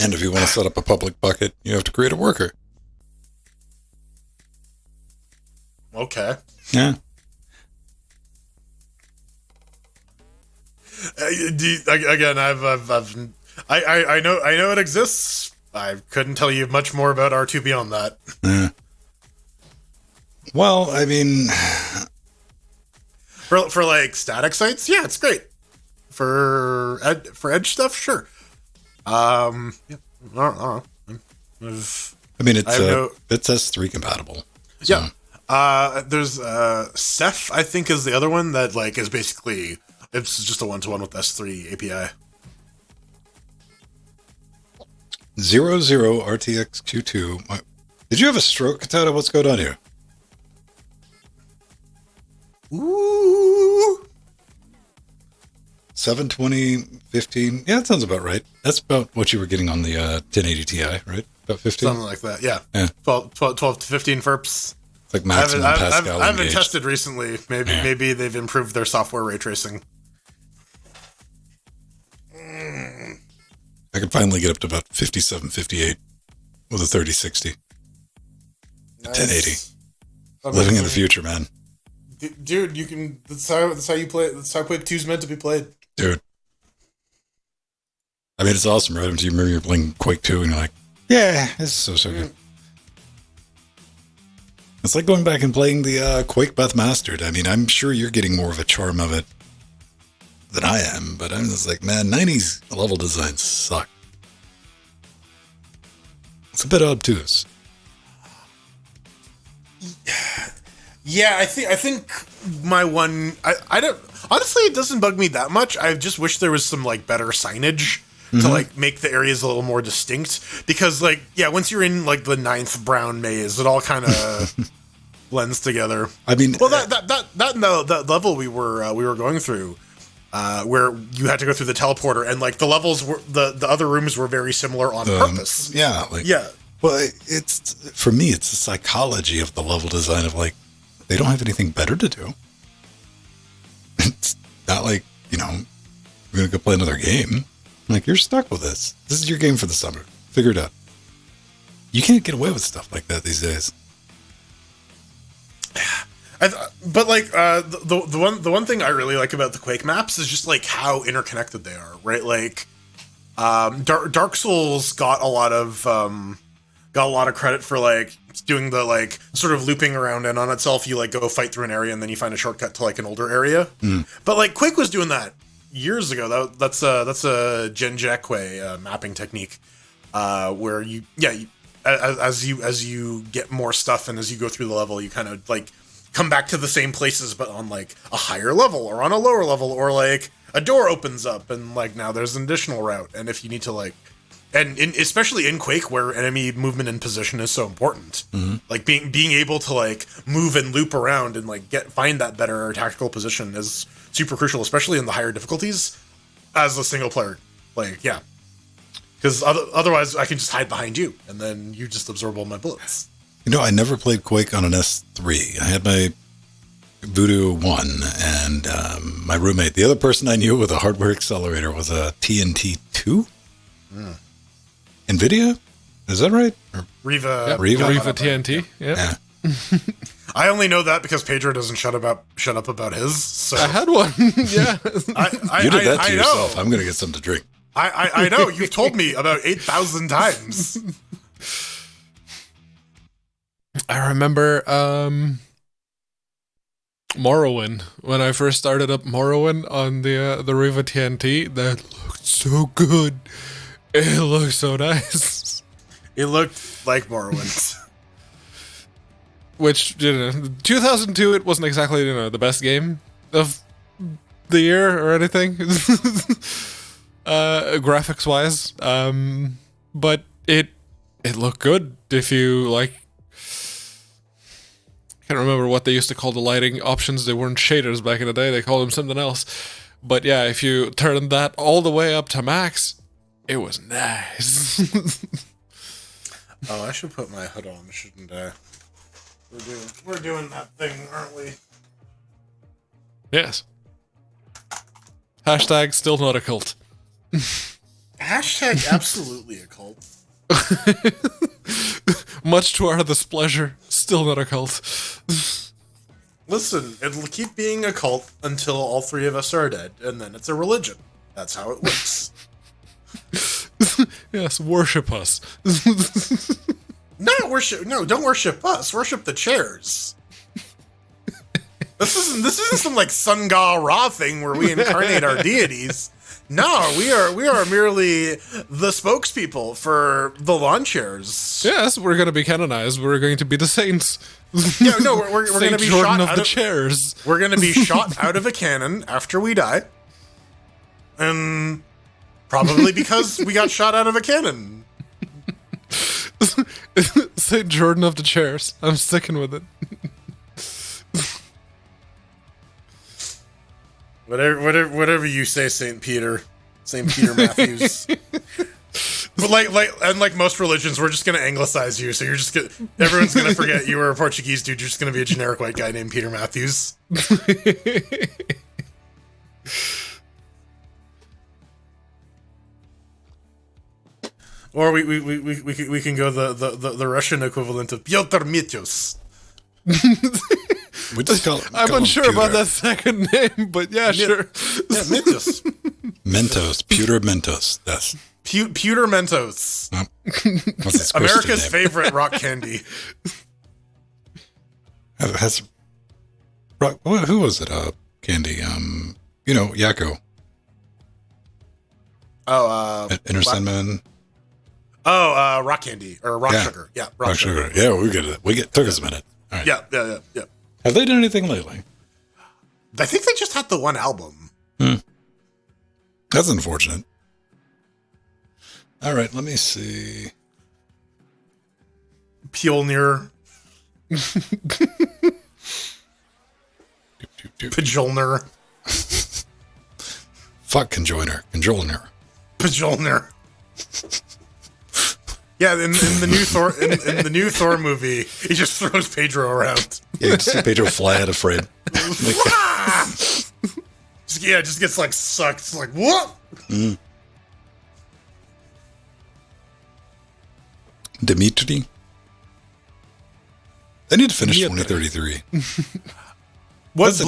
S3: And if you want to set up a public bucket, you have to create a worker.
S1: Okay.
S3: Yeah.
S1: Again, I know it exists. I couldn't tell you much more about R2 beyond that.
S3: Yeah. Well, I mean,
S1: for like static sites, yeah, it's great. For edge stuff, sure. Yeah, I don't know.
S3: I mean, it's S3 compatible. So.
S1: Yeah. There's Ceph, I think, is the other one that like is basically it's just a one-to-one with S3 API.
S3: 00 RTX Q2. Did you have a stroke, Katata? What's going on here?
S1: Ooh.
S3: 720, 15. Yeah, that sounds about right. That's about what you were getting on the 1080 Ti, right? About 15?
S1: Something like that, yeah. 12 to 15 FERPs.
S3: It's like maximum Pascal.
S1: I haven't tested recently. Maybe they've improved their software ray tracing.
S3: I could finally get up to about 57, 58 with a 3060. Nice. 1080. Living in the future, man.
S1: Dude, you can. That's how you play. That's how Quake 2 is meant to be played.
S3: Dude. I mean, it's awesome, right? Do you remember you're playing Quake 2 and you're like, yeah, this is so good. It's like going back and playing the Quake Beth Mastered. I mean, I'm sure you're getting more of a charm of it than I am, but I'm just like, man, 90s level designs suck. It's a bit obtuse.
S1: Yeah, I think my one I don't honestly it doesn't bug me that much. I just wish there was some like better signage to like make the areas a little more distinct, because like once you're in like the 9th brown maze, it all kind of blends together.
S3: I mean,
S1: well, that level we were going through, where you had to go through the teleporter, and like the levels were the other rooms were very similar on purpose.
S3: Yeah, Well, it's for me, it's the psychology of the level design of like they don't have anything better to do. It's not like, we're gonna go play another game. Like, you're stuck with this. This is your game for the summer. Figure it out. You can't get away with stuff like that these days.
S1: But like the one thing I really like about the Quake maps is just like how interconnected they are, right? Like Dark Souls got a lot of credit for like doing the like sort of looping around and on itself. You like go fight through an area and then you find a shortcut to like an older area. But like Quake was doing that years ago. That's a Genjekwe mapping technique where as you get more stuff and as you go through the level, you kind of like come back to the same places but on like a higher level or on a lower level, or like a door opens up and like now there's an additional route, and if you need to like especially in Quake, where enemy movement and position is so important, like being able to like move and loop around and like find that better tactical position is super crucial, especially in the higher difficulties as a single player. Like, yeah, because otherwise I can just hide behind you and then you just absorb all my bullets.
S3: I never played Quake on an S3. I had my Voodoo 1, and my roommate, the other person I knew with a hardware accelerator, was a TNT 2. NVIDIA? Is that right? Or
S1: Riva
S2: TNT.
S3: Yeah.
S1: I only know that because Pedro doesn't shut up about his. So
S2: I had one. Yeah.
S3: You did that to
S1: I
S3: yourself.
S1: know.
S3: I'm going to get something to drink.
S1: I know. You've told me about 8,000 times.
S2: I remember Morrowind. When I first started up Morrowind on the Riva TNT, that looked so good. It looked so nice.
S1: It looked like Morrowind.
S2: Which, 2002, it wasn't exactly, the best game of the year or anything, graphics-wise. But it looked good if you, like... I can't remember what they used to call the lighting options. They weren't shaders back in the day. They called them something else. But yeah, if you turn that all the way up to max, it was nice.
S1: Oh, I should put my hood on, shouldn't I? We're doing that thing, aren't we?
S2: Yes. Hashtag still not a cult.
S1: Hashtag absolutely a cult.
S2: Much to our displeasure, still not a cult.
S1: Listen, it'll keep being a cult until all three of us are dead, and then it's a religion. That's how it works.
S2: Yes, worship us.
S1: Don't worship us. Worship the chairs. This isn't some like Sun Ga Ra thing where we incarnate our deities. No, we are merely the spokespeople for the lawn chairs.
S2: Yes, we're going to be canonized. We're going to be the saints.
S1: Yeah, no, we're going to be
S2: Jordan
S1: shot
S2: of
S1: out
S2: the
S1: of
S2: chairs.
S1: We're going to be shot out of a cannon after we die, and probably because we got shot out of a cannon.
S2: Saint Jordan of the chairs. I'm sticking with it.
S1: Whatever you say, Saint Peter Matthews. But like most religions, we're just gonna anglicize you. So everyone's gonna forget you were a Portuguese dude. You're just gonna be a generic white guy named Peter Matthews. Or we can go the Russian equivalent of Pyotr Mityos.
S3: We just call
S2: I'm unsure about that second name, but yeah, sure.
S1: Yeah, Mityos.
S3: Mentos, Pewter Mentos. That's
S1: Pewter Mentos.
S3: what's its
S1: America's
S3: Christian name?
S1: favorite rock candy.
S3: Has who was it? Candy. Yakko.
S1: Oh,
S3: Inner Sandman.
S1: Oh, rock candy or rock sugar. Yeah,
S3: rock sugar. Yeah, we get it. Took us a minute. All right.
S1: Yeah.
S3: Have they done anything lately?
S1: I think they just had the one album.
S3: That's unfortunate. All right, let me see.
S1: Pjolnir. Pjolnir.
S3: Fuck Conjoiner.
S1: Pjolnir. Yeah, in the new Thor movie, he just throws Pedro around.
S3: Yeah, you see Pedro fly out of frame.
S1: Just gets like sucked. It's like what?
S3: Dimitri. They need to finish 2033.
S1: What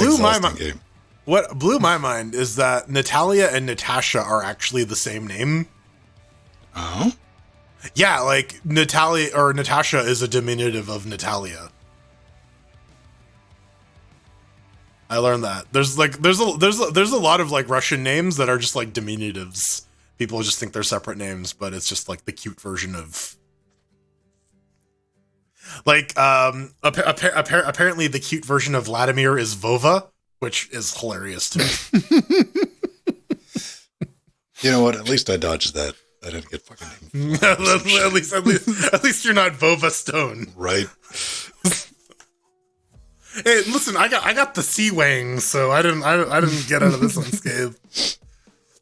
S1: blew my mind is that Natalia and Natasha are actually the same name.
S3: Oh.
S1: Yeah, like Natasha is a diminutive of Natalia. I learned that. There's a lot of like Russian names that are just like diminutives. People just think they're separate names, but it's just like the cute version of. Like apparently the cute version of Vladimir is Vova, which is hilarious to me.
S3: You know what? At least I dodged that didn't get fucking
S1: at least you're not Vova Stone.
S3: right.
S1: Hey, listen, I got the sea wang, so I didn't get out of this unscathed.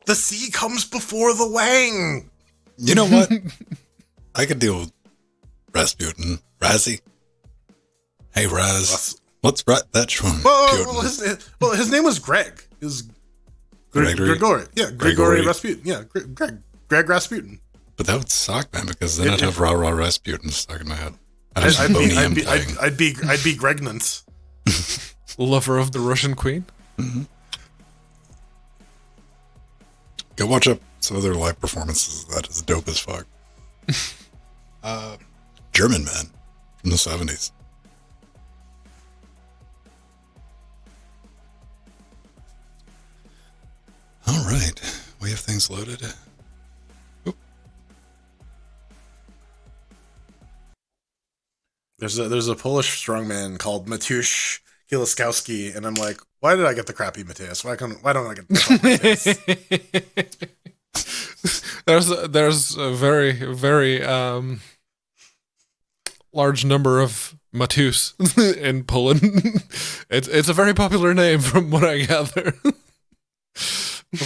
S1: The sea comes before the wang.
S3: You know what? I could deal with Rasputin. Razzie. Hey, Raz. Let's write that from
S1: Well, his name was Greg. It was Grigory. Yeah, Grigory Rasputin. Yeah, Greg Rasputin.
S3: But that would suck, man, because then I'd have Rah Rah Rasputin stuck in my head.
S1: I'd be Gregnant.
S2: Lover of the Russian queen.
S3: Mm-hmm. Go watch up some other live performances. That is dope as fuck. German man from the 70s. All right, we have things loaded. Oop.
S1: There's a Polish strongman called Matusz Kieliszkowski, and I'm like, why did I get the crappy Mateus? Why don't I get the Mateus?
S2: There's a very, very large number of Matusz in Poland. It's a very popular name from what I gather.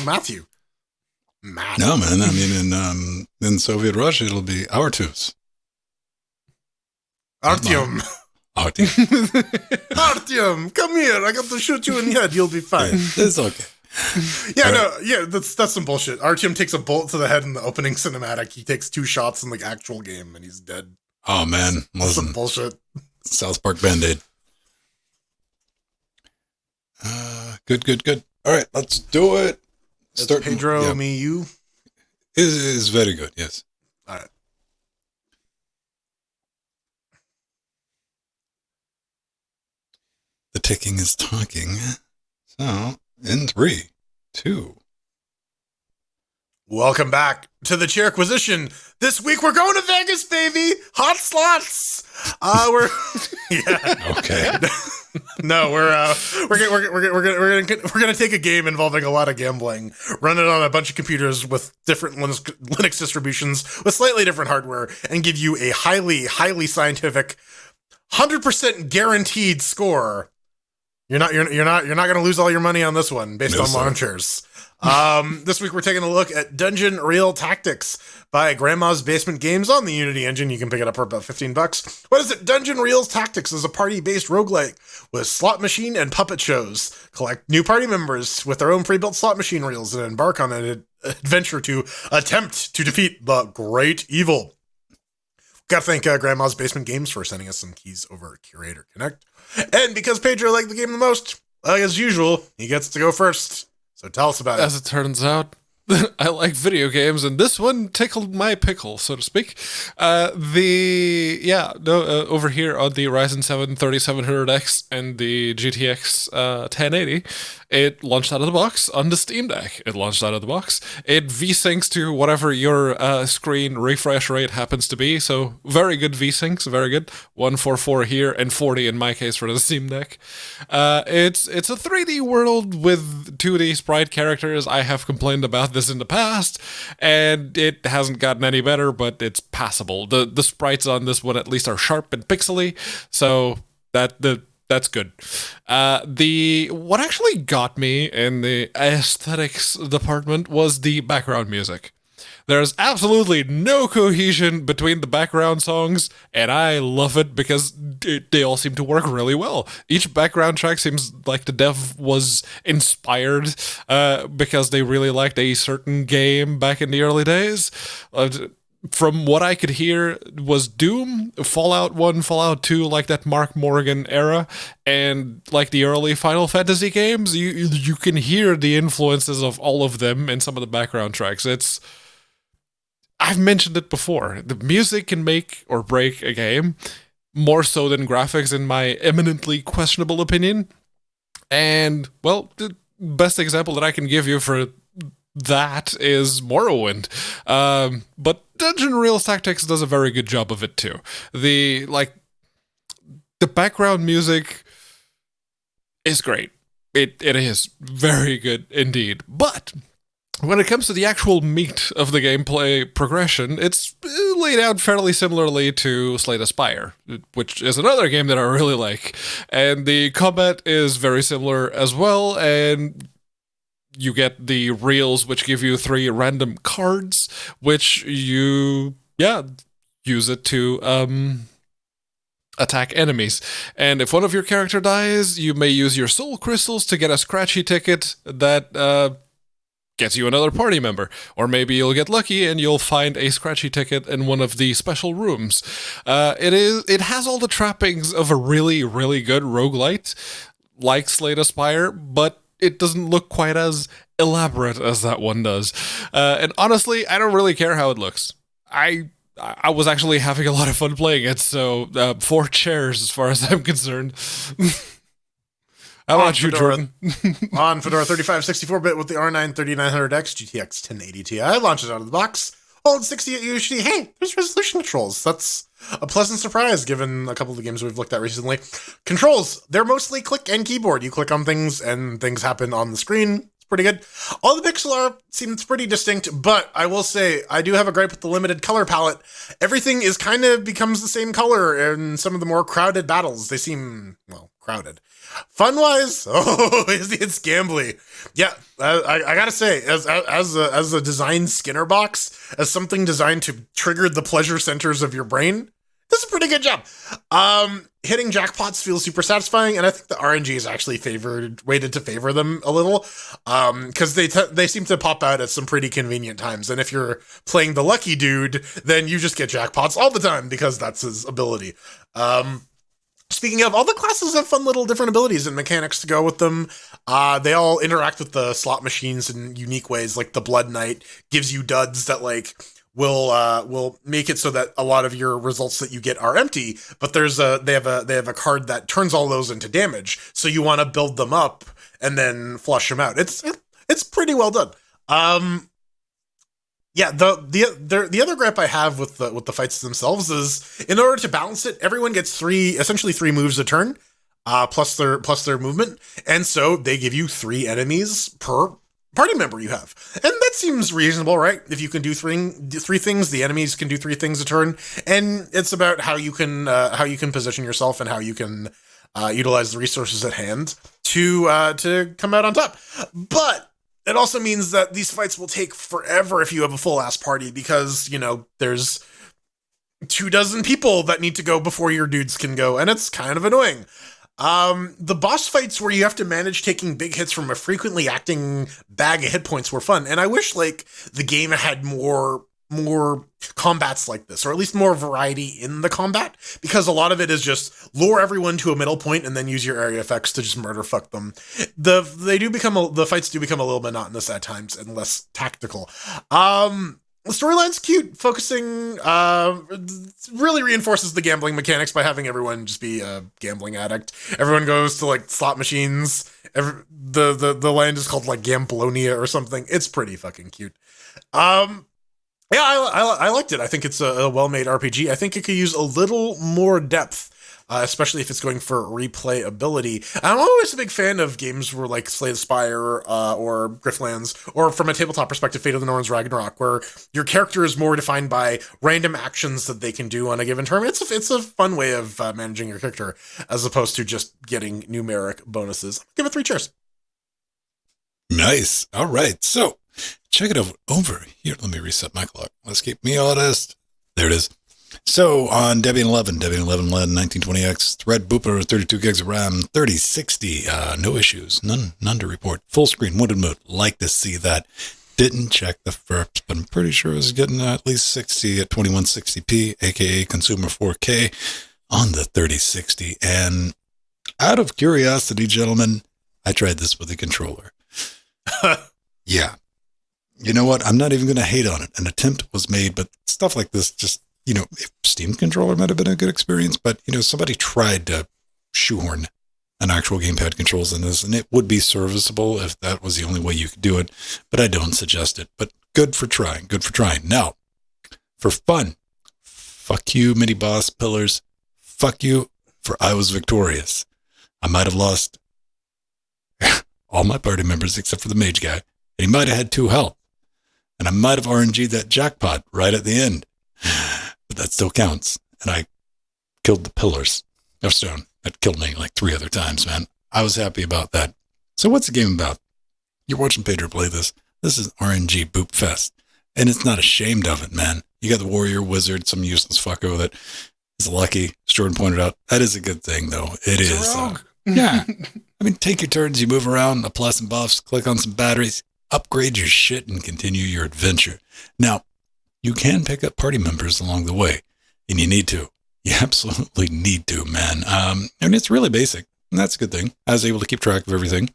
S1: Matthew.
S3: No, man. I mean, in Soviet Russia, it'll be Artus.
S1: Artyom.
S3: Artyom.
S1: Artyom, come here. I got to shoot you in the head. You'll be fine.
S3: Yeah, it's okay.
S1: That's some bullshit. Artyom takes a bullet to the head in the opening cinematic. He takes 2 shots in the actual game, and he's dead.
S3: Oh, man.
S1: That's some bullshit.
S3: South Park Band-Aid. Good. All right, let's do it.
S1: Pedro, me, you.
S3: Is very good, yes.
S1: All right.
S3: The ticking is talking. So, in 3, 2.
S1: Welcome back to the Chairquisition. This week we're going to Vegas, baby. Hot slots. We're
S3: Okay.
S1: No, we're gonna take a game involving a lot of gambling, run it on a bunch of computers with different Linux distributions with slightly different hardware, and give you a highly scientific, 100% guaranteed score. You're not gonna lose all your money on this one based on launchers. This week we're taking a look at Dungeon Real Tactics by Grandma's Basement Games on the Unity engine. You can pick it up for about $15. What is it? Dungeon Real Tactics is a party-based roguelike with slot machine and puppet shows. Collect new party members with their own pre-built slot machine reels and embark on an adventure to attempt to defeat the great evil. Gotta thank Grandma's Basement Games for sending us some keys over Curator Connect. And because Pedro liked the game the most, as usual, he gets to go first. So tell us about it.
S2: As it turns out, I like video games, and this one tickled my pickle, so to speak. Over here on the Ryzen 7 3700X and the GTX 1080, it launched out of the box on the Steam Deck. It V-syncs to whatever your screen refresh rate happens to be, so very good V-syncs, very good. 144 here and 40 in my case for the Steam Deck. It's a 3D world with 2D sprite characters. I have complained about this in the past, and it hasn't gotten any better, but it's passable. The sprites on this one at least are sharp and pixely, so that's good. What actually got me in the aesthetics department was the background music. There's absolutely no cohesion between the background songs, and I love it because they all seem to work really well. Each background track seems like the dev was inspired because they really liked a certain game back in the early days. From what I could hear was Doom, Fallout 1, Fallout 2, like that Mark Morgan era, and like the early Final Fantasy games. You can hear the influences of all of them in some of the background tracks. I've mentioned it before. The music can make or break a game, more so than graphics, in my eminently questionable opinion. And, well, the best example that I can give you for that is Morrowind. But Dungeon Real Tactics does a very good job of it too. The background music is great. It is very good indeed. But when it comes to the actual meat of the gameplay progression, it's laid out fairly similarly to Slay the Spire, which is another game that I really like. And the combat is very similar as well, and you get the reels, which give you 3 random cards, which you, use it to attack enemies. And if one of your character dies, you may use your soul crystals to get a scratchy ticket that gets you another party member. Or maybe you'll get lucky and you'll find a scratchy ticket in one of the special rooms. It has all the trappings of a really, really good roguelite, like Slay the Spire, but it doesn't look quite as elaborate as that one does. And honestly, I don't really care how it looks. I was actually having a lot of fun playing it, so 4 chairs as far as I'm concerned. How about you, Jordan?
S1: On Fedora 35 64-bit with the R9 3900X GTX 1080 Ti launches out of the box. Hold 60 at UHD. Hey, there's resolution controls. That's a pleasant surprise given a couple of the games we've looked at recently. Controls, they're mostly click and keyboard. You click on things and things happen on the screen. It's pretty good. All the pixel art seems pretty distinct, but I will say I do have a gripe with the limited color palette. Everything is kind of becomes the same color in some of the more crowded battles. They seem, well, crowded. Fun-wise, it's gambly. Yeah, I gotta say, as a design Skinner box, as something designed to trigger the pleasure centers of your brain, this is a pretty good job. Hitting jackpots feels super satisfying, and I think the RNG is actually weighted to favor them a little, because they seem to pop out at some pretty convenient times. And if you're playing the lucky dude, then you just get jackpots all the time because that's his ability. Speaking of, all the classes have fun little different abilities and mechanics to go with them. They all interact with the slot machines in unique ways, like the Blood Knight gives you duds that will make it so that a lot of your results that you get are empty, but they have a card that turns all those into damage. So you want to build them up and then flush them out. It's pretty well done. Yeah, the other gripe I have with the fights themselves is, in order to balance it, everyone gets essentially three moves a turn, plus their movement, and so they give you 3 enemies per party member you have, and that seems reasonable, right? If you can do three things, the enemies can do 3 things a turn, and it's about how you can position yourself and how you can utilize the resources at hand to come out on top, but it also means that these fights will take forever if you have a full-ass party, because, there's 24 people that need to go before your dudes can go, and it's kind of annoying. The boss fights where you have to manage taking big hits from a frequently acting bag of hit points were fun, and I wish, the game had more combats like this, or at least more variety in the combat, because a lot of it is just lure everyone to a middle point and then use your area effects to just murder fuck them. The fights do become a little monotonous at times and less tactical. The storyline's cute, focusing really reinforces the gambling mechanics by having everyone just be a gambling addict. Everyone goes to slot machines. The land is called Gamblonia or something. It's pretty fucking cute. Yeah, I liked it. I think it's a well-made RPG. I think it could use a little more depth, especially if it's going for replayability. I'm always a big fan of games where Slay the Spire or Griftlands, or from a tabletop perspective, Fate of the Norns Ragnarok, where your character is more defined by random actions that they can do on a given turn. It's a fun way of managing your character, as opposed to just getting numeric bonuses. Give it 3 cheers.
S3: Nice. All right. So, check it over here. Let me reset my clock. Let's keep me honest. There it is. So on Debian 11 LED 1920X, thread booper, 32 gigs of RAM, 3060, no issues, none to report. Full screen, wooded mode, like to see that. Didn't check the FERPs, but I'm pretty sure it was getting at least 60 at 2160p, aka consumer 4K on the 3060. And out of curiosity, gentlemen, I tried this with a controller. Yeah. You know what? I'm not even going to hate on it. An attempt was made, but stuff like this just, if Steam controller might have been a good experience, but, somebody tried to shoehorn an actual gamepad controls in this, and it would be serviceable if that was the only way you could do it, but I don't suggest it. But good for trying. Now, for fun, fuck you, mini boss pillars. Fuck you, for I was victorious. I might have lost all my party members except for the mage guy, and he might have had 2 health. And I might have RNG'd that jackpot right at the end. But that still counts. And I killed the pillars of stone. That killed me like 3 other times, man. I was happy about that. So what's the game about? You're watching Pedro play this. This is RNG Boop Fest. And it's not ashamed of it, man. You got the warrior wizard, some useless fucko that is lucky. As Jordan pointed out, that is a good thing, though. It's a rogue. Yeah. I mean, take your turns, you move around, apply some buffs, click on some batteries, upgrade your shit, and continue your adventure. Now, you can pick up party members along the way, and you need to. You absolutely need to, man. And it's really basic, and that's a good thing. I was able to keep track of everything.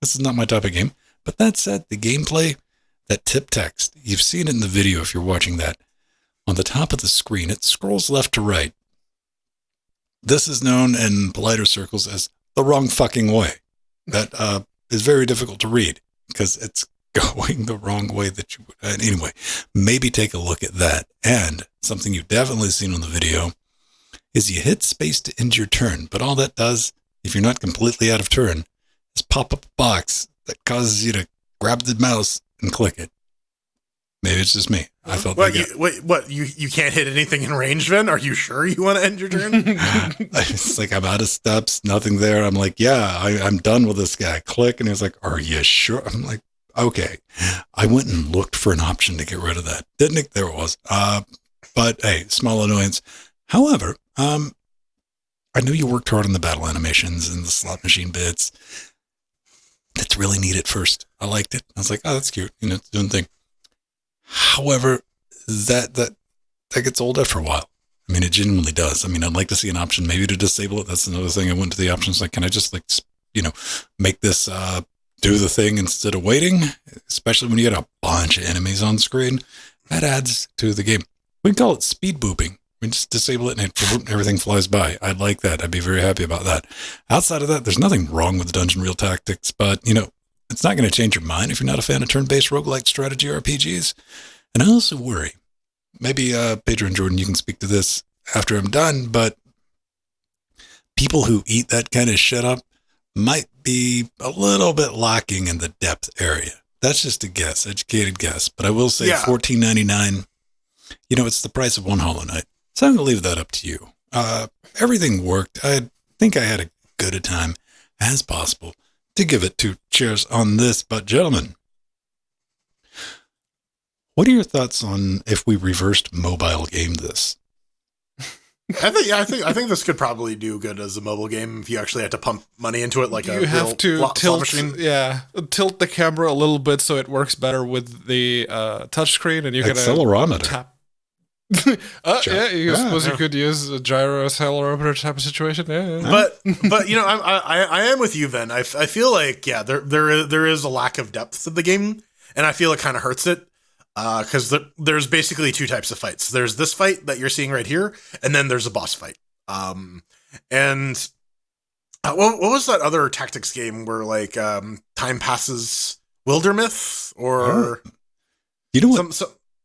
S3: This is not my type of game. But that said, the gameplay, that tip text, you've seen it in the video if you're watching that. On the top of the screen, it scrolls left to right. This is known in politer circles as the wrong fucking way. That is very difficult to read because it's going the wrong way that you would. Anyway, maybe take a look at that. And something you've definitely seen on the video is you hit space to end your turn. But all that does, if you're not completely out of turn, is pop up a box that causes you to grab the mouse and click it. Maybe it's just me. I felt
S1: what, you can't hit anything in range, Vin? Are you sure you want to end your turn?
S3: It's like I'm out of steps, nothing there. I'm like, yeah, I'm done with this guy. Click, and he was like, are you sure? I'm like, okay. I went and looked for an option to get rid of that. Didn't it? There it was. But hey, small annoyance. However, I knew you worked hard on the battle animations and the slot machine bits. That's really neat at first. I liked it. I was like, oh, that's cute. You know, it's doing the thing. However, that gets old after a while. I mean, it genuinely does. I mean, I'd like to see an option maybe to disable it. That's another thing. I went to the options like, can I just like, you know, make this do the thing instead of waiting? Especially when you get a bunch of enemies on screen. That adds to the game. We can call it speed booping. We just disable it and everything flies by. I'd like that. I'd be very happy about that. Outside of that, there's nothing wrong with Dungeon Real Tactics, but, you know, it's not going to change your mind if you're not a fan of turn-based roguelike strategy RPGs. And I also worry, maybe Pedro and Jordan, you can speak to this after I'm done, but people who eat that kind of shit up might be a little bit lacking in the depth area. That's just a guess, educated guess. But I will say $14.99, you know, it's the price of one Hollow Knight. So I'm going to leave that up to you. Everything worked. I think I had as good a time as possible to give it 2 cheers on this. But gentlemen, what are your thoughts on if we reversed mobile game this?
S1: I think this could probably do good as a mobile game if you actually had to pump money into it, like
S2: you have to tilt the camera a little bit so it works better with the touchscreen, and you can tap. You could use a gyro accelerometer type of situation. Yeah.
S1: But you know, I am with you, Vin. I feel like there is a lack of depth to the game, and I feel it kind of hurts it. Because there's basically 2 types of fights. There's this fight that you're seeing right here, and then there's a boss fight. And what was that other tactics game where like time passes Wildermyth or
S3: you know what?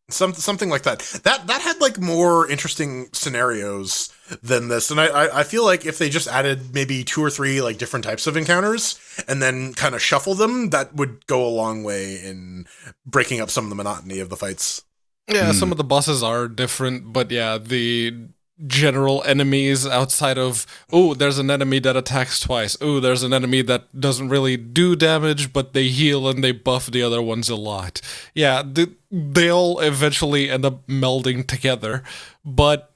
S1: Something like that. That had like more interesting scenarios than this, and I feel like if they just added maybe 2 or 3 like different types of encounters and then kind of shuffle them, that would go a long way in breaking up some of the monotony of the fights.
S2: Yeah, some of the bosses are different, but yeah, the general enemies outside of, there's an enemy that attacks twice. There's an enemy that doesn't really do damage, but they heal and they buff the other ones a lot. Yeah, they all eventually end up melding together, but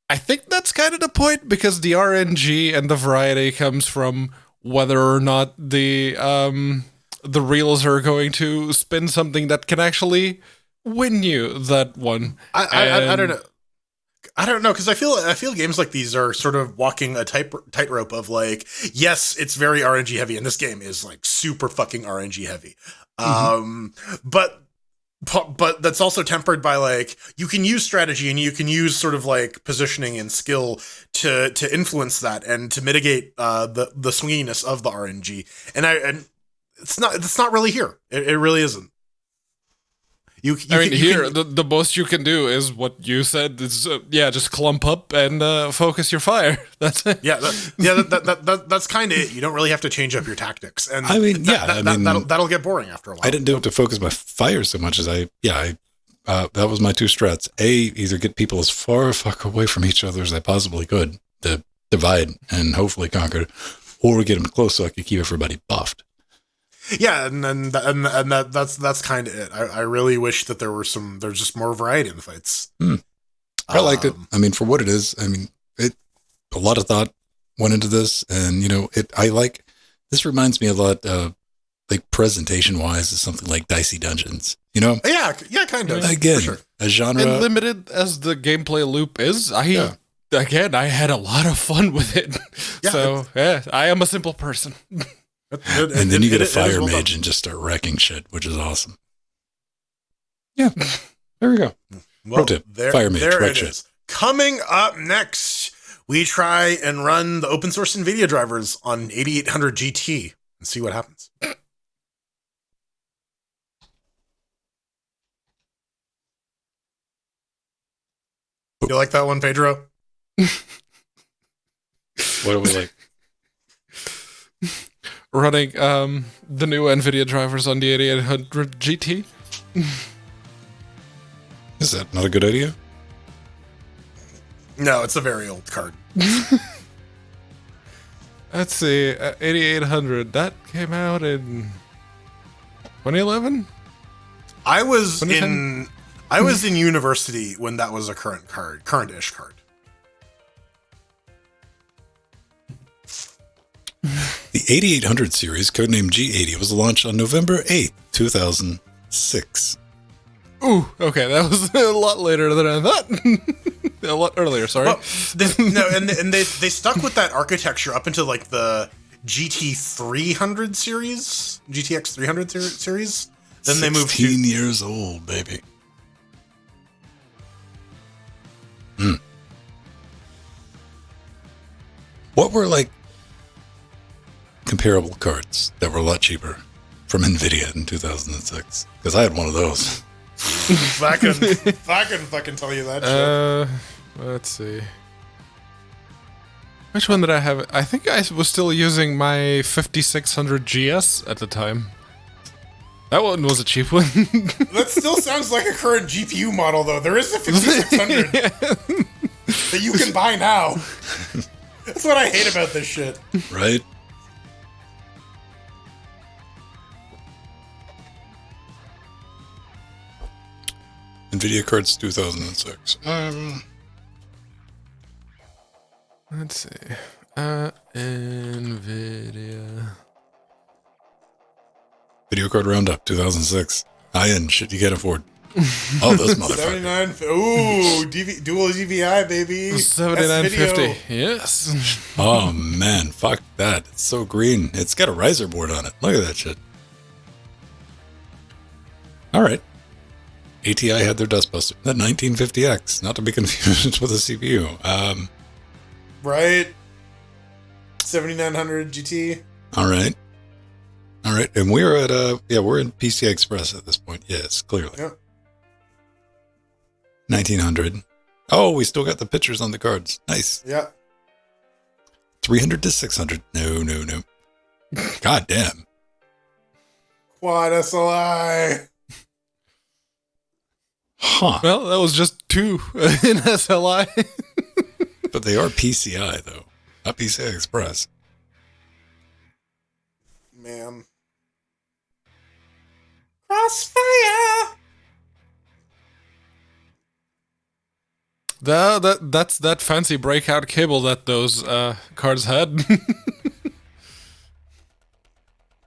S2: I think that's kind of the point, because the RNG and the variety comes from whether or not the reels are going to spin something that can actually win you that one.
S1: I don't know. I don't know, because I feel games like these are sort of walking a tightrope of like, yes, it's very RNG heavy, and this game is like super fucking RNG heavy. But that's also tempered by like, you can use strategy and you can use sort of like positioning and skill to influence that and to mitigate the swinginess of the RNG. And it's not really here. It really isn't.
S2: I mean, the most you can do is what you said. Is just clump up and focus your fire. That's it.
S1: That's kind of it. You don't really have to change up your tactics. And
S3: I mean,
S1: that'll get boring after a while.
S3: I didn't do it to focus my fire so much as that was my two strats. Either get people as far fuck away from each other as I possibly could to divide and hopefully conquer, or get them close so I could keep everybody buffed.
S1: Yeah, and that's kind of it. I really wish that there's just more variety in the fights.
S3: I liked it. I mean, for what it is, I mean, a lot of thought went into this, and this reminds me a lot, like presentation wise, of something like Dicey Dungeons.
S1: Yeah, kind of.
S3: Again,
S1: for sure.
S3: a genre.
S2: And limited as the gameplay loop is, I had a lot of fun with it. Yeah, so I am a simple person.
S3: And then you get a fire mage and just start wrecking shit, which is awesome. Yeah, there we go. Pro tip: fire mage, wreck shit.
S1: Coming up next, we try and run the open source NVIDIA drivers on 8800 GT and see what happens. You like that one, Pedro?
S3: What do we like?
S2: Running the new NVIDIA drivers on the 8800 GT.
S3: Is that not a good idea?
S1: No, it's a very old card.
S2: Let's see, 8800, that came out in 2011?
S1: I was in university when that was a current-ish card.
S3: The 8800 series, codenamed G80, was launched on November 8th, 2006.
S2: Ooh, okay, that was a lot later than I thought. A lot earlier, sorry.
S1: Well, they stuck with that architecture up into like the GT 300 series, GTX 300 series. Then they moved
S3: 16 years old, baby. What were like comparable cards that were a lot cheaper from NVIDIA in 2006? Because I had one of those.
S1: I can fucking tell you that shit.
S2: Let's see. Which one did I have? I think I was still using my 5600 GS at the time. That one was a cheap one.
S1: That still sounds like a current GPU model, though. There is a 5600 that you can buy now. That's what I hate about this shit.
S3: Right? NVIDIA cards 2006.
S2: Let's see. NVIDIA.
S3: Video card roundup 2006. High-end shit you can't afford. Oh, this motherfucker.
S1: 79. Ooh, dual DVI, baby.
S2: 7950. Yes.
S3: Oh, man. Fuck that. It's so green. It's got a riser board on it. Look at that shit. All right. ATI had their dustbuster. That 1950X. Not to be confused with a CPU.
S1: Right. 7900 GT.
S3: All right. All right. And we're at, we're in PCI Express at this point. Yes, clearly.
S1: Yeah.
S3: 1900. Oh, we still got the pictures on the cards. Nice.
S1: Yeah.
S3: 300 to 600. No. God damn.
S1: Quad SLI.
S3: Huh.
S2: Well, that was just 2 in SLI.
S3: But they are PCI, though. Not PCI Express.
S1: Man. Crossfire!
S2: That's that fancy breakout cable that those cards had.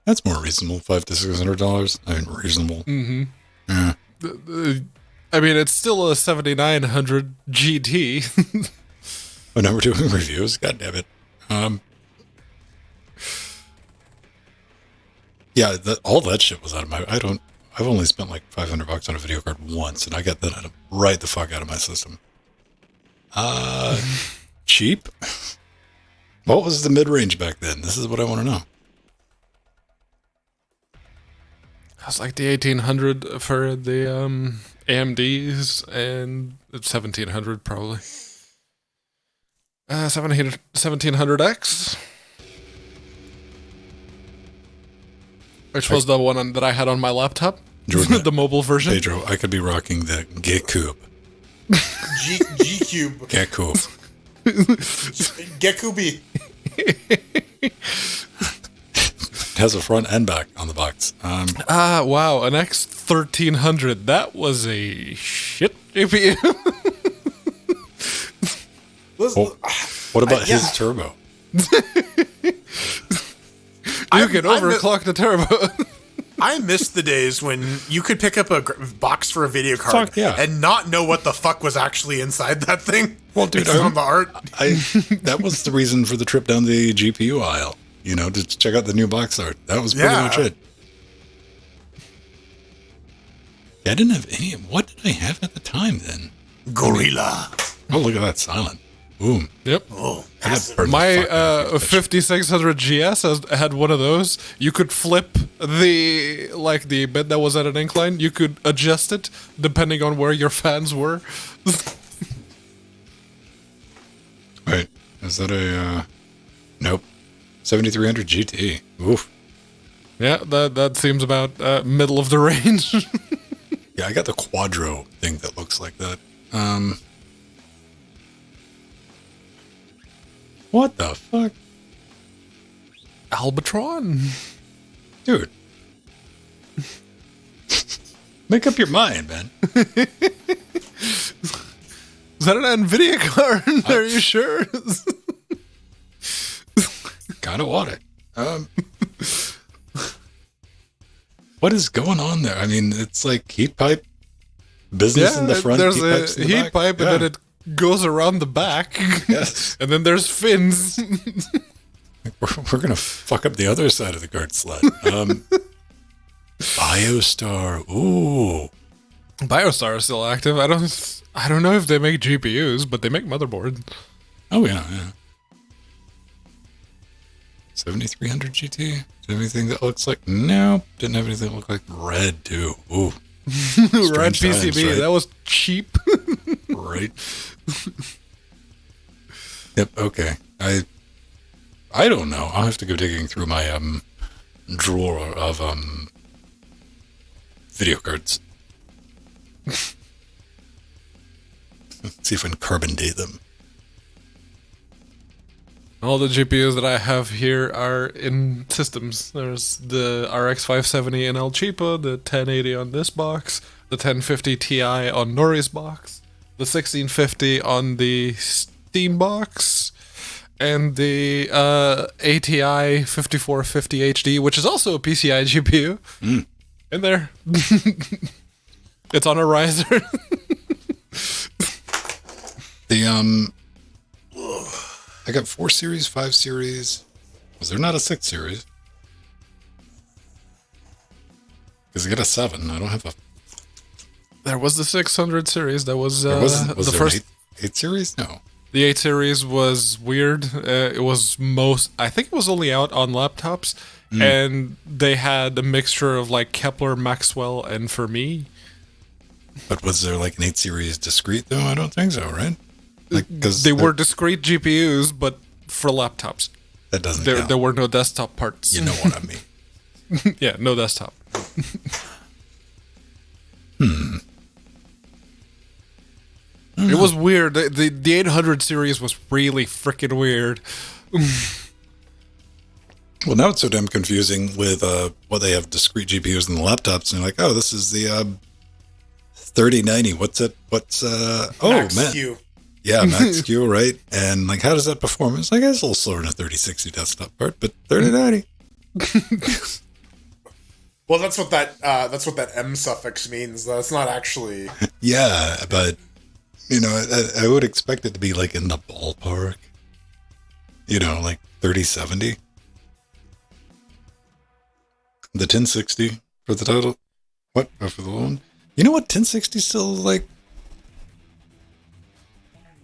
S3: That's more reasonable. $500 to $600. I mean, reasonable.
S2: Mm-hmm.
S3: Yeah.
S2: I mean, it's still a 7900 GT.
S3: But now we're doing reviews. God damn it. Yeah, all that shit was out of my. I've only spent like $500 on a video card once, and I got that right the fuck out of my system. Cheap. What was the mid range back then? This is what I want to know.
S2: That's like the 1800 for the AMDs and 1700 probably. 1700X, which was the one that I had on my laptop.
S3: Jordan,
S2: the mobile version.
S3: Pedro, I could be rocking the G-Cube.
S1: G-Cube.
S3: G-Cube.
S1: Gekubi.
S3: It has a front and back on the box.
S2: Wow, an X1300. That was a shit GPU.
S3: What about his turbo?
S2: You can overclock the turbo.
S1: I miss the days when you could pick up a box for a video card and not know what the fuck was actually inside that thing.
S3: Well, dude,
S1: on the art.
S3: That was the reason for the trip down the GPU aisle. You know, to check out the new box art. That was pretty much it. I didn't have any. What did I have at the time then?
S1: Gorilla.
S3: Oh, look at that silent. Boom.
S2: Yep.
S1: Oh,
S2: my 5600 GS had one of those. You could flip the bed that was at an incline. You could adjust it depending on where your fans were.
S3: Right. Is that a... Nope. 7300 GT. Oof.
S2: Yeah, that seems about middle of the range.
S3: Yeah, I got the Quadro thing that looks like that. What the fuck?
S2: Albatron.
S3: Dude. Make up your mind, man.
S2: Is that an NVIDIA card? Are you sure?
S3: Gotta want it. What is going on there? I mean, it's like heat pipe business in the front.
S2: There's
S3: heat pipes in the
S2: heat
S3: back.
S2: pipe, and then it goes around the back.
S3: Yes.
S2: And then there's fins.
S3: We're gonna fuck up the other side of the card slot. BioStar. Ooh.
S2: BioStar is still active. I don't know if they make GPUs, but they make motherboards.
S3: Oh yeah. 7300 GT? Do you have anything that looks like... Nope. Didn't have anything that looked like red, too. Ooh.
S2: Red PCB.
S3: Times, right?
S2: That was cheap.
S3: Right. Yep, okay. I don't know. I'll have to go digging through my drawer of video cards. See if I can carbon date them.
S2: All the GPUs that I have here are in systems. There's the RX 570 in El Cheapo, the 1080 on this box, the 1050 Ti on Nori's box, the 1650 on the Steam box, and the ATI 5450 HD, which is also a PCI GPU. In there. It's on a riser.
S3: I got 4 series, 5 series. Was there not a 6 series? Because I got a 7. I don't have a...
S2: There was the 600 series. That was,
S3: was
S2: the
S3: there
S2: first...
S3: an 8 series? No.
S2: The 8 series was weird. It was I think it was only out on laptops. And they had a mixture of like Kepler, Maxwell, and Fermi.
S3: But was there like an 8 series discrete though? I don't think so, right? Like,
S2: They were discrete GPUs, but for laptops.
S3: That doesn't count.
S2: There were no desktop parts.
S3: You know what I mean.
S2: Yeah, no desktop. It was weird. The 800 series was really freaking weird.
S3: Well, now it's so damn confusing with they have discrete GPUs in the laptops, and you're like, oh, this is the 3090. What's it? What's
S1: Max
S3: man?
S1: Q.
S3: Yeah, Max Q, right? And like, how does that perform? It's like it's a little slower than a 3060 desktop part, but 3090.
S1: Well, that's what that M suffix means. That's not actually.
S3: Yeah, but you know, I would expect it to be like in the ballpark. You know, like 3070. The 1060 for the title. What? Oh, for the one? You know what? 1060 still like.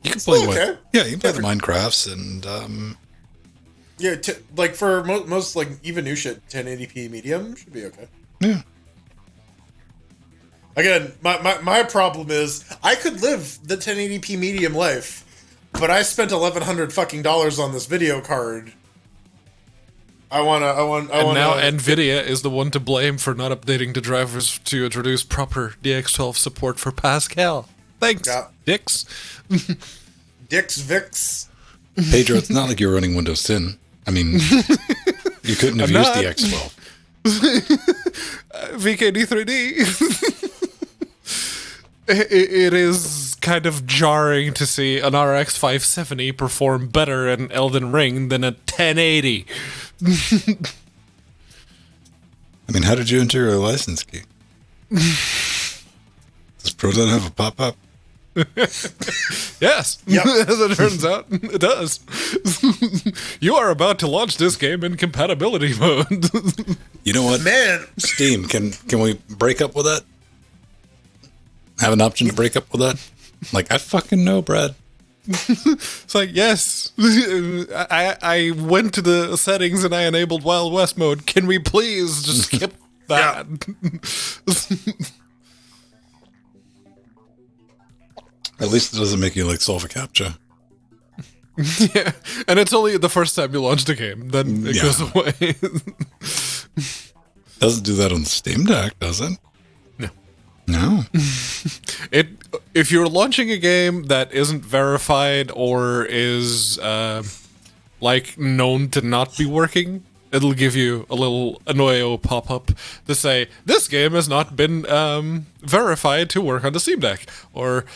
S3: You can play
S1: okay.
S3: Yeah, you can play the Minecrafts and.
S1: Yeah, like for most like even new shit, 1080p medium should be okay.
S3: Yeah.
S1: Again, my problem is I could live the 1080p medium life, but I spent $1,100 fucking dollars on this video card. And now
S2: NVIDIA is the one to blame for not updating the drivers to introduce proper DX12 support for Pascal. Thanks, Dix.
S1: Dix Vix.
S3: Pedro, it's not like you're running Windows 10. I mean, you couldn't have used DX12.
S2: VKD3D. It is kind of jarring to see an RX 570 perform better in Elden Ring than a 1080.
S3: I mean, how did you enter your license key? Does Proton have a pop-up?
S2: Yes. Yep. As it turns out, it does. You are about to launch this game in compatibility mode.
S3: You know what?
S1: Man.
S3: Steam, can we break up with that? Have an option to break up with that? Like, I fucking know, Brad.
S2: It's like, yes. I went to the settings and I enabled Wild West mode. Can we please just skip that?
S3: At least it doesn't make you, like, solve a CAPTCHA.
S2: Yeah, and it's only the first time you launch the game. Then it goes away.
S3: Doesn't do that on the Steam Deck, does it? No.
S2: If you're launching a game that isn't verified or is like known to not be working, it'll give you a little Annoyo pop-up to say this game has not been verified to work on the Steam Deck, or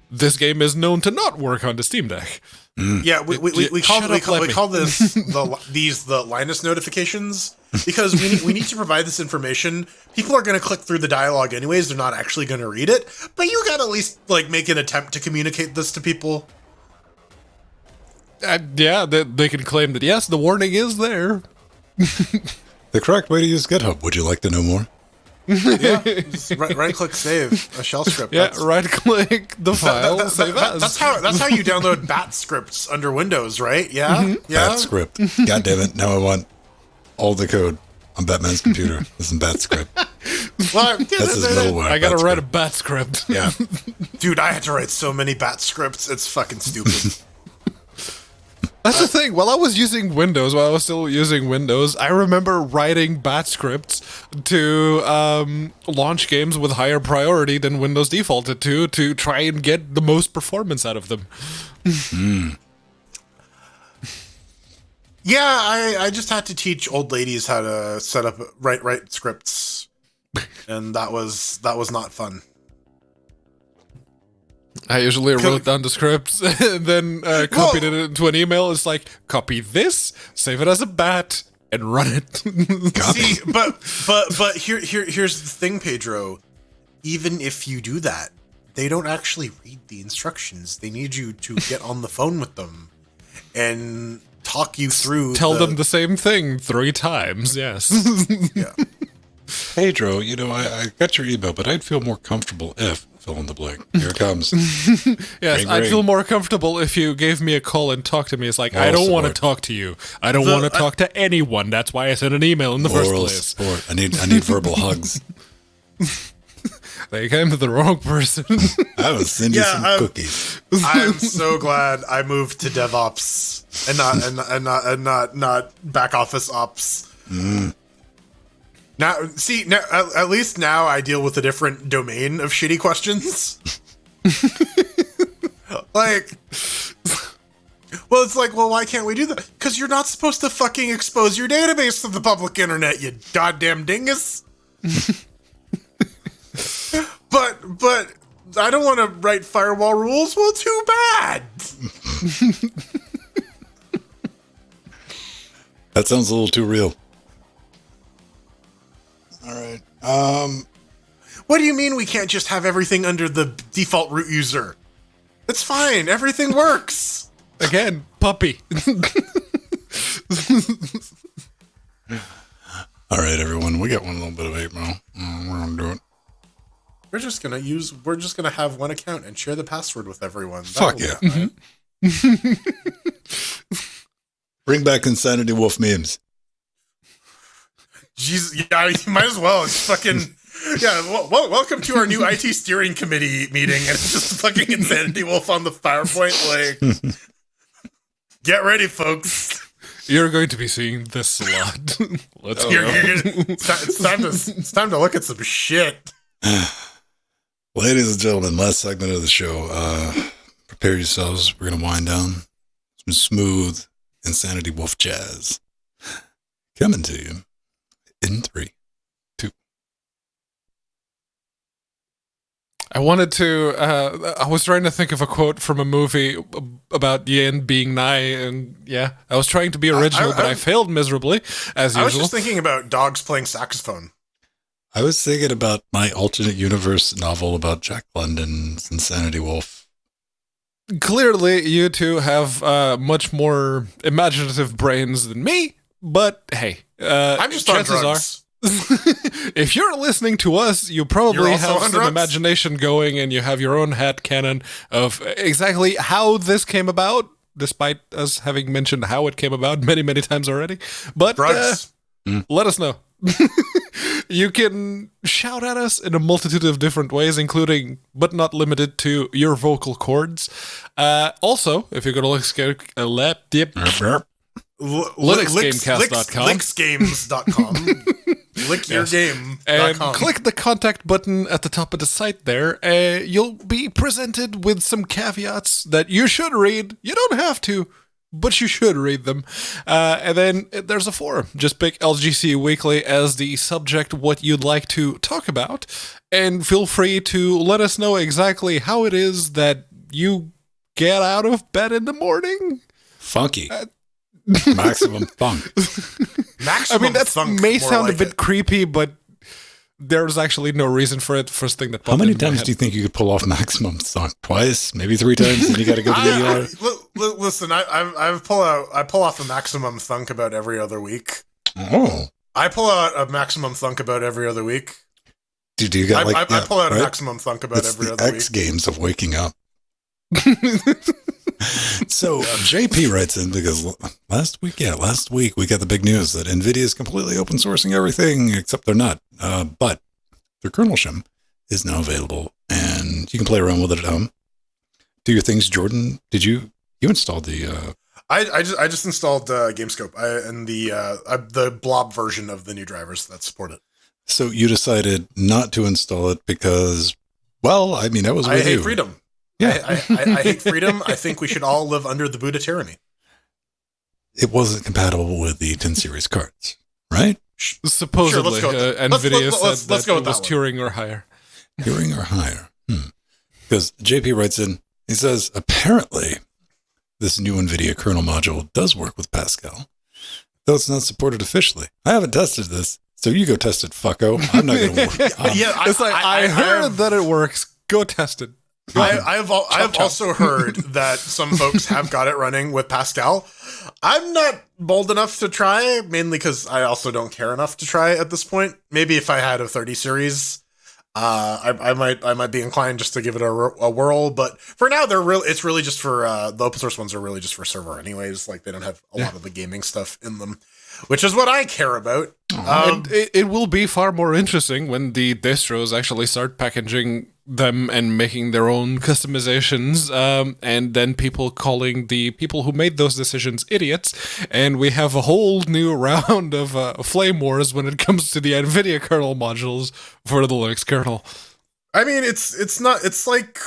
S2: this game is known to not work on the Steam Deck.
S1: Yeah, we call this the Linus notifications, because we need to provide this information. People are going to click through the dialogue anyways; they're not actually going to read it. But you got to at least like make an attempt to communicate this to people.
S2: Yeah, they can claim that yes, the warning is there.
S3: The correct way to use GitHub. Would you like to know more?
S1: Yeah, just right-click save a shell script.
S2: Yeah, right-click the file. Save as.
S1: That's how you download bat scripts under Windows, right? Yeah,
S3: mm-hmm.
S1: Yeah.
S3: Bat script. God damn it! Now I want all the code on Batman's computer. This is bat script.
S1: Well,
S3: that's his middleware.
S2: I gotta write a bat script.
S3: Yeah,
S1: dude, I had to write so many bat scripts. It's fucking stupid.
S2: That's the thing. While I was still using Windows, I remember writing bat scripts to launch games with higher priority than Windows defaulted to try and get the most performance out of them.
S1: Yeah, I just had to teach old ladies how to set up write scripts, and that was not fun.
S2: I usually wrote down the scripts and then copied it into an email. It's like, copy this, save it as a bat, and run it.
S1: See, but here's the thing, Pedro. Even if you do that, they don't actually read the instructions. They need you to get on the phone with them and talk you through.
S2: Tell them the same thing 3 times. Yes.
S1: Yeah.
S3: Pedro, I got your email, but I'd feel more comfortable if fill in the blank. Here it comes.
S2: Yes, I'd feel more comfortable if you gave me a call and talked to me. It's like, I don't want to talk to you. I don't want to talk to anyone. That's why I sent an email in the first place.
S3: Support. I need verbal hugs.
S2: They came to the wrong person.
S3: I will send you some cookies.
S1: I'm so glad I moved to DevOps and not back office ops. Now, see, at least now I deal with a different domain of shitty questions. Like, well, it's like, well, why can't we do that? Because you're not supposed to fucking expose your database to the public internet, you goddamn dingus. But I don't want to write firewall rules. Well, too bad.
S3: That sounds a little too real. All right.
S1: What do you mean we can't just have everything under the default root user? It's fine. Everything works.
S2: Again, puppy.
S3: All right, everyone. We got one little bit of 8 mil. We're gonna do it.
S1: We're just gonna have one account and share the password with everyone.
S3: Fuck yeah. Bring back Insanity Wolf memes.
S1: Jesus, yeah, you might as well. It's fucking Yeah, welcome to our new IT steering committee meeting, and it's just fucking Insanity Wolf on the PowerPoint, like, get ready, folks.
S2: You're going to be seeing this a lot. Let's go.
S1: It's time to look at some shit.
S3: Ladies and gentlemen, last segment of the show. Prepare yourselves. We're going to wind down some smooth Insanity Wolf jazz. Coming to you in 3, 2.
S2: I wanted to, I was trying to think of a quote from a movie about Yin being nigh, and yeah, I was trying to be original, but I failed miserably, as usual.
S1: I was just thinking about dogs playing saxophone.
S3: I was thinking about my alternate universe novel about Jack London's Insanity Wolf.
S2: Clearly, you two have much more imaginative brains than me, but hey,
S1: I'm just on drugs.
S2: If you're listening to us, you probably have some
S1: drugs?
S2: imagination going, and you have your own headcanon of exactly how this came about, despite us having mentioned how it came about many, many times already. But let us know. You can shout at us in a multitude of different ways, including, but not limited to, your vocal cords. Also, if you go to linuxgamecast.com.
S1: Licksgames.com. Lickyourgame.com.
S2: And click the contact button at the top of the site there. You'll be presented with some caveats that you should read. You don't have to, but you should read them. And then there's a forum. Just pick LGC Weekly as the subject, what you'd like to talk about. And feel free to let us know exactly how it is that you get out of bed in the morning.
S3: Funky. Maximum funk.
S1: Maximum
S2: I mean, that
S1: funk,
S2: may sound
S1: like
S2: a bit creepy, but there's actually no reason for it. First thing that
S3: How many times do you think you could pull off maximum funk? Twice? Maybe 3 times, and you got to go to the ER?
S1: Listen, I pull off a maximum thunk about every other week.
S3: Oh.
S1: I pull out a maximum thunk about every other week.
S3: Dude, you got
S1: I pull out a maximum thunk about
S3: it's
S1: every
S3: the
S1: other
S3: X
S1: week.
S3: Games of waking up. So JP writes in because last week we got the big news that NVIDIA is completely open sourcing everything, except they're not. But their kernel shim is now available, and you can play around with it at home. Do your things, Jordan. Did you installed the?
S1: I just installed GameScope and the blob version of the new drivers that support it.
S3: So you decided not to install it because, well, I mean, that was
S1: I hate freedom.
S3: Yeah,
S1: I hate freedom. I think we should all live under the Buddha tyranny.
S3: It wasn't compatible with the 10 series cards, right?
S2: Supposedly,
S1: sure,
S2: NVIDIA said
S1: let's go
S2: that
S1: with
S2: it was
S1: that
S2: Turing or higher.
S3: Turing or higher. Because JP writes in, he says, apparently this new NVIDIA kernel module does work with Pascal, though it's not supported officially. I haven't tested this, so you go test it, fucko. I'm not going to work.
S2: It's like, I heard that it works. Go test it.
S1: I've also heard that some folks have got it running with Pascal. I'm not bold enough to try, mainly because I also don't care enough to try at this point. Maybe if I had a 30 series, I might be inclined just to give it a whirl. But for now, it's really just for the open source ones are really just for server, anyways. Like they don't have a lot of the gaming stuff in them, which is what I care about.
S2: It will be far more interesting when the distros actually start packaging them and making their own customizations, and then people calling the people who made those decisions idiots, and we have a whole new round of flame wars when it comes to the NVIDIA kernel modules for the Linux kernel.
S1: I mean, it's like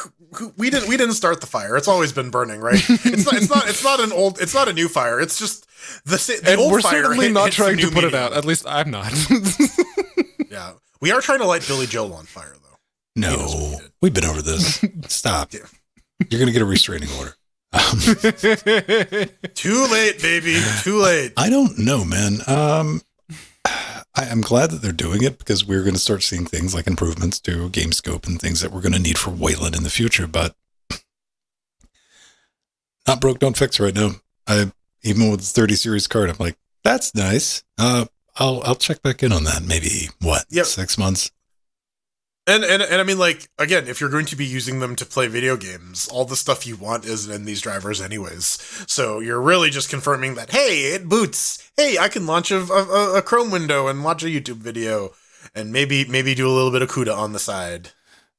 S1: we didn't start the fire. It's always been burning, right? It's not a new fire. It's just the old
S2: we're
S1: fire.
S2: certainly not trying to put it
S1: medium.
S2: out. At least I'm not.
S1: Yeah, we are trying to light Billy Joel on fire, though.
S3: No, we've been over this. Stop.
S1: Yeah.
S3: You're going to get a restraining order.
S1: Too late, baby. Too late.
S3: I don't know, man. I'm glad that they're doing it because we're going to start seeing things like improvements to GameScope and things that we're going to need for Wayland in the future, but not broke, don't fix right now. Even with the 30 series card, I'm like, that's nice. I'll check back in on that. Maybe 6 months.
S1: And I mean, like, again, if you're going to be using them to play video games, all the stuff you want is in these drivers anyways. So you're really just confirming that, hey, it boots. Hey, I can launch a Chrome window and watch a YouTube video. and maybe do a little bit of CUDA on the side.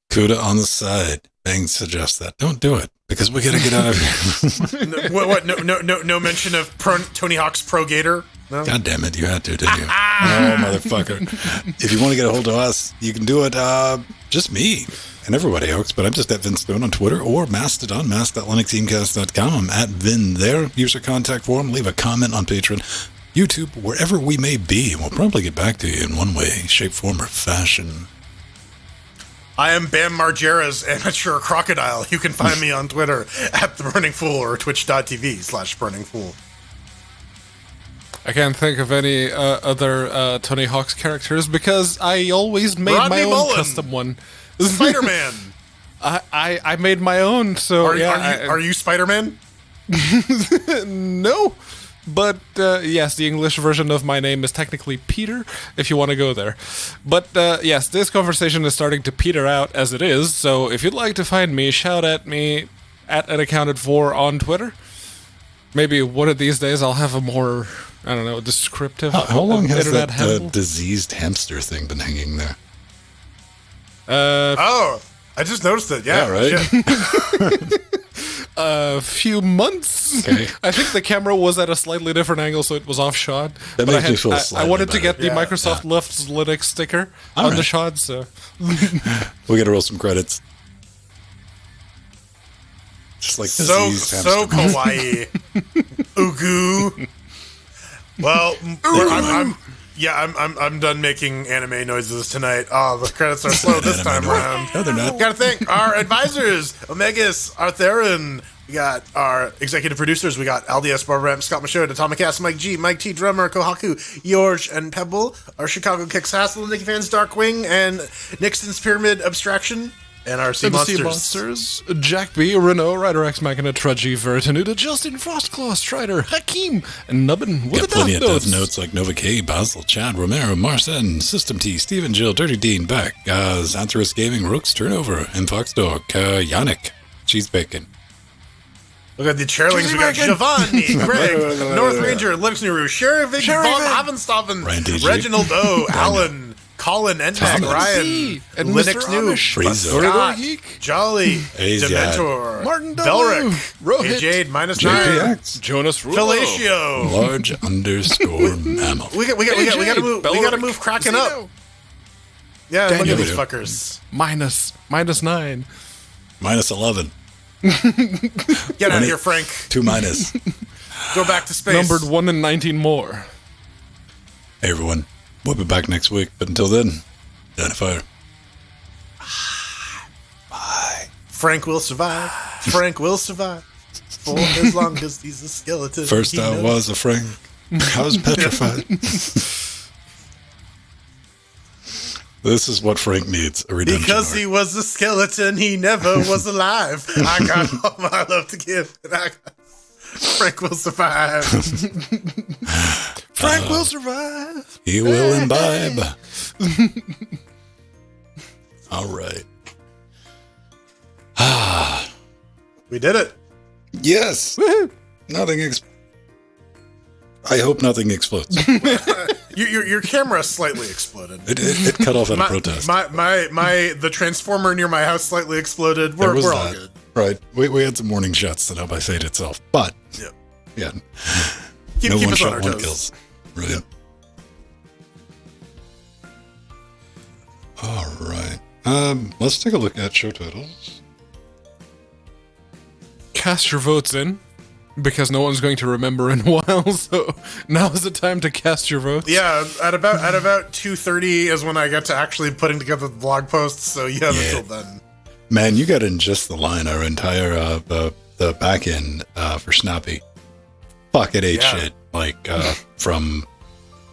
S3: CUDA on the side. Bang suggests that. Don't do it, because we gotta get out of here.
S1: What? No mention of Tony Hawk's Pro Gator. No?
S3: God damn it, you had to, didn't you? Oh, motherfucker. If you want to get a hold of us, you can do it, just me and everybody else, but I'm just at Vince Stone on Twitter or Mastodon, mask.linuxteamcast.com. I'm at Vin there. Use our contact form, leave a comment on Patreon, YouTube, wherever we may be, and we'll probably get back to you in one way, shape, form, or fashion.
S1: I am Bam Margera's amateur crocodile. You can find me on Twitter at The Burning Fool or twitch.tv/Burning Fool.
S2: I can't think of any other Tony Hawk's characters because I always made
S1: Rodney
S2: my own
S1: Mullen.
S2: custom one.
S1: Spider-Man.
S2: I made my own, so
S1: Are you Spider-Man?
S2: No, but yes, the English version of my name is technically Peter, if you want to go there. But yes, this conversation is starting to peter out as it is, so if you'd like to find me, shout at me at Unaccounted For on Twitter. Maybe one of these days I'll have a more, I don't know, descriptive
S3: How long has
S2: internet
S3: that
S2: handle.
S3: diseased hamster thing been hanging there?
S1: Oh, I just noticed it. Yeah,
S3: right?
S1: Shit.
S2: A few months.
S3: Okay.
S2: I think the camera was at a slightly different angle, so it was off shot.
S3: That
S2: But
S3: makes
S2: I
S3: me feel
S2: I
S3: slightly
S2: wanted to
S3: better.
S2: get the Microsoft Loves Linux sticker
S3: All
S2: on the
S3: right.
S2: shot, so
S3: We gotta roll some credits. Just like
S1: So
S3: diseased hamster.
S1: kawaii. Ugu. Well, I'm done making anime noises tonight. Oh, the credits are slow this time around.
S3: No, they're not.
S1: Gotta thank our advisors, Omegas, Artherin. We got our executive producers. We got LDS, Barbara M, Scott Michaud, Atomic Ass, Mike G, Mike T, Drummer, Kohaku, George, and Pebble. Our Chicago Kicks Hassel, Nicky Fans, Darkwing, and Nixon's Pyramid Abstraction. And our Sea Monsters.
S2: Jack B, Renault, Rider X Machina, Trudgy, Vertinuda, Justin, Frostclaw, Strider, Hakeem, and Nubbin with
S3: Got
S2: the
S3: plenty of
S2: death
S3: death notes like Nova K, Basil, Chad, Romero, Marcin, System T, Steven, Jill, Dirty Dean, Beck, Xanthorus Gaming, Rooks, Turnover, and Foxdog, Yannick, Cheese Bacon.
S1: We got the chairlings. We got Giovanni, Greg, North Ranger, Linux Nuru, Sheriff, Von Havenstoffen,
S3: Ryan DG.
S1: Reginald O, Alan, Colin, Nmac,
S3: Thomas.
S1: Ryan,
S2: and
S1: Linux
S2: Mr.
S1: New,
S2: Amish.
S3: Freezer.
S1: Scott,
S2: Geek.
S1: Jolly,
S3: A's
S1: Dementor,
S2: Martin W,
S1: Belric,
S2: Rohit,
S1: Jade, -9,
S3: JPX,
S2: Jonas Rulo,
S1: Fellatio.
S3: large underscore mammal.
S1: We gotta move cracking up. Yeah, look
S2: Daniel.
S1: at these fuckers.
S2: -9.
S3: Minus 11.
S1: Get out of here, Frank.
S3: 2 minus.
S1: Go back to space.
S2: Numbered 1 and 19 more.
S3: Hey, everyone. We'll be back next week. But until then, Identifier. Bye.
S1: Frank will survive. Frank will survive. For as long as he's a skeleton.
S3: First
S1: he
S3: I
S1: knows.
S3: was a Frank. I was petrified. This is what Frank needs, a redemption
S1: Because
S3: arc.
S1: he was a skeleton, he never was alive. I got all my love to give. And Frank will survive.
S2: Frank will survive.
S3: He will imbibe. All right.
S1: We did it.
S3: Yes. Nothing I hope nothing explodes.
S1: Your camera slightly exploded.
S3: It cut off at a protest.
S1: The transformer near my house slightly exploded. We're all good.
S3: Right. We had some warning shots set up by fate itself. But
S1: Yeah.
S3: no
S1: Keep
S3: one
S1: us on
S3: shot,
S1: our
S3: one
S1: toes.
S3: kills. Brilliant. All right. Let's take a look at show titles.
S2: Cast your votes in, because no one's going to remember in a while, so now is the time to cast your votes.
S1: Yeah, at about 2:30 is when I get to actually putting together the blog posts, so you have until then.
S3: Man, you got in just the line. Our entire the back end for Snappy. Fuck, it ate
S1: Yeah.
S3: shit. Like from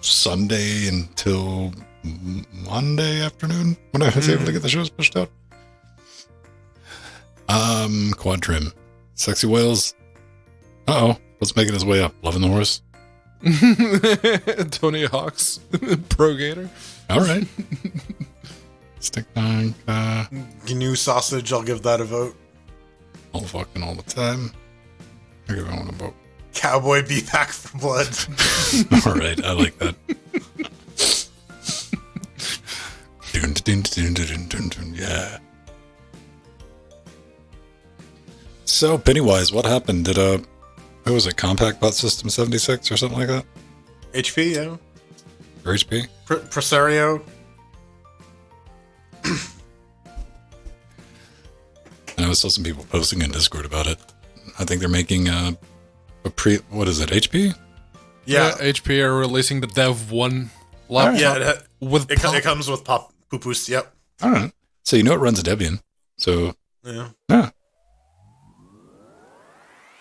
S3: Sunday until Monday afternoon when I was able to get the shows pushed out. Quad Trim. Sexy Whales. Uh-oh. Let's making his way up. Loving the horse.
S2: Tony Hawk's Pro Gator.
S3: All right. Stick Dog.
S1: GNU Sausage, I'll give that a vote.
S3: All fucking all the time. I give that one a vote.
S1: Cowboy Be Back for Blood.
S3: All right. I like that. Dun, dun, dun, dun, dun, dun, yeah. So, Pennywise, what happened? Did, who was it, Compact Bot System 76 or something like that?
S1: HP, yeah.
S3: Or HP?
S1: Presario.
S3: And I saw some people posting in Discord about it. I think they're making what is it, HP?
S1: Yeah.
S2: HP are releasing the Dev 1 laptop.
S1: Yeah,
S2: it
S1: comes with pop pupus, yep.
S3: All right. So you know it runs a Debian. So
S1: Yeah.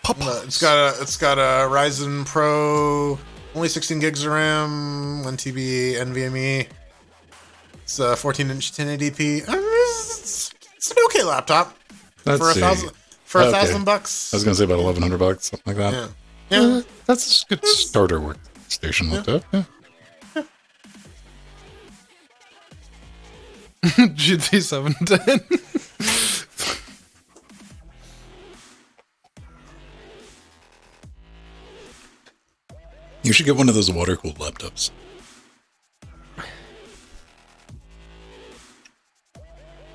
S1: It's got a Ryzen Pro, only 16 gigs of RAM, 1 TB NVMe. It's a 14-inch 1080p. It's an okay laptop.
S3: Let's
S1: for
S3: see.
S1: $1,000 $1,000.
S3: I was gonna say about $1,100, something like that.
S1: Yeah.
S3: That's a good starter workstation like that. Yeah.
S2: GT 710.
S3: You should get one of those water cooled laptops.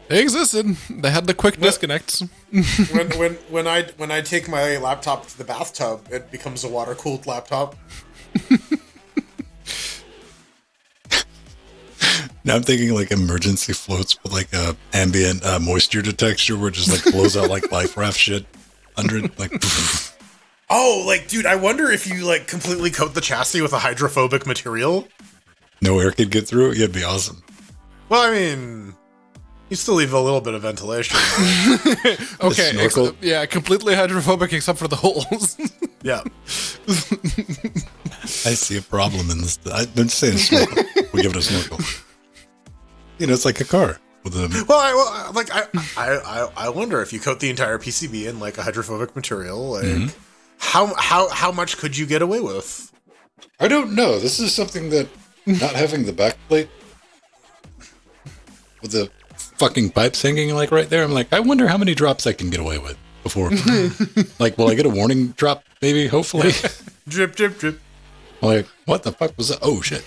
S2: They existed. They had the quick disconnects.
S1: when I take my laptop to the bathtub, it becomes a water cooled laptop.
S3: Now I'm thinking like emergency floats with like a ambient moisture detection where it just like blows out like life raft shit under it. Like,
S1: oh, like, dude, I wonder if you like completely coat the chassis with a hydrophobic material.
S3: No air could get through it. Yeah, it'd be awesome.
S1: Well, I mean, you still leave a little bit of ventilation.
S2: Okay, completely hydrophobic except for the holes.
S1: Yeah.
S3: I see a problem in this. I'm saying snorkel. We give it a snorkel. You know, it's like a car with a.
S1: Well, I wonder if you coat the entire PCB in like a hydrophobic material, like how much could you get away with?
S3: I don't know. This is something that not having the backplate with the fucking pipes hanging like right there. I'm like, I wonder how many drops I can get away with before. Like, will I get a warning drop? Maybe, hopefully.
S1: Drip, drip, drip.
S3: I'm like, what the fuck was that? Oh shit.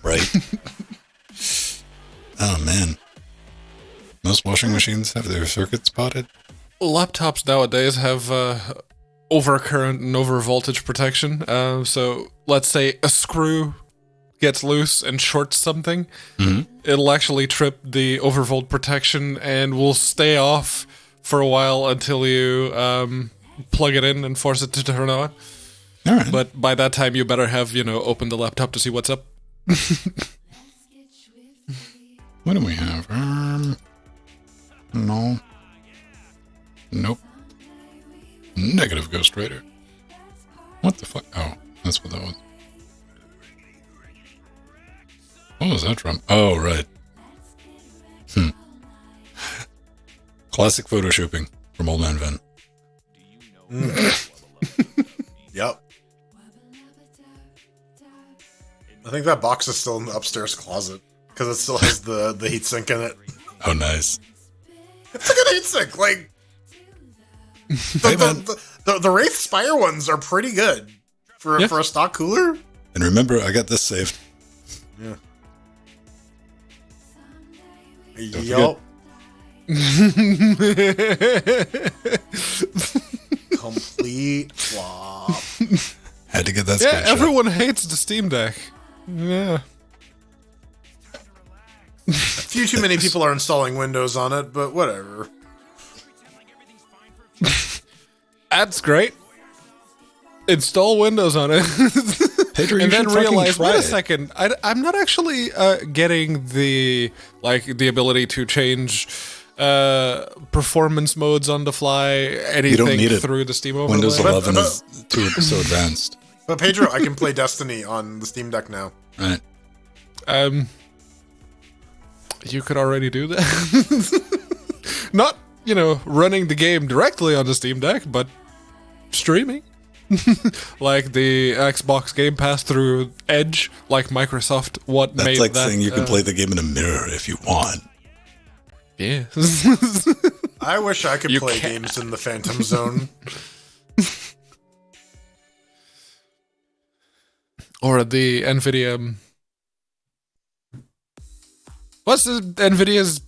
S3: Right. Oh man. Most washing machines have their circuits spotted.
S2: Laptops nowadays have overcurrent and overvoltage protection. So let's say a screw gets loose and shorts something, it'll actually trip the overvolt protection and will stay off for a while until you plug it in and force it to turn on.
S3: All right.
S2: But by that time, you better have, opened the laptop to see what's up.
S3: What do we have? No. Nope. Negative Ghost Rider. What the fuck? Oh, that's what that was. What was that from? Oh, right. Classic photoshopping from Old Man Vin.
S1: Yep. I think that box is still in the upstairs closet because it still has the heatsink in it.
S3: Oh, nice.
S1: It's a good heatsink. Like the Wraith Spire ones are pretty good for a stock cooler.
S3: And remember, I got this saved.
S1: Yeah.
S3: Yup.
S1: Complete flop.
S3: Had to get that
S2: Yeah,
S3: screenshot.
S2: everyone hates the Steam Deck. Yeah.
S1: A few too many people are installing Windows on it, but whatever.
S2: That's great. Install Windows on it.
S3: Pedro,
S2: and then realize, wait a
S3: it.
S2: second, I'm not actually getting the ability to change performance modes on the fly, anything
S3: need it.
S2: through the Steam overlay.
S3: Windows 11 is so advanced.
S1: But Pedro, I can play Destiny on the Steam Deck now.
S3: Right.
S2: You could already do that. Not, running the game directly on the Steam Deck, but streaming. Like the Xbox Game Pass through Edge, like Microsoft.
S3: That's like saying you can play the game in a mirror if you want.
S2: Yeah.
S1: I wish I could play games in the Phantom Zone.
S2: Or the NVIDIA What's the NVIDIA's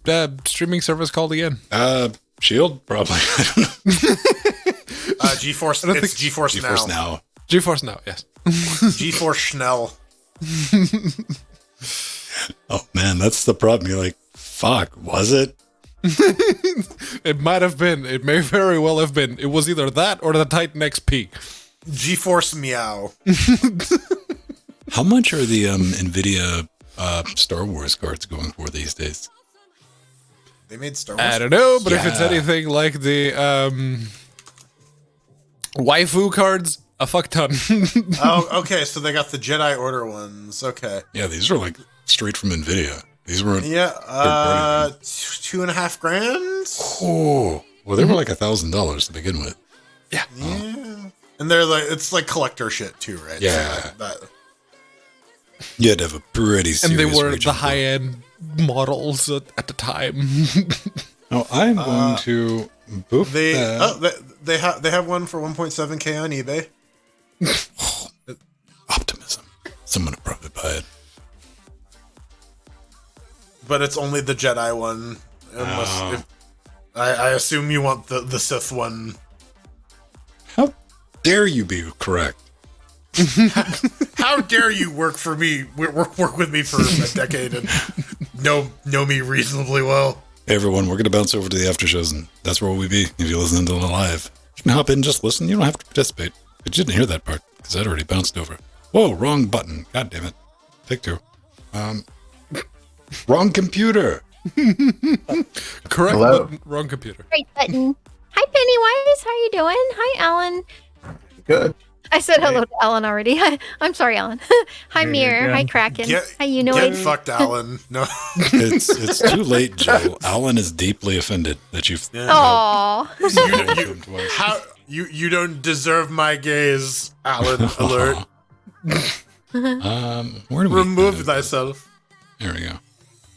S2: streaming service called again?
S3: Shield, probably. I don't know.
S1: GeForce. It's GeForce Now.
S3: GeForce Now.
S2: GeForce Now, yes.
S1: GeForce Schnell.
S3: Oh man, that's the problem. You're like, fuck, was it?
S2: It might have been. It may very well have been. It was either that or the Titan XP.
S1: GeForce Meow.
S3: How much are the NVIDIA Star Wars cards going for these days?
S1: They made Star Wars.
S2: I don't know, but if it's anything like the waifu cards, a fuck ton.
S1: Oh, okay. So they got the Jedi Order ones. Okay.
S3: Yeah, these are like straight from NVIDIA. These weren't.
S1: Yeah. $2.5 grand.
S3: Oh, well, they were like $1,000 to begin with.
S2: Yeah.
S1: Yeah. And they're like, it's like collector shit too, right?
S3: Yeah.
S1: So that,
S3: You had to have a pretty serious.
S2: And they were
S3: reach
S2: the
S3: into it.
S2: high-end models at the time.
S3: Oh, I'm going to boop that.
S1: they have one for 1.7K on eBay.
S3: Optimism. Someone would probably buy it.
S1: But it's only the Jedi one. Unless if, I assume you want the Sith one.
S3: How dare you be correct?
S1: How dare you work for me? Work with me for a decade and know me reasonably well.
S3: Hey everyone, we're going to bounce over to the after shows, and that's where we'll be if you listen to it live. You can hop in, just listen. You don't have to participate. But you didn't hear that part because I'd already bounced over. Whoa, wrong button. God damn it. Take two. Wrong computer.
S2: Correct
S4: Hello.
S2: button, wrong computer.
S5: Right button. Hi, Pennywise. How you doing? Hi, Alan.
S4: Good.
S5: I said hello to Alan already. Hi, I'm sorry, Alan. Hi,
S4: Here you
S5: Mirror.
S4: go.
S5: Hi, Kraken.
S1: Get
S5: Hi, you know
S1: Get
S5: it.
S1: fucked, Alan. No.
S3: It's too late, Joe. Alan is deeply offended that you've
S5: Aw.
S3: spoken to him twice.
S1: How you don't deserve my gaze, Alan. Alert.
S3: Where do we
S1: Remove thyself.
S3: There we go.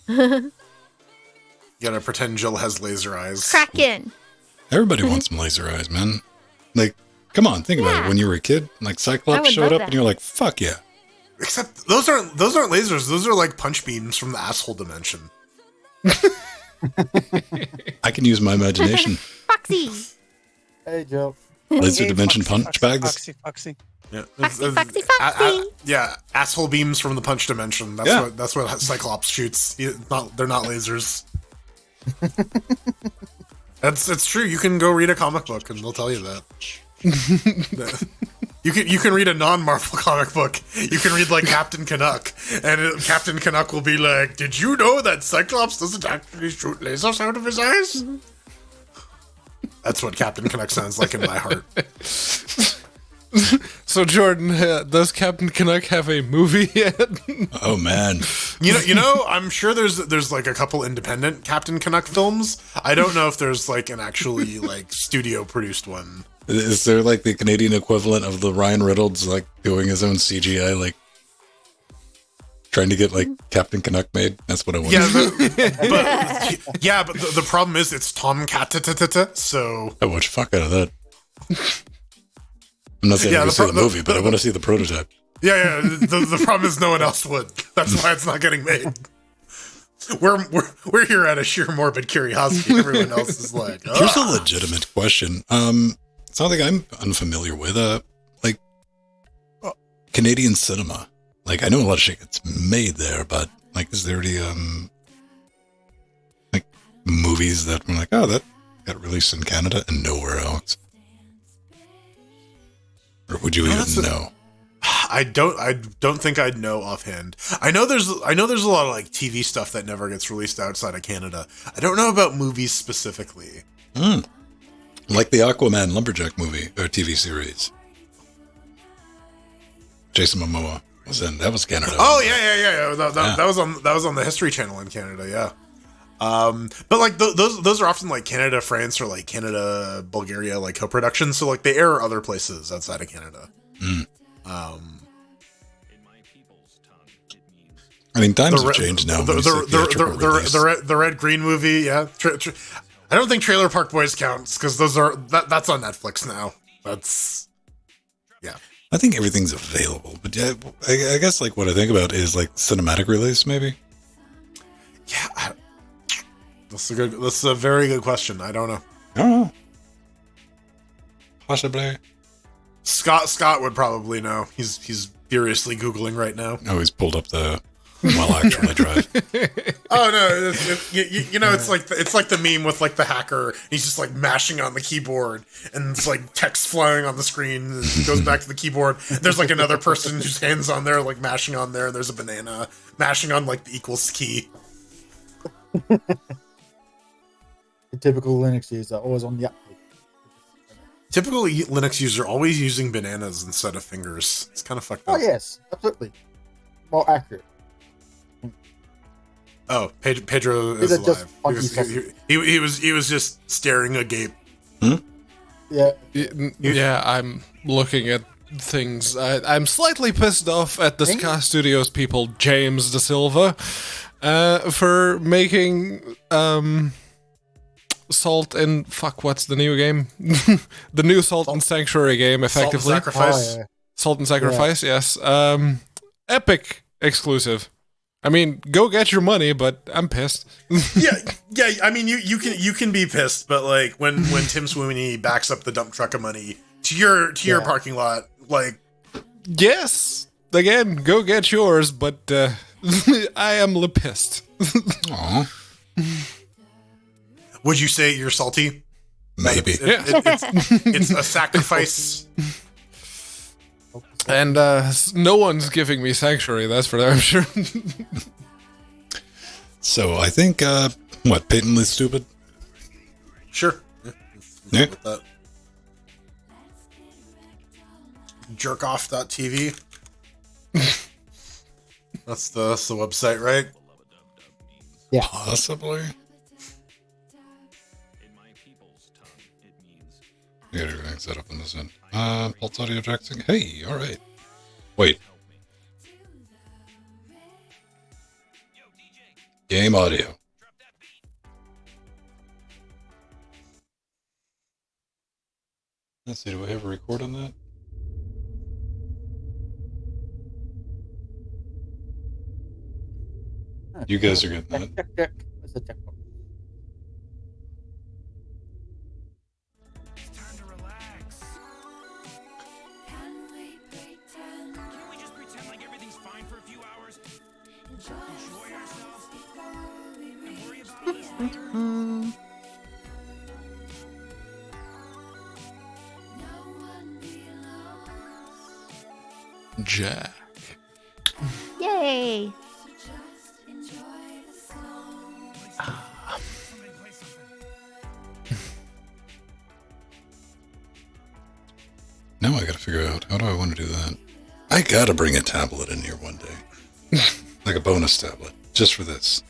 S1: You gotta pretend Jill has laser eyes.
S5: Kraken.
S3: Everybody wants some laser eyes, man. Like, come on, think about it.
S5: Yeah.
S3: When you were a kid, like
S5: I
S3: Cyclops
S5: would
S3: showed
S5: love
S3: up,
S5: that.
S3: and you're like, "Fuck yeah!"
S1: Except those aren't lasers. Those are like punch beams from the asshole dimension.
S3: I can use my imagination.
S5: Foxy.
S4: Hey, Joe.
S3: Laser
S4: Hey,
S3: dimension
S4: Foxy,
S3: punch bags.
S4: Foxy.
S1: Yeah.
S5: Foxy, Foxy, Foxy.
S1: Yeah, asshole beams from the punch dimension. That's what Cyclops shoots. They're not lasers. It's true. You can go read a comic book and they'll tell you that. You can read a non-Marvel comic book. You can read like Captain Canuck, and Captain Canuck will be like, "Did you know that Cyclops doesn't actually shoot lasers out of his eyes?" That's what Captain Canuck sounds like in my heart.
S2: So, Jordan, does Captain Canuck have a movie yet?
S3: Oh man,
S1: You know, I'm sure there's like a couple independent Captain Canuck films. I don't know if there's like an actually like studio produced one.
S3: is there like the Canadian equivalent of the Ryan Reynolds like doing his own CGI, like trying to get like Captain Canuck made? That's what I want.
S1: Yeah, but the problem is it's Tom Cat, so
S3: I watch fuck out of that. I'm not saying I'm going to see the movie, but I want to see the prototype.
S1: yeah. The problem is no one else would. That's why it's not getting made. We're here out of sheer morbid curiosity. Everyone else is like,
S3: Here's a legitimate question. Something I'm unfamiliar with. Like Canadian cinema. Like I know a lot of shit gets made there, but like, is there any like movies that were like, oh, that got released in Canada and nowhere else? Or would you even know?
S1: I don't think I'd know offhand. I know there's a lot of like TV stuff that never gets released outside of Canada. I don't know about movies specifically.
S3: Like the Aquaman Lumberjack movie or TV series. Jason Momoa was in. That was Canada.
S1: Oh yeah. That was on the History Channel in Canada. Yeah. But like those are often like Canada, France, or like Canada, Bulgaria, like co-productions. So like they air other places outside of Canada.
S3: I mean, times have changed now.
S1: The Red Green movie, yeah. I don't think Trailer Park Boys counts because that's on Netflix now. That's yeah.
S3: I think everything's available, but yeah, I guess like what I think about is like cinematic release, maybe.
S1: Yeah, this is a very good question. I don't know.
S3: I don't know. Possibly.
S1: Scott would probably know. He's furiously Googling right now.
S3: Oh, he's pulled up the well actually drive.
S1: Oh no, you know, it's like the meme with like the hacker. He's just like mashing on the keyboard, and it's like text flying on the screen. And it goes back to the keyboard. There's like another person whose hands on there, like mashing on there. And there's a banana mashing on like the equals key.
S4: The typical Linux user always on the update.
S1: Typical Linux user always using bananas instead of fingers. It's kind of fucked up.
S4: Oh yes, absolutely. More accurate.
S1: Oh, Pedro is alive. He was just staring agape.
S4: Yeah.
S2: Yeah, I'm looking at things. I'm slightly pissed off at the Ska Studios people, James Da Silva, for making Salt and what's the new game? The new Salt and Sanctuary game, effectively.
S1: Salt and Sacrifice.
S4: Oh, yeah.
S2: Salt and Sacrifice, yes. Epic exclusive. I mean, go get your money, but I'm pissed.
S1: yeah. I mean, you can be pissed, but like when Tim Sweeney backs up the dump truck of money to your parking lot, like,
S2: yes, again, go get yours, but I am pissed.
S3: Aw.
S1: Would you say you're salty?
S3: Maybe.
S1: It's a sacrifice.
S2: And no one's giving me Sanctuary, that's for damn sure.
S3: So I think, patently stupid?
S1: Sure.
S3: Yeah.
S1: With that. Jerkoff.tv. That's the website, right?
S4: Yeah.
S3: Possibly. Get everything set up on this end. Pulse audio jackson. Hey, alright. Wait. Game audio. Let's see, do I have a record on that? You guys are getting that.
S4: Check. Where's the checkbook?
S2: Jack.
S5: Yay!
S3: Now I gotta figure out, how do I want to do that? I gotta bring a tablet in here one day. Like a bonus tablet, just for this.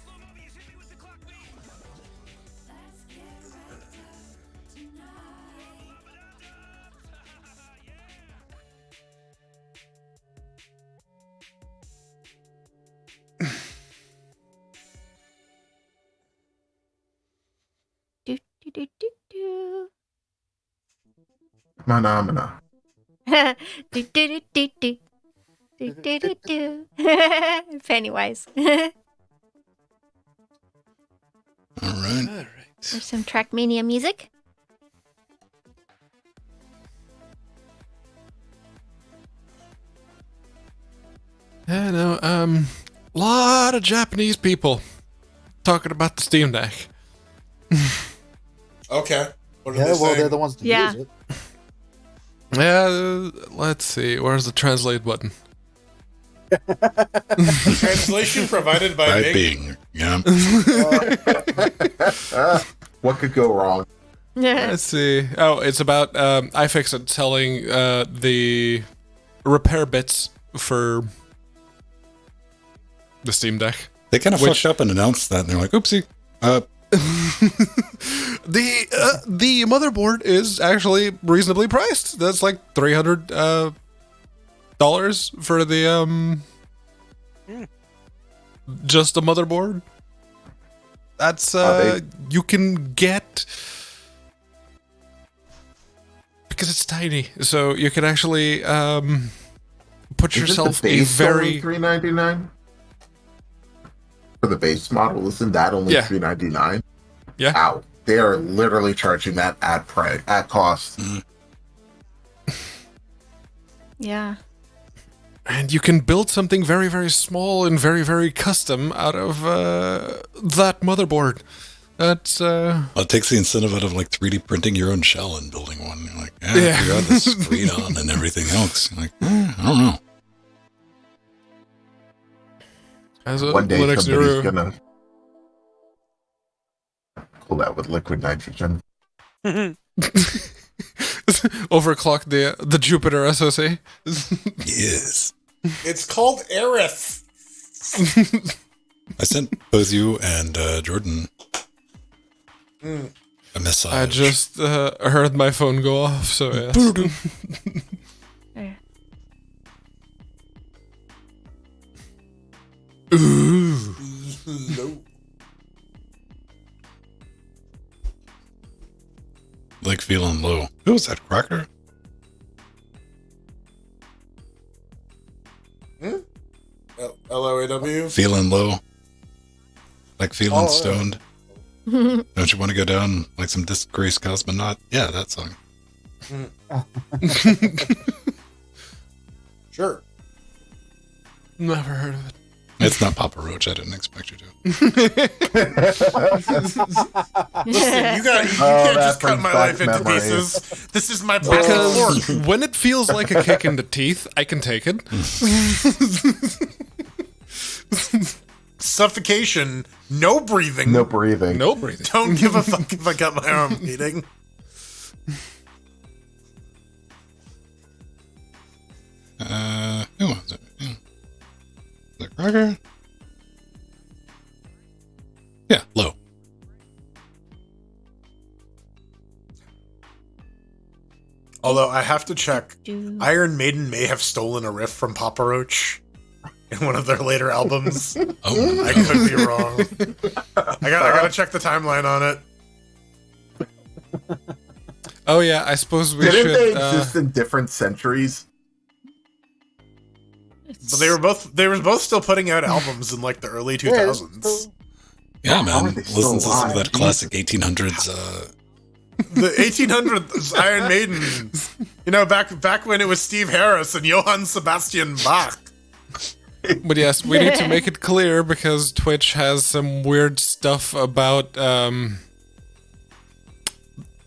S5: Do do do do do.
S1: Phenomena.
S5: Do do do do do. Do do do do. Pennywise.
S3: Alright.
S5: There's some Trackmania music.
S2: Yeah, no, lot of Japanese people talking about the Steam Deck.
S1: Okay. What are
S4: Yeah,
S1: they
S4: well,
S1: saying?
S4: they're the ones to
S5: Yeah.
S4: use it.
S2: Yeah, let's see. Where's the translate button?
S1: Translation provided by Bing.
S3: Bing. Yeah.
S6: What could go wrong?
S2: Let's see. Oh, it's about iFixit selling the repair bits for the Steam Deck.
S3: They kind of fucked up and announced that, and they're like, oopsie.
S2: The motherboard is actually reasonably priced. That's like $300 for the just the motherboard. That's you can get, because it's tiny, so you can actually put yourself a very
S6: $399. for the base model, isn't that only
S2: Yeah.
S6: $399?
S2: Yeah.
S6: Ow. They are literally charging that at cost.
S5: Yeah.
S2: And you can build something very, very small and very, very custom out of that motherboard. That's
S3: Well, it takes the incentive out of like 3D printing your own shell and building one. You're like, yeah,
S2: Yeah.
S3: if you got the screen on and everything else. You're like, I don't know.
S2: as a
S6: One day
S2: Linux
S6: somebody's
S2: guru.
S6: gonna pull that with liquid nitrogen.
S2: Overclock the Jupiter SoC.
S3: Yes.
S1: It's called Aerith.
S3: I sent both you and Jordan a message.
S2: I just heard my phone go off, so yes.
S5: There.
S3: like feeling low. Who was that, Cracker?
S1: LOAW.
S3: Feeling low. Like feeling
S1: Oh,
S3: stoned. Don't you want to go down like some disgraced cosmonaut? Yeah, that song.
S1: Sure.
S2: Never heard of it.
S3: It's not Papa Roach. I didn't expect you to.
S1: Listen, you can't
S6: that
S1: just cut
S6: brings
S1: my
S6: back
S1: life into
S6: memories.
S1: pieces. This is my plastic
S2: Because
S1: fork.
S2: when it feels like a kick in the teeth, I can take it.
S1: Suffocation, no breathing.
S6: No breathing.
S2: No breathing.
S1: Don't give a fuck if I got my arm bleeding.
S3: Who was it? Yeah. Was it Cracker? Yeah, low.
S1: Although I have to check,
S5: Do-
S1: Iron Maiden may have stolen a riff from Papa Roach in one of their later albums.
S3: Oh,
S1: I could be wrong. I gotta check the timeline on it.
S2: Oh yeah, I suppose we
S6: Didn't
S2: should.
S6: they exist in different centuries?
S1: But they were both still putting out albums in like the early 2000s.
S3: yeah,
S6: How are
S3: man.
S6: they
S3: Listen
S6: still
S3: to some of
S6: alive?
S3: that classic 1800s.
S1: The 1800s Iron Maiden. You know, back when it was Steve Harris and Johann Sebastian Bach.
S2: But yes, we need to make it clear because Twitch has some weird stuff about the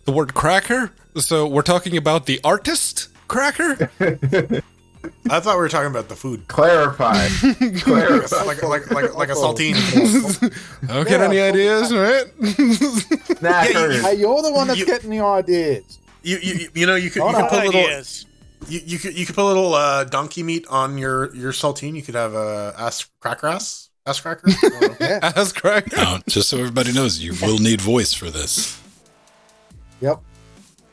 S2: word cracker. So we're talking about the artist cracker.
S1: I thought we were talking about the food.
S6: Clarify. Clarify.
S1: like a saltine.
S2: Okay, any ideas, right?
S6: Snackers.
S4: Hey, you're the one that's
S1: You-
S4: getting the ideas.
S1: You know you could
S4: Hold
S1: put
S4: on.
S1: little
S7: ideas.
S1: you could put a little donkey meat on your saltine. You could have ass cracker. I don't know.
S4: Yeah.
S2: As cracker.
S3: Now, just so everybody knows, you will need voice for this.
S4: Yep.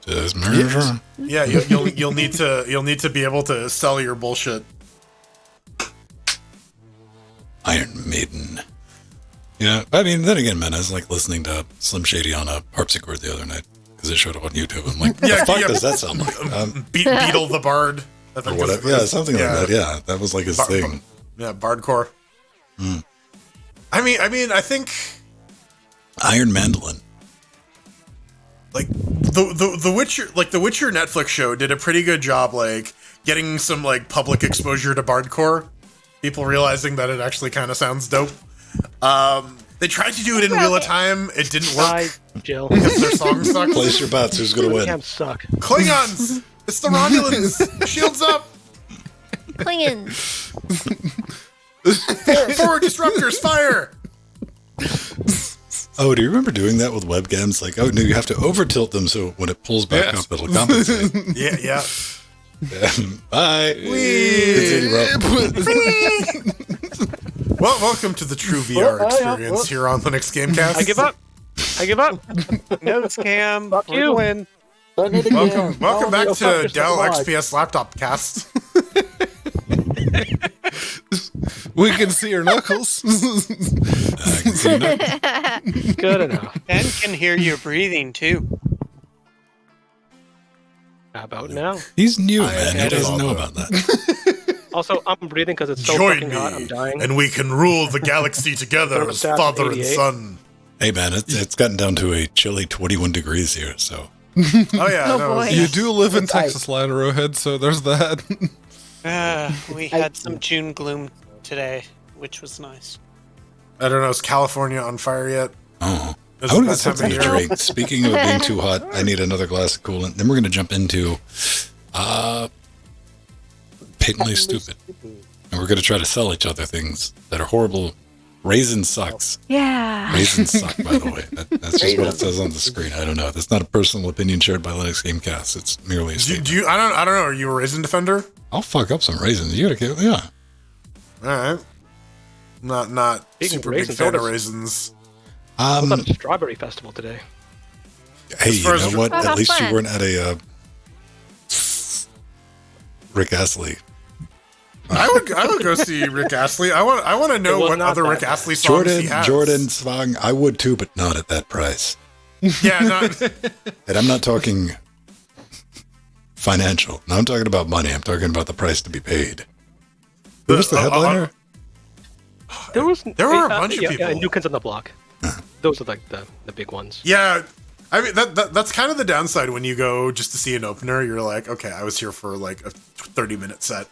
S3: Just murder.
S1: Yeah, you'll need to be able to sell your bullshit.
S3: Iron Maiden. Yeah, I mean, then again, man, I was like listening to Slim Shady on a harpsichord the other night because it showed up on YouTube. I'm like, what
S1: Yeah,
S3: the fuck
S1: yeah.
S3: does that sound like?
S1: Beetle the Bard. I
S3: Or
S1: think
S3: whatever.
S1: is-
S3: Yeah, something like that. Yeah, that was like his thing.
S1: Yeah, Bardcore. I mean, I think
S3: Iron Mandolin.
S1: like the Witcher, like the Witcher Netflix show did a pretty good job, like getting some like public exposure to Bardcore. People realizing that it actually kind of sounds dope. They tried to do it in real time. It didn't
S7: Hi,
S1: work
S7: Jill.
S1: because their song sucks.
S3: Place your bets. Who's going to win?
S7: Camps suck.
S1: Klingons! It's the Romulans! Shields up!
S5: Klingons.
S1: Forward disruptors, fire!
S3: Oh, do you remember doing that with webcams? Like, oh, no, you have to over tilt them so when it pulls back
S2: Yes.
S3: up, it'll compensate.
S1: Yeah.
S3: Bye. Continue, bro.
S1: Well, welcome to the true VR experience here on Linux Gamecast.
S7: I give up. No scam.
S4: Fuck
S7: We're
S4: you.
S7: win.
S4: Don't need to
S1: Welcome
S4: get-
S1: back
S4: Oh,
S1: to
S4: you're
S1: Dell
S4: fucking
S1: XPS Laptop Cast.
S2: We can see your knuckles.
S3: I can see you.
S7: Good enough.
S8: Ben can hear you breathing too.
S7: How about now?
S3: He's new, man. He
S1: had it
S3: doesn't
S1: all,
S3: know
S1: though.
S3: about that.
S9: Also, I'm breathing because it's so
S1: Join
S9: fucking
S1: me,
S9: hot. I'm dying.
S1: and we can rule the galaxy together as
S9: Stats
S1: father and
S9: 88.
S1: son.
S3: Hey, man, it's gotten down to a chilly 21 degrees here, so.
S1: Oh yeah,
S5: Oh,
S1: no,
S5: boy.
S2: You do live in
S4: It's
S2: Texas, Lion Arrowhead, so there's that.
S8: We had some June gloom today, which was nice.
S1: I don't know. Is California on fire yet?
S3: Oh.
S1: Is
S3: I
S1: it
S3: want to
S1: that
S3: get something
S1: time
S3: to
S1: of year?
S3: drink. Speaking of it being too hot, I need another glass of coolant. Then we're going to jump into Patently Stupid. And we're going to try to sell each other things that are horrible. Raisin sucks.
S5: Yeah.
S3: Raisins suck, by the way. That's just what it says on the screen. I don't know. That's not a personal opinion shared by Linux Gamecast. It's merely a statement.
S1: Do you? I don't know. Are you a raisin defender?
S3: I'll fuck up some raisins. You gotta, yeah.
S1: All right. Not
S9: Speaking of
S1: super big
S9: raisins,
S1: fan of
S9: what is-
S1: raisins.
S9: I was at a strawberry festival today.
S3: Hey,
S1: As
S3: you
S1: far as-
S3: know what?
S5: Oh,
S3: At
S5: how
S3: least you
S5: fun.
S3: weren't at a Rick Astley.
S1: I would go see Rick Astley. I want to know
S9: was
S1: what
S9: not
S1: other
S9: that
S1: Rick
S9: bad.
S1: Astley songs he has.
S3: Jordan song. I would too, but not at that price.
S1: Yeah, not,
S3: And I'm not talking financial. No, I'm talking about money. I'm talking about the price to be paid. Who was the headliner?
S9: There
S1: were a bunch of
S9: Yeah,
S1: people.
S9: New Kids on the Block. Those are like the big ones.
S1: yeah. I mean that's kind of the downside when you go just to see an opener. You're like, okay, I was here for like a 30-minute set.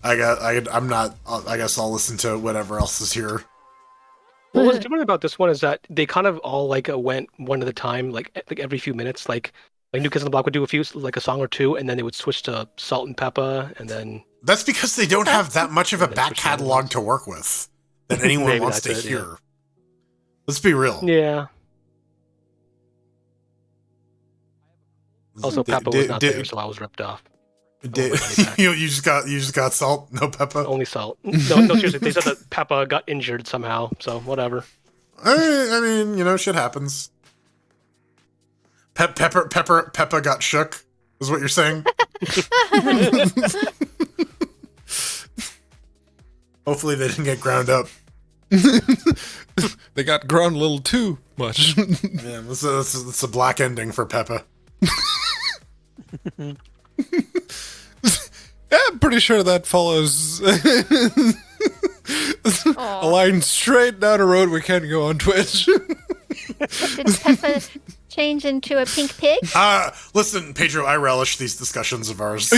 S1: I guess I'll listen to whatever else is here.
S9: What was different about this one is that they kind of all like went one at a time, like every few minutes. Like New Kids on the Block would do a song or two, and then they would switch to Salt and Pepper, and then
S1: That's because they don't have that much of a back catalog to work with that anyone
S9: Maybe
S1: wants to
S9: that's it,
S1: hear.
S9: yeah.
S1: Let's be real.
S9: yeah. Also, Peppa was not there, so I was ripped off.
S1: You just got salt, no pepper.
S9: Only Salt. No, seriously. They said that Peppa got injured somehow, so whatever.
S1: I mean, shit happens. Peppa got shook. Is what you're saying? Hopefully they didn't get ground up.
S2: They got ground a little too much.
S1: Yeah, it's a black ending for Peppa.
S2: Yeah, I'm pretty sure that follows a line straight down a road we can't go on Twitch.
S5: Did Peppa change into a pink pig?
S1: Listen, Pedro, I relish these discussions of ours.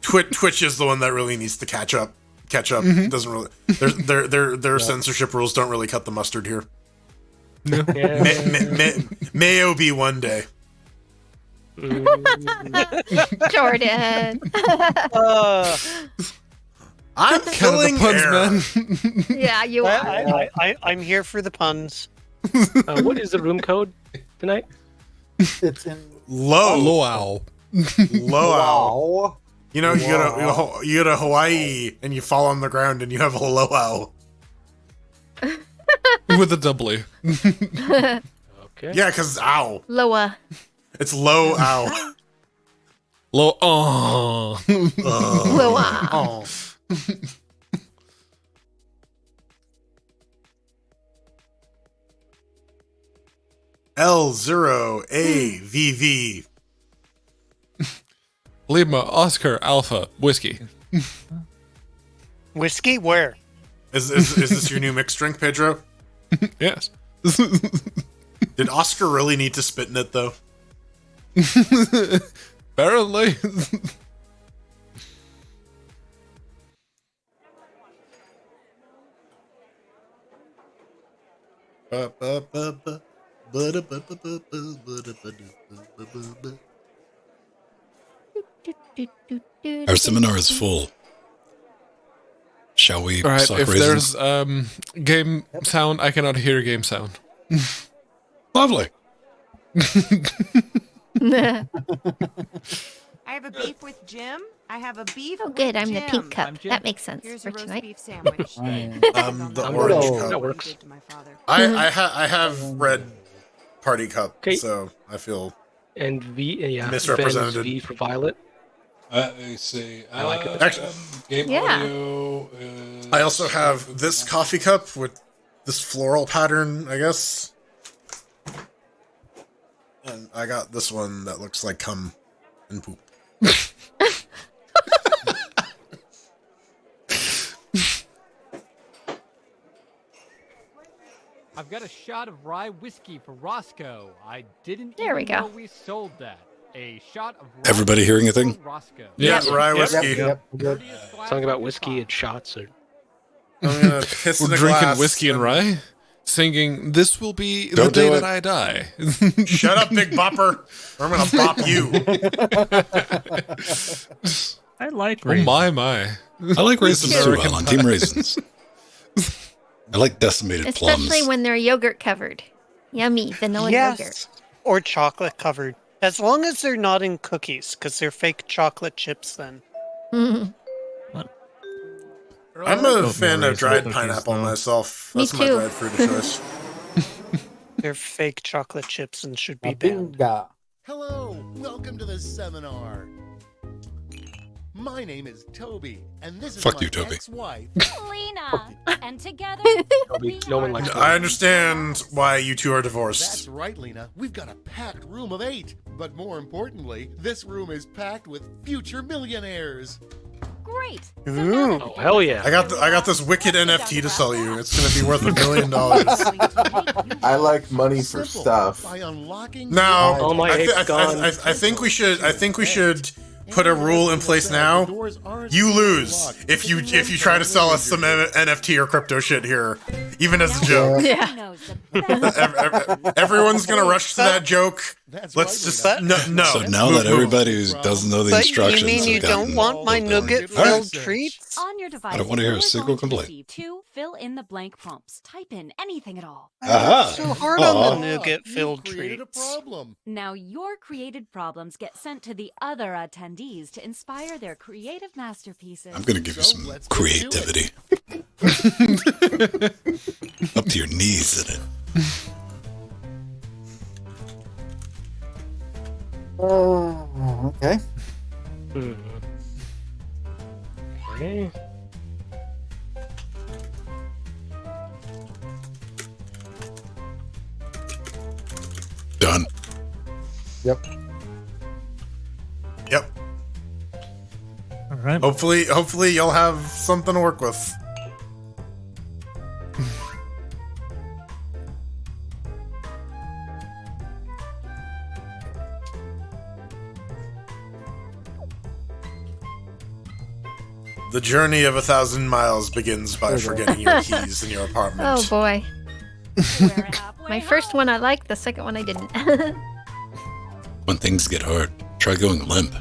S1: Twitch is the one that really needs to catch up.
S2: Mm-hmm.
S1: Doesn't really. Their censorship rules don't really cut the mustard here.
S9: Yeah.
S1: Mayo be one day.
S5: Jordan.
S1: I'm
S2: Kind of
S1: filling
S2: the puns,
S1: air.
S2: man.
S5: Yeah, you are.
S8: I'm here for the puns.
S9: What is the room code tonight?
S4: It's in.
S1: Low.
S2: Wow.
S4: Wow.
S1: You know, you go to Hawaii and you fall on the ground and you have a luau.
S2: With a doubly.
S9: Okay.
S1: Yeah, because ow.
S5: Loa.
S1: It's low ow.
S2: Low. Oh.
S5: Loa.
S1: Oh. L0AVV.
S2: Lima, Oscar, Alpha, Whiskey.
S8: Whiskey? Where?
S1: Is this your new mixed drink, Pedro?
S2: Yes.
S1: Did Oscar really need to spit in it, though?
S2: Apparently.
S3: Our seminar is full. Shall we
S2: All right,
S3: suck
S2: if
S3: raisins?
S2: there's game sound, I cannot hear game sound.
S3: Lovely.
S10: I have a beef with Jim. I have a beef.
S5: Oh, good.
S10: with
S5: I'm the
S10: Jim.
S5: pink cup. That makes sense
S10: Here's
S5: for
S10: a roast
S5: tonight.
S10: beef sandwich.
S1: The
S9: I'm
S1: orange
S9: good.
S1: cup.
S9: That works.
S1: I have red party cup,
S9: Okay.
S1: so I feel
S9: And V, yeah.
S1: Misrepresented.
S9: Ben's V for Violet.
S3: Let me see.
S9: I like it.
S1: Actually,
S3: Game
S5: Yeah.
S3: audio is...
S1: I also have this coffee cup with this floral pattern, I guess. And I got this one that looks like cum and poop.
S11: I've got a shot of rye whiskey for Roscoe. I didn't
S5: There we
S11: even
S5: go.
S11: know we sold that. A shot of rye
S3: Everybody hearing a thing?
S11: for Roscoe.
S1: Yeah, rye whiskey.
S4: Yep, good.
S9: Something about whiskey and shots. Or...
S1: I'm gonna piss in
S2: We're
S1: a
S2: drinking
S1: glass
S2: whiskey and rye, singing, "This will be
S3: Don't
S2: the day
S3: do it.
S2: that I die."
S1: Shut up, Big Bopper, or I'm gonna bop you.
S12: I like
S2: Oh
S12: raisins.
S2: my.
S3: I like raisins too.
S2: American
S3: I'm on Team Raisins. I like decimated
S5: Especially
S3: plums.
S5: when they're yogurt covered. Yummy vanilla yogurt.
S8: Yes, or chocolate covered. As long as they're not in cookies, because they're fake chocolate chips then.
S5: Mm.
S1: I'm a
S12: Oatmeal
S1: fan of
S12: raisin
S1: dried
S12: cookies,
S1: pineapple
S12: though.
S1: myself.
S5: Me
S1: That's my
S5: too.
S1: dried fruit of choice.
S8: They're fake chocolate chips and should be banned.
S4: Babinga.
S13: Hello, welcome to the seminar. My name is Toby, and this is
S3: Fuck
S13: my
S3: you, Toby.
S13: ex-wife.
S10: Lena. And together,
S9: Toby, no one likes
S1: I understand why you two are divorced.
S13: That's right, Lena. We've got a packed room of 8. But more importantly, this room is packed with future millionaires.
S10: great.
S9: Oh, hell yeah.
S1: I got this wicked NFT to sell you. It's gonna be worth $1 million.
S6: I like money for
S13: Simple.
S6: stuff.
S13: By unlocking
S1: Now,
S9: All my
S1: I,
S9: hate's gone.
S1: I think we should put a rule in place now. You lose if you try to sell us some NFT or crypto shit here, even as a joke.
S5: Yeah.
S1: Everyone's gonna rush to that joke.
S13: That's
S1: Let's
S13: right,
S1: just
S13: Lena.
S1: no.
S3: So now that everybody who doesn't know the
S8: But
S3: instructions
S8: you mean you
S3: have
S8: don't
S3: gotten
S8: want my
S3: filled in.
S8: nugget-filled
S3: Alright.
S8: treats?
S10: On your device,
S3: I don't want to hear a
S10: you're
S3: single
S10: going to
S3: complaint.
S10: receive 2 fill-in the blank prompts. Type in anything at all.
S3: Aha!
S8: So hard
S3: Aw.
S8: on the nougat-filled
S13: You created a
S8: treats.
S13: problem.
S10: Now your created problems get sent to the other attendees to inspire their creative masterpieces.
S3: I'm gonna give you
S13: So
S3: some
S13: let's get to
S3: creativity. Up to your knees in it.
S4: Okay.
S9: Okay.
S3: Done.
S4: Yep.
S1: Yep.
S12: All right.
S1: Hopefully you'll have something to work with. The journey of 1,000 miles begins by forgetting your keys in your apartment.
S5: Oh boy.
S10: We're halfway
S5: My first
S10: home.
S5: one I liked, the second one I didn't.
S3: When things get hard, try going limp.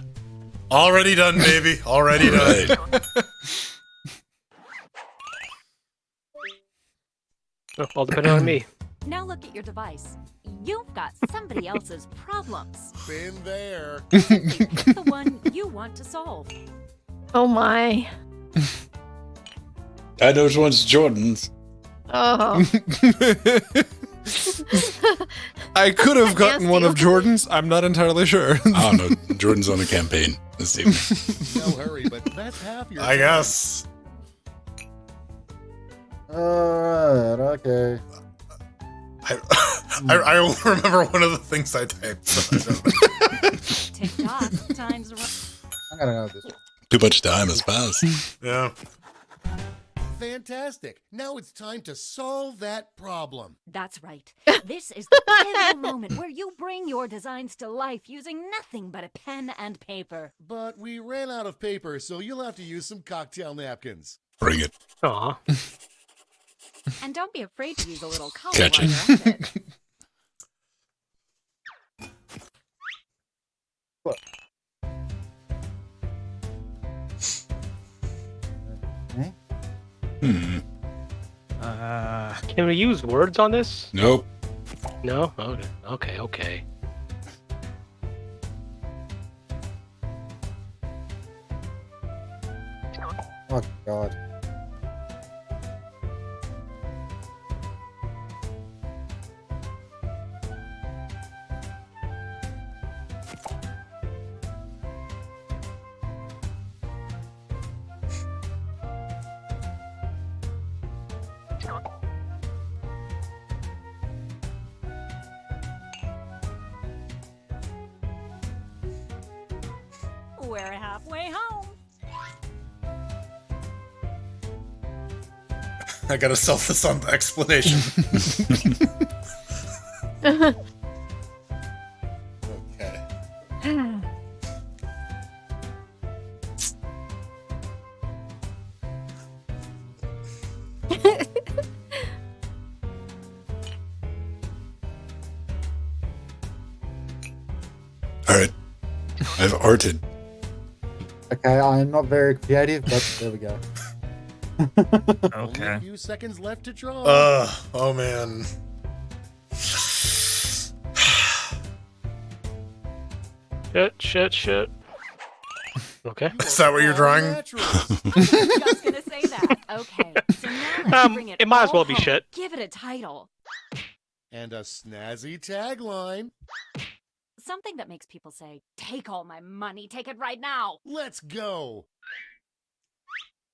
S1: Already done, baby. Already done.
S3: Right.
S9: Oh, all depending on me.
S10: Now look at your device. You've got somebody else's problems.
S13: Been there.
S10: Simply pick the one you want to solve.
S5: Oh my.
S3: I know which one's Jordan's.
S5: Oh.
S2: I could have gotten
S5: Nasty.
S2: one of Jordan's. I'm not entirely sure.
S3: I don't know. Jordan's on a campaign this evening.
S13: No hurry, but that's half your
S1: I
S13: time.
S1: guess.
S4: Alright, okay.
S1: I only remember one of the things I typed. So I don't know.
S10: Tick-tock, time's run.
S4: I'm gonna know this one.
S3: Too much time has passed.
S1: Yeah.
S13: Fantastic. Now it's time to solve that problem.
S10: That's right. This is the pivotal moment where you bring your designs to life using nothing but a pen and paper.
S13: But we ran out of paper, so you'll have to use some cocktail napkins.
S3: Bring it.
S9: Aw.
S10: And don't be afraid to use a little color
S3: Catch
S10: while
S3: it.
S10: you're at it.
S4: Okay.
S3: Hmm.
S9: Can we use words on this?
S3: Nope.
S9: No? Okay.
S4: Oh god.
S10: We're halfway home.
S1: I gotta sell this on the explanation. Okay.
S3: All right. I've arted.
S4: Okay, I'm not very creative, but there we go.
S13: Only a few seconds left to draw.
S1: Oh man.
S9: Shit. Okay.
S1: Is that what you're drawing?
S10: Just gonna say that. Okay, so now let's bring it
S9: It might as
S10: all
S9: well be
S10: home.
S9: shit.
S10: Give it a title.
S13: And a snazzy tagline.
S10: Something that makes people say, "Take all my money, take it right now."
S13: Let's go.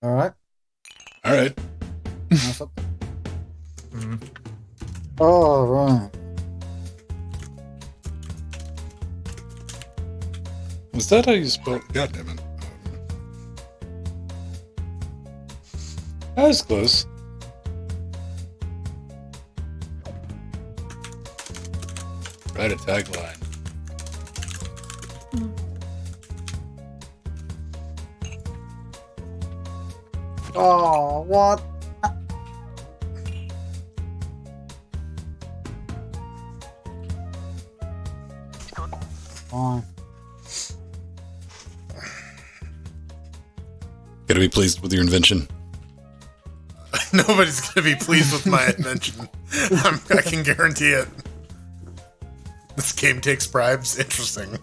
S4: All right.
S3: All right.
S4: Nice up. All right.
S3: Was that how you spelled? God damn it. That was close. Write a tagline.
S4: Oh, what? Fine.
S3: Gotta be pleased with your invention.
S1: Nobody's gonna be pleased with my invention. I can guarantee it. This game takes bribes. Interesting.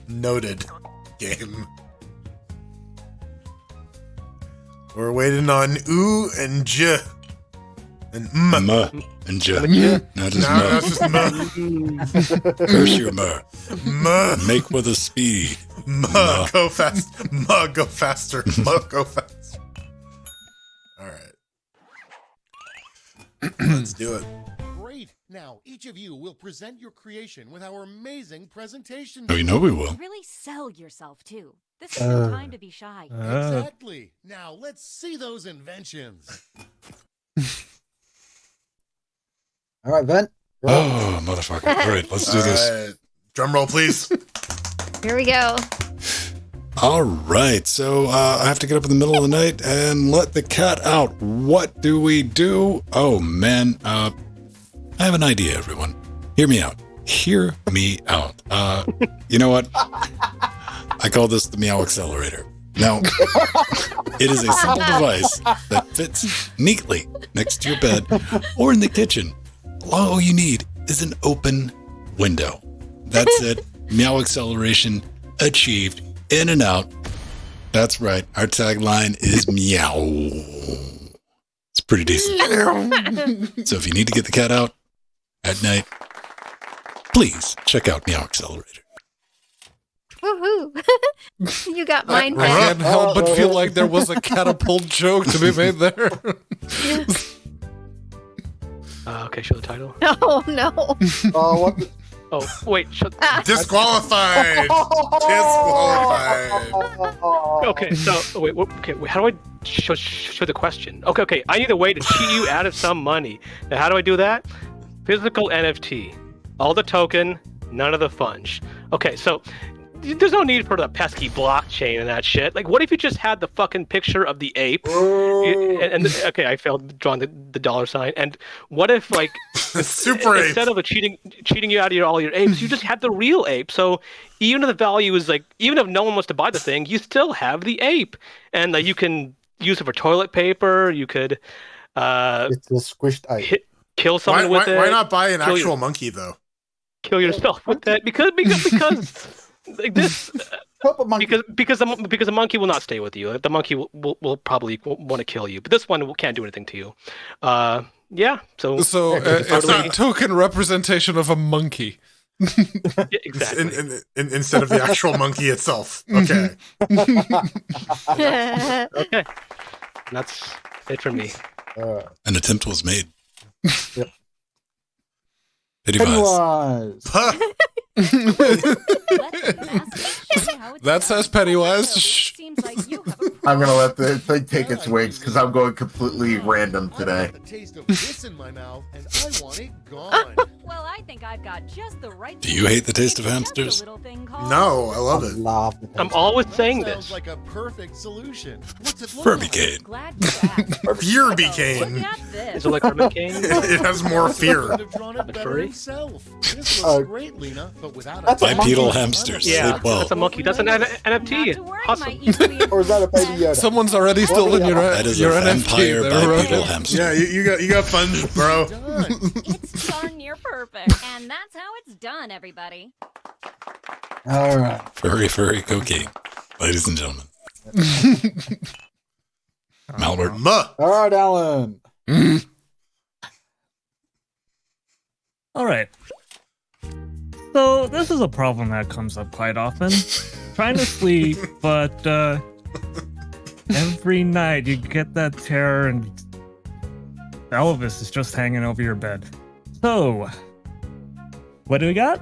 S1: Noted. Game. We're waiting on ooh and j. And
S3: And j.
S1: Yeah.
S3: Not just
S1: No, that's just
S3: Curse your ma. Make with a speed.
S1: Go fast. Go faster. Go faster. All right. Let's do it.
S13: Great. Now, each of you will present your creation with our amazing presentation.
S3: Oh, you know we will.
S10: Really sell yourself too. This is no time to be shy.
S13: Exactly. Now, let's see those inventions.
S4: All right, then.
S3: Oh, motherfucker. All right, let's do this.
S1: All right. Drum roll, please.
S5: Here we go.
S3: All right, so I have to get up in the middle of the night and let the cat out. What do we do? Oh, man. I have an idea, everyone. Hear me out. Hear me out. You know what? I call this the Meow Accelerator. Now, it is a simple device that fits neatly next to your bed or in the kitchen. All you need is an open window. That's it. Meow acceleration achieved. In and out. That's right. Our tagline is meow. It's pretty decent. So if you need to get the cat out at night, please check out Meow Accelerator.
S5: Woohoo! You got mine
S2: I
S5: back.
S2: can't help but feel like there was a catapult joke to be made there.
S9: Okay, show the title.
S5: Oh no!
S4: Oh, what? The-
S9: Oh, wait.
S1: Disqualified. Disqualified.
S9: Okay, so wait. How do I show the question? Okay. I need a way to cheat you out of some money. Now, how do I do that? Physical NFT, all the token, none of the funge. Okay, so there's no need for the pesky blockchain and that shit. Like, what if you just had the fucking picture of the ape? Okay, I failed drawing the dollar sign. And what if, like,
S1: Super ape.
S9: instead of cheating you out of all your apes, you just had the real ape? So even if the value is like, even if no one wants to buy the thing, you still have the ape, and you can use it for toilet paper. You could
S4: it's a squished ape.
S9: Kill someone with it.
S1: Why not buy an actual monkey though?
S9: Kill yourself with that because like this because a monkey will not stay with you. The monkey will probably want to kill you, but this one can't do anything to you. Yeah. So
S2: it's a token representation of a monkey.
S9: Yeah, exactly.
S1: Instead of the actual monkey itself. Okay.
S9: Okay. That's it for me.
S3: An attempt was made.
S4: Yep.
S3: Pennywise.
S2: That says Pennywise.
S10: Seems like you have a
S6: I'm gonna let the thing take its wings because I'm going completely random today.
S13: The taste of this in my mouth, and I want it gone.
S10: Well, I think I've got just the right.
S3: Do you hate the taste of hamsters?
S1: No, I love it.
S9: I'm always saying
S13: Sounds
S9: this.
S13: like a perfect solution. What's it look
S3: Furby
S13: like?
S3: cane.
S10: Glad you asked.
S1: Beer cane.
S9: Is it like Hermit Cane?
S1: It has more fear.
S13: Could have drawn it
S9: But
S13: better
S9: furry?
S13: himself. This looks great, Lena, but without a
S3: Bipedal hamsters.
S9: Yeah,
S3: Sleep well.
S9: that's a monkey. That's an NFT. Awesome.
S4: Or is that a baby Yoda?
S2: Someone's already stolen your
S3: That is
S2: your
S3: a
S2: NFT.
S3: vampire
S2: there, bro.
S3: bipedal hamster.
S1: Yeah, you got fun, bro.
S10: It's darn near perfect. And that's how it's done, everybody.
S4: All right.
S3: Furry cocaine. Ladies and gentlemen. Malware.
S4: All right, Alan.
S12: All right. So this is a problem that comes up quite often. Trying to sleep, but every night you get that terror and Elvis is just hanging over your bed. So, what do we got?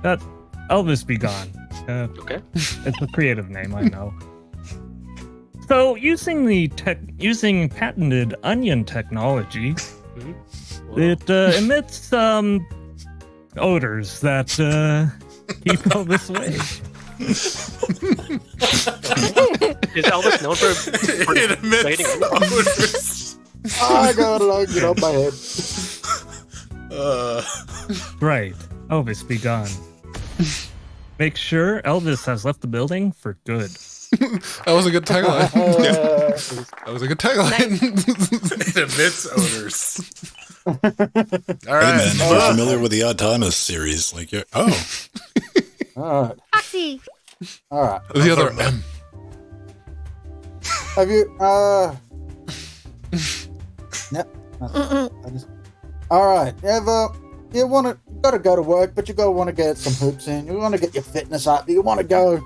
S12: Got Elvis Be Gone.
S9: Okay.
S12: It's a creative name, I know. So, using patented onion technology, it emits odors that keep Elvis away.
S9: Is Elvis known for
S1: It emits odors.
S4: I gotta get up my head.
S12: Right. Elvis Be Gone. Make sure Elvis has left the building for good.
S2: That was a good tagline. That was a good tagline.
S1: It emits odors. All
S3: Hey
S1: right.
S3: man, if you're familiar with the Odd Thomas series, like you're
S4: All right.
S5: Foxy.
S4: All right.
S2: The other M.
S4: Have you Yep. All right. You gotta go to work, but you gotta want to get some hoops in. You want to get your fitness up. You want to go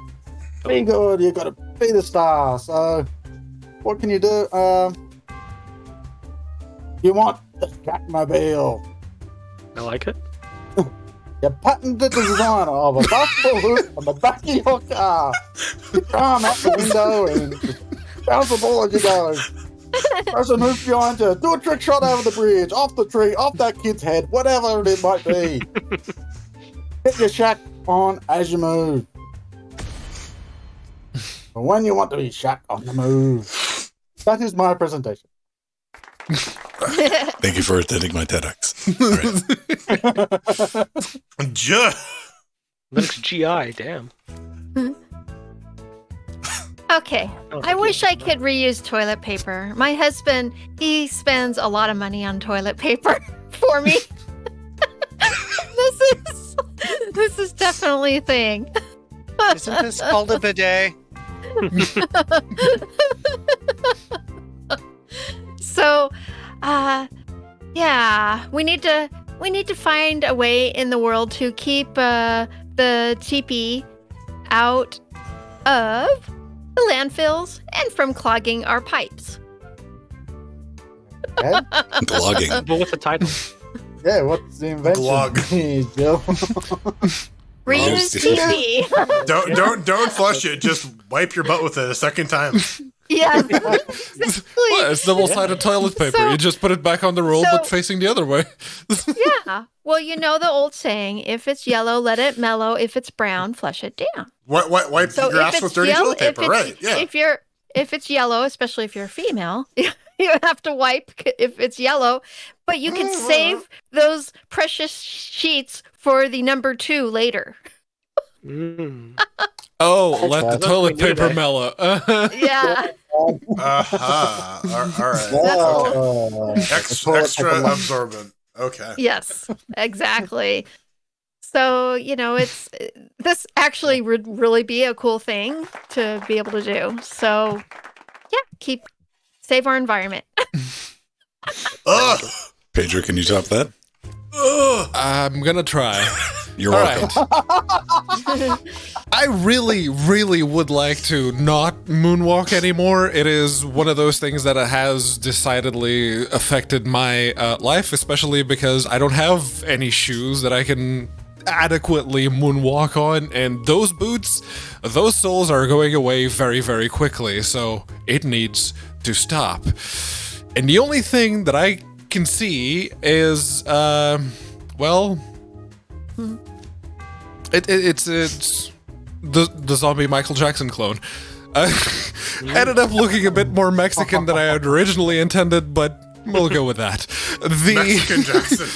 S4: be good. You gotta be the star. So, what can you do? You want the Catmobile.
S9: I like it.
S4: You patented the design of a basketball hoop on the back of your car. You climb out the window and just bounce the ball as you go. Press a hoop behind you. Do a trick shot over the bridge, off the tree, off that kid's head, whatever it might be. Get your shack on as you move. But when you want to be shack on the move. That is my presentation.
S3: Thank you for attending my TEDx.
S9: Linux GI, damn.
S5: Okay. I wish I could reuse toilet paper. My husband, he spends a lot of money on toilet paper for me. This is definitely a thing.
S8: Isn't this called a bidet?
S5: So, yeah, we need to find a way in the world to keep the TP out of the landfills and from clogging our pipes.
S4: Okay?
S3: Glogging.
S9: But what's the title?
S4: Yeah, what's the invention?
S1: Glog.
S4: Jill?
S5: Reuse TP.
S1: Don't flush it. Just wipe your butt with it a second time.
S5: Yeah.
S2: What? It's double-sided toilet paper.
S5: So-
S2: You just put it back on the roll, but facing the other way.
S5: Yeah. Well, you know the old saying, if it's yellow, let it mellow. If it's brown, flush it down.
S1: Wipe
S5: So
S1: your
S5: if
S1: ass
S5: it's
S1: with dirty
S5: yellow,
S1: toilet paper, right? Yeah.
S5: If it's yellow, especially if you're a female, you have to wipe if it's yellow, but you can save those precious sheets for the number 2 later.
S2: Oh, let the toilet
S9: That's
S2: paper
S9: good.
S2: mellow.
S5: Yeah.
S1: All right. Okay. Extra absorbent. Okay.
S5: Yes, exactly. So, this actually would really be a cool thing to be able to do. So, yeah, save our environment.
S3: Pedro, can you top that?
S2: I'm gonna try.
S3: You're
S2: All
S3: welcome.
S2: right. I really, really would like to not moonwalk anymore. It is one of those things that has decidedly affected my life, especially because I don't have any shoes that I can adequately moonwalk on, and those boots, those soles are going away very, very quickly, so it needs to stop. And the only thing that I can see is, it's the zombie Michael Jackson clone. Ended up looking a bit more Mexican than I had originally intended, but we'll go with that.
S1: Mexican Jackson.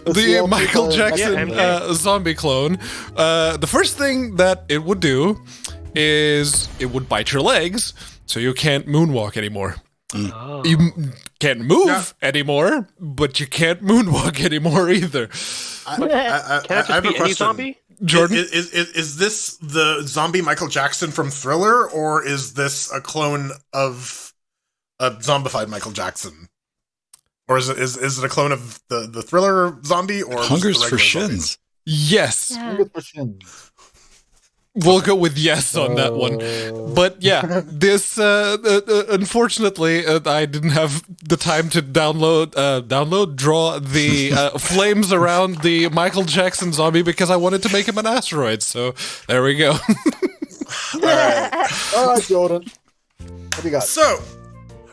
S2: The Michael Jackson zombie clone. The first thing that it would do is it would bite your legs, so you can't moonwalk anymore.
S9: Oh.
S2: You can't move anymore, but you can't moonwalk anymore either.
S9: Can I just be any zombie?
S2: Jordan?
S1: Is this the zombie Michael Jackson from Thriller, or is this a clone of a zombified Michael Jackson? Or is it a clone of the Thriller zombie, or
S3: Hungers for shins?
S2: Yes.
S4: Hungers for shins.
S2: We'll go with yes on that one. But yeah, this unfortunately I didn't have the time to draw the flames around the Michael Jackson zombie because I wanted to make him an asteroid. So there we go.
S4: All right, Jordan. What do you got?
S1: So,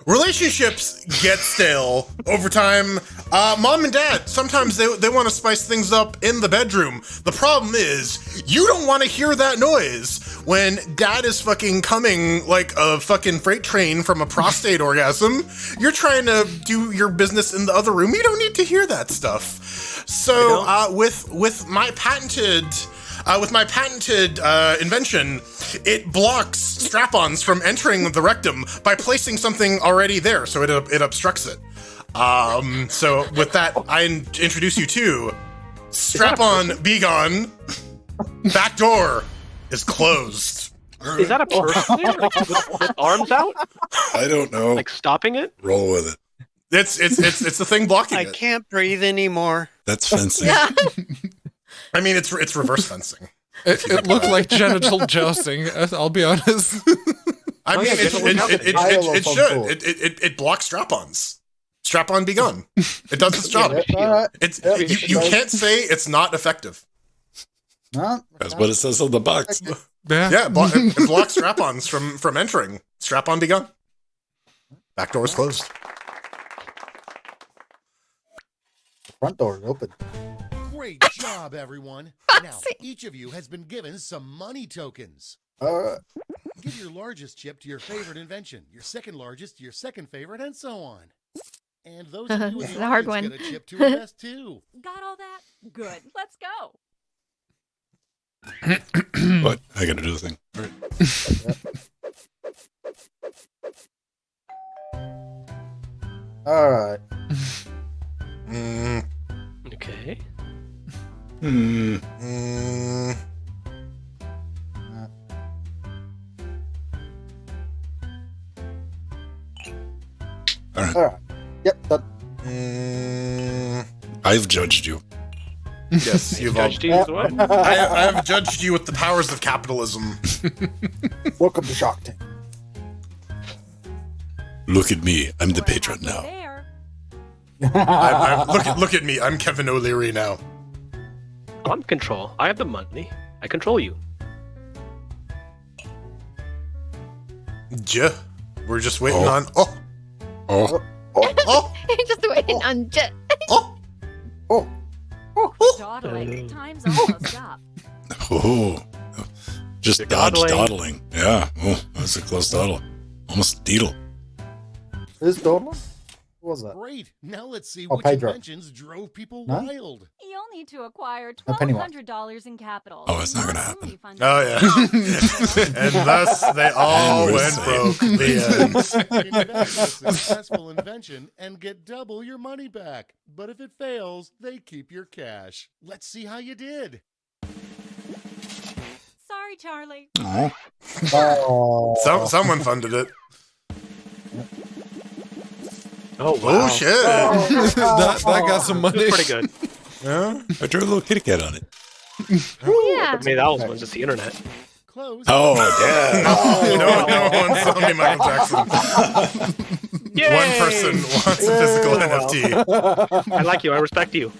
S1: relationships get stale over time. Mom and dad, sometimes they want to spice things up in the bedroom. The problem is, you don't want to hear that noise when dad is fucking coming like a fucking freight train from a prostate orgasm. You're trying to do your business in the other room. You don't need to hear that stuff. So, with my patented invention, it blocks strap-ons from entering the rectum by placing something already there, so it obstructs it. So with that, I introduce you to strap-on, be gone. Back door is closed.
S9: Is that a person with arms out?
S3: I don't know.
S9: Like stopping it?
S3: Roll with it.
S1: It's the thing blocking it.
S8: I can't breathe anymore.
S3: That's fencing.
S1: I mean, it's reverse fencing.
S2: It looked like genital jousting. I'll be honest.
S1: I mean, it should. It blocks strap-ons. Strap-on, be gone. It does its job. You can't say it's not effective.
S4: No,
S3: that's what it says on the box.
S1: Yeah, it blocks strap-ons from entering. Strap-on, be gone. Back door is closed.
S4: The front door is open.
S13: Great job, everyone. Now, each of you has been given some money tokens. Give your largest chip to your favorite invention, your second largest to your second favorite, and so on. And those of you in the
S5: hard
S13: audience
S5: one.
S13: get a chip to invest too.
S10: Got all that? Good. Let's go.
S3: What? I gotta do the thing.
S4: All right.
S9: Okay.
S3: All right.
S4: All right. Yep. Done.
S3: I've judged you.
S1: Yes, you've
S9: Judged you as well?
S1: I have judged you with the powers of capitalism.
S4: Welcome to Shark Tank.
S3: Look at me. I'm the patron now.
S1: Look at me. I'm Kevin O'Leary now.
S9: I'm in control. I have the money. I control you.
S1: We're just waiting on.
S5: Just waiting on jet.
S10: Dawdling. Time's almost up.
S3: Oh, just dodging. Yeah. Oh, that's a close dawdle. Almost deedle.
S4: Is this dawdling? What was that?
S13: Great. Now let's see
S4: Oh,
S13: which
S4: Pedro.
S13: inventions drove people
S4: No?
S13: wild.
S10: You'll need to acquire
S4: Pennywise.
S10: $1,200 in capital.
S3: Oh, it's not gonna happen.
S1: Oh yeah. And thus they all
S3: And we're
S1: went
S3: safe.
S1: broke. The end.
S13: Invent a successful invention and get double your money back. But if it fails, they keep your cash. Let's see how you did.
S10: Sorry, Charlie.
S4: Oh.
S1: Someone funded it.
S9: Oh, wow.
S1: Oh shit.
S2: that got some money.
S9: Pretty good.
S1: Yeah.
S3: I drew a little kitty cat on it.
S5: Yeah.
S9: Maybe that was just the internet.
S13: Close.
S3: Oh, yeah.
S1: No one saw me, Michael Jackson.
S9: Yay!
S1: One person wants a physical NFT.
S9: I like you. I respect you.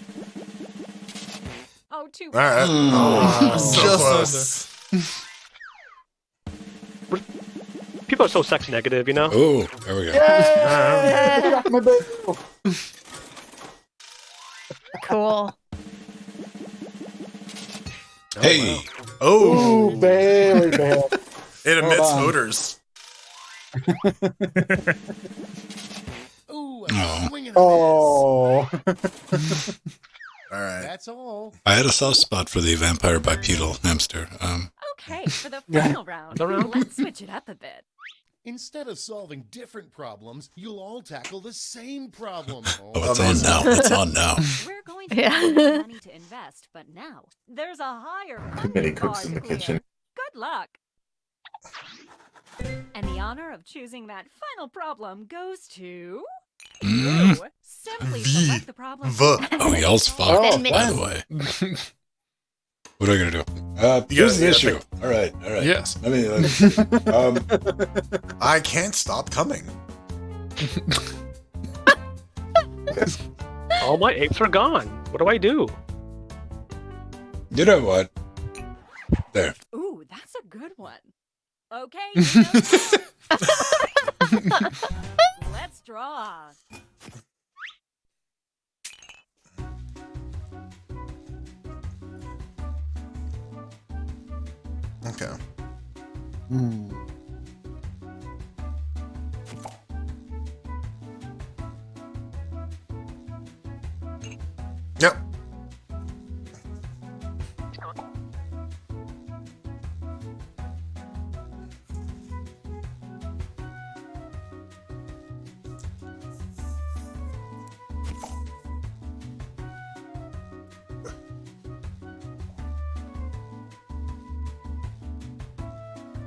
S10: too.
S1: All right. So
S2: Just
S1: close.
S9: People are so sex negative, you know?
S3: Oh, there we go.
S4: Yay! Got my bill.
S5: Cool.
S3: Hey.
S1: Oh,
S4: Ooh, very bad.
S1: it emits
S4: Hold on.
S1: odors.
S13: Ooh,
S3: Oh.
S13: I'm swinging a
S4: Oh.
S1: All right.
S13: That's all.
S3: I had a soft spot for the vampire bipedal hamster.
S10: Okay, for the final round, let's switch it up a bit.
S13: Instead of solving different problems, you'll all tackle the same problem.
S3: Oh, it's on now. It's on now.
S10: We're going to have more money to invest, but now there's a higher
S6: Too many
S10: funding bar
S6: cooks in
S10: to
S6: the
S10: clear.
S6: kitchen.
S10: Good luck. And the honor of choosing that final problem goes to you. Simply select the problem.
S3: Oh, y'all's fucked,
S4: Oh,
S3: by the way. What are I going to do? Here's the issue. All right.
S2: Yes.
S3: Let me,
S1: I can't stop coming.
S9: All my apes are gone. What do I do?
S3: you know what? There.
S10: Ooh, that's a good one. Okay, let's draw.
S1: Okay. Yep.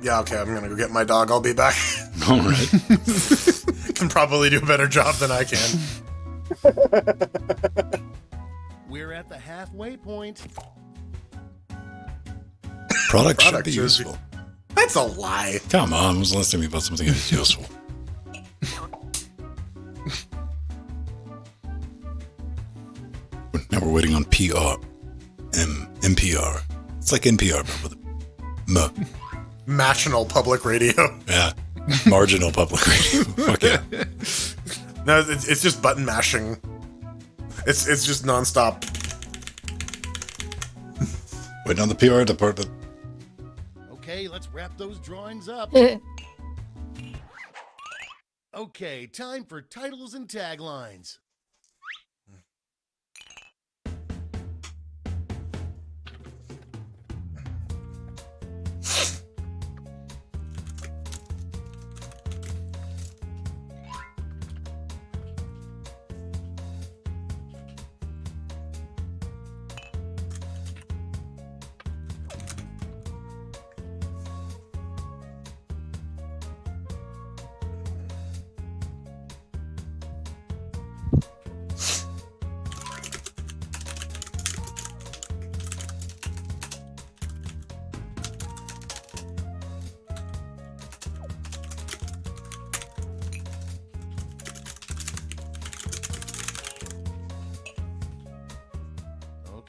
S1: Yeah, okay, I'm gonna go get my dog. I'll be back.
S3: All right.
S1: Can probably do a better job than I can.
S13: We're at the halfway point.
S3: Product should
S1: Product
S3: be
S1: should be-
S3: useful.
S1: That's a lie.
S3: Come on. When was the last time you bought something that is useful? Now we're waiting on PR. NPR. It's like NPR, but with a M.
S1: National Public Radio.
S3: Yeah. Marginal public radio. Fuck yeah.
S1: No, it's just button mashing. It's just nonstop.
S3: Waiting on the PR department.
S13: Okay, let's wrap those drawings up. Okay, time for titles and taglines.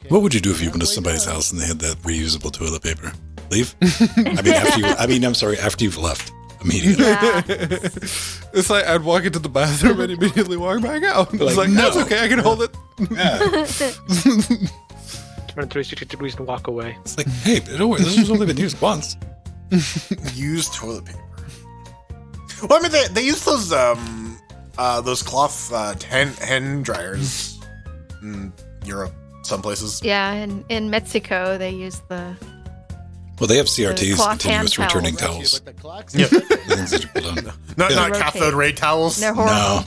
S3: What would you do if you went to somebody's house and they had that reusable toilet paper? Leave? After you've left immediately.
S5: Yeah.
S2: It's like I'd walk into the bathroom and immediately walk back out. It's
S3: Like,
S2: like,
S3: no.
S2: that's okay, I can hold it.
S3: Yeah.
S9: Turn 360 degrees and walk away.
S3: It's like, hey, don't worry, this has only been used once.
S1: Use toilet paper. Well, I mean, they use those cloth hen dryers in Europe, some places.
S5: Yeah, in Mexico they use the
S3: Well, they have
S5: The
S3: CRTs,
S5: cloth
S3: continuous
S5: hand
S3: returning
S5: towels.
S3: towels.
S13: But the clock's
S1: Yeah.
S3: Things that you put on.
S1: Not
S3: Yeah.
S5: Rotate.
S1: cathode ray towels.
S5: they're horrible.
S3: No.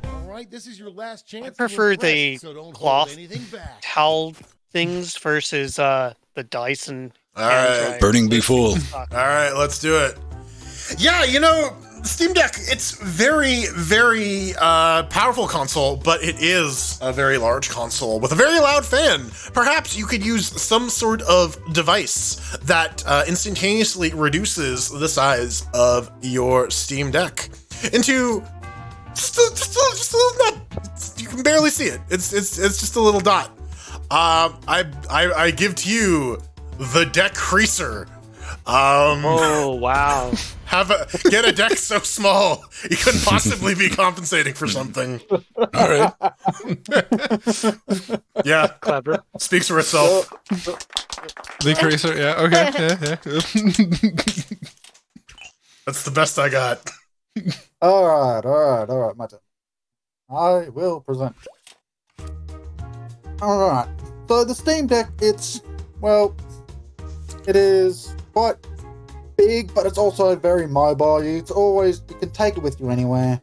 S13: all right. This is your last chance.
S8: I
S13: to
S8: prefer
S13: impress,
S8: the
S13: so don't hold
S8: cloth
S13: anything back.
S8: towel things versus the Dyson.
S1: All right.
S3: Burning be full.
S1: All right, let's do it. Yeah, you know, Steam Deck, it's very, very powerful console, but it is a very large console with a very loud fan. Perhaps you could use some sort of device that instantaneously reduces the size of your Steam Deck into still not can barely see it. It's just a little dot. I give to you the deck creaser.
S9: Oh wow!
S1: Get a deck so small you couldn't possibly be compensating for something.
S3: All right.
S1: Yeah,
S9: Clever.
S1: speaks for itself.
S2: Decreaser, yeah, okay, yeah.
S1: That's the best I got.
S4: All right, my turn. I will present. All right. So the Steam Deck, it is quite big, but it's also very mobile. You can take it with you anywhere.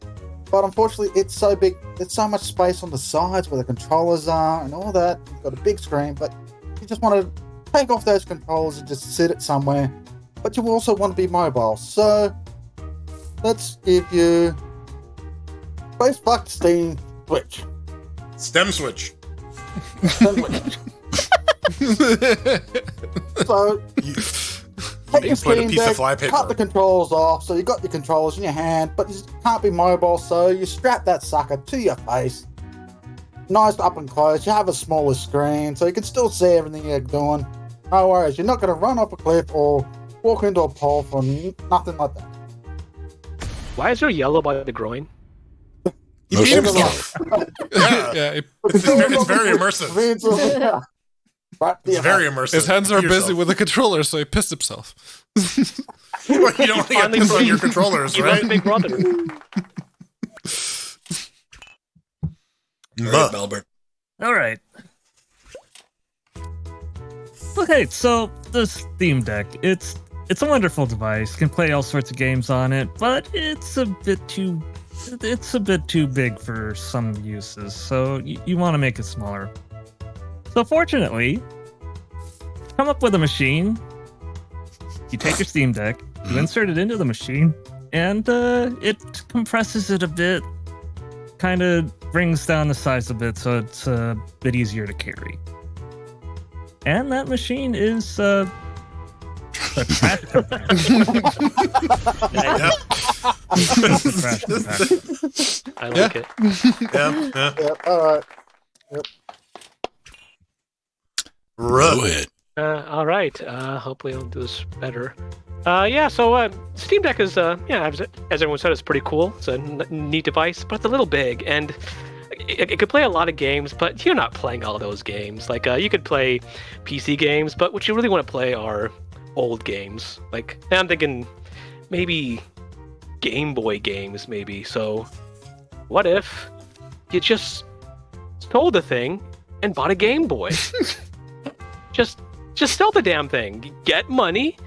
S4: But unfortunately, it's so big. There's so much space on the sides where the controllers are and all that. You've got a big screen, but you just want to take off those controllers and just sit it somewhere. But you also want to be mobile. So let's give you Spacefuck Steam Switch.
S1: Stem switch.
S4: So take your
S1: put a
S4: Steam
S1: piece of
S4: Deck,
S1: flypaper.
S4: cut the controls off, so you got your controllers in your hand, but you can't be mobile, so you strap that sucker to your face. Nice up and close. You have a smaller screen, so you can still see everything you're doing. No worries, you're not going to run off a cliff or walk into a pole for nothing like that.
S9: Why is there yellow by the groin?
S1: He beat himself.
S2: Yeah,
S1: It's very immersive. It's very immersive.
S2: His hands are
S1: Be
S2: busy
S1: yourself.
S2: with the controller, so he pissed himself.
S1: Well, you don't want to get
S9: Finally
S1: pissed on
S9: free.
S1: your controllers,
S9: He
S1: right?
S9: loves Big Brother.
S3: All right, Albert.
S12: All right. Okay, so the Steam Deck, it's a wonderful device. Can play all sorts of games on it, but it's a bit too big for some uses. So you want to make it smaller. So fortunately, come up with a machine. You take your Steam Deck, you insert it into the machine, and it compresses it a bit. Kind of brings down the size a bit, so it's a bit easier to carry. And that machine is a trash compactor. Trash compactor.
S9: I like it.
S1: Yeah.
S4: Yep, all right. Yep.
S3: Go ahead.
S9: All right. Hopefully, I'll do this better. So Steam Deck is, as everyone said, it's pretty cool. It's a neat device, but it's a little big, and it could play a lot of games, but you're not playing all those games. Like, you could play PC games, but what you really want to play are old games. Like, I'm thinking maybe Game Boy games, maybe. So, what if you just sold the thing and bought a Game Boy? Just sell the damn thing. Get money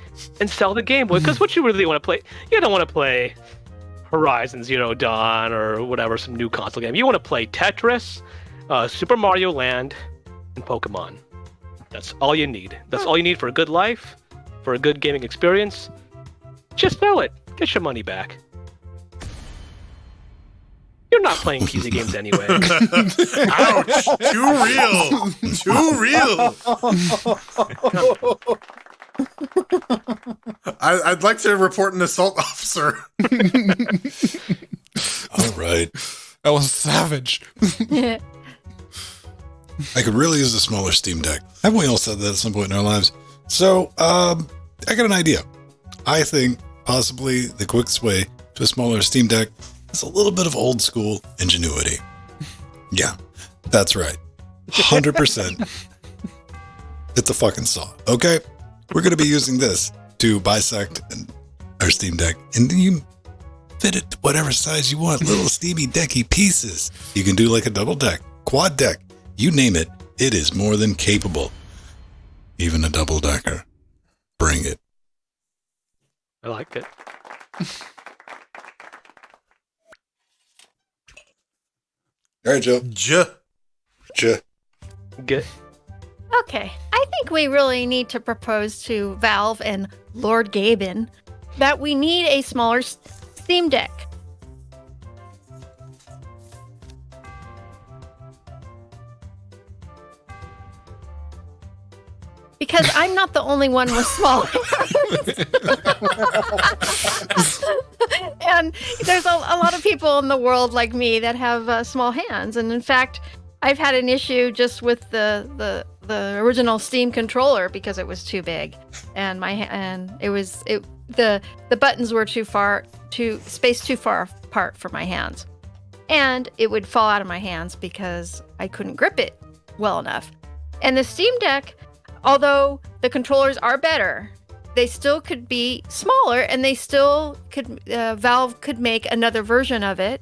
S9: and sell the Game Boy. Because what you really want to play, you don't want to play Horizon Zero Dawn or whatever, some new console game. You want to play Tetris, Super Mario Land, and Pokemon. That's all you need. That's all you need for a good life, for a good gaming experience. Just sell it. Get your money back. You're not playing PC games anyway.
S1: Ouch! Too real. I'd like to report an assault officer.
S3: All right.
S2: That was savage.
S3: I could really use a smaller Steam Deck. Haven't we all said that at some point in our lives? So, I got an idea. I think possibly the quickest way to a smaller Steam Deck is a little bit of old school ingenuity. Yeah, that's right. 100%. It's a fucking saw, okay? We're going to be using this to bisect our Steam Deck, and you fit it to whatever size you want. Little steamy decky pieces. You can do like a double deck, quad deck, you name it. It is more than capable. Even a double decker. Bring it.
S9: I like it.
S3: All right, Joe.
S9: Good.
S5: Okay, I think we really need to propose to Valve and Lord Gaben that we need a smaller Steam Deck. Because I'm not the only one with small hands. And there's a lot of people in the world like me that have small hands. And in fact, I've had an issue just with the original Steam controller because it was too big, and the buttons were too far apart for my hands, and it would fall out of my hands because I couldn't grip it well enough. And the Steam Deck, although the controllers are better, they still could be smaller, and they still could. Valve could make another version of it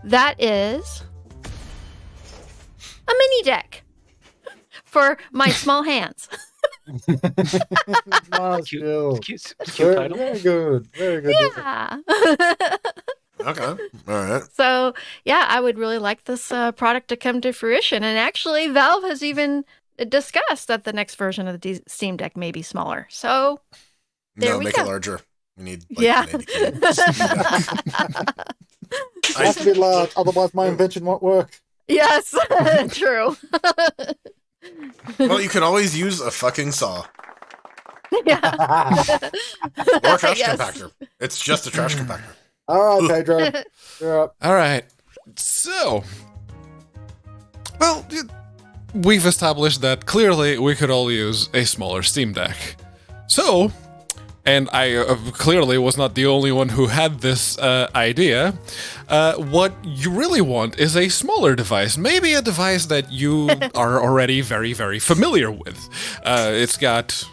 S5: that is a mini deck for my small hands.
S9: Cute title.
S4: Very good. Very good.
S5: Yeah.
S1: Okay. All right.
S5: So, yeah, I would really like this product to come to fruition. And actually, Valve has even discussed that the next version of the Steam Deck may be smaller. So, there we
S1: make
S5: go.
S1: it larger. We need
S5: Yeah.
S4: It has to be large, otherwise my invention won't work.
S5: Yes, true.
S1: Well, you can always use a fucking saw.
S5: Yeah.
S1: Or a trash
S5: Yes.
S1: compactor. It's just a trash compactor.
S4: All right, Pedro. You're up.
S2: All right. So, well, we've established that clearly we could all use a smaller Steam Deck. So, and I clearly was not the only one who had this idea. What you really want is a smaller device, maybe a device that you are already very, very familiar with. It's got,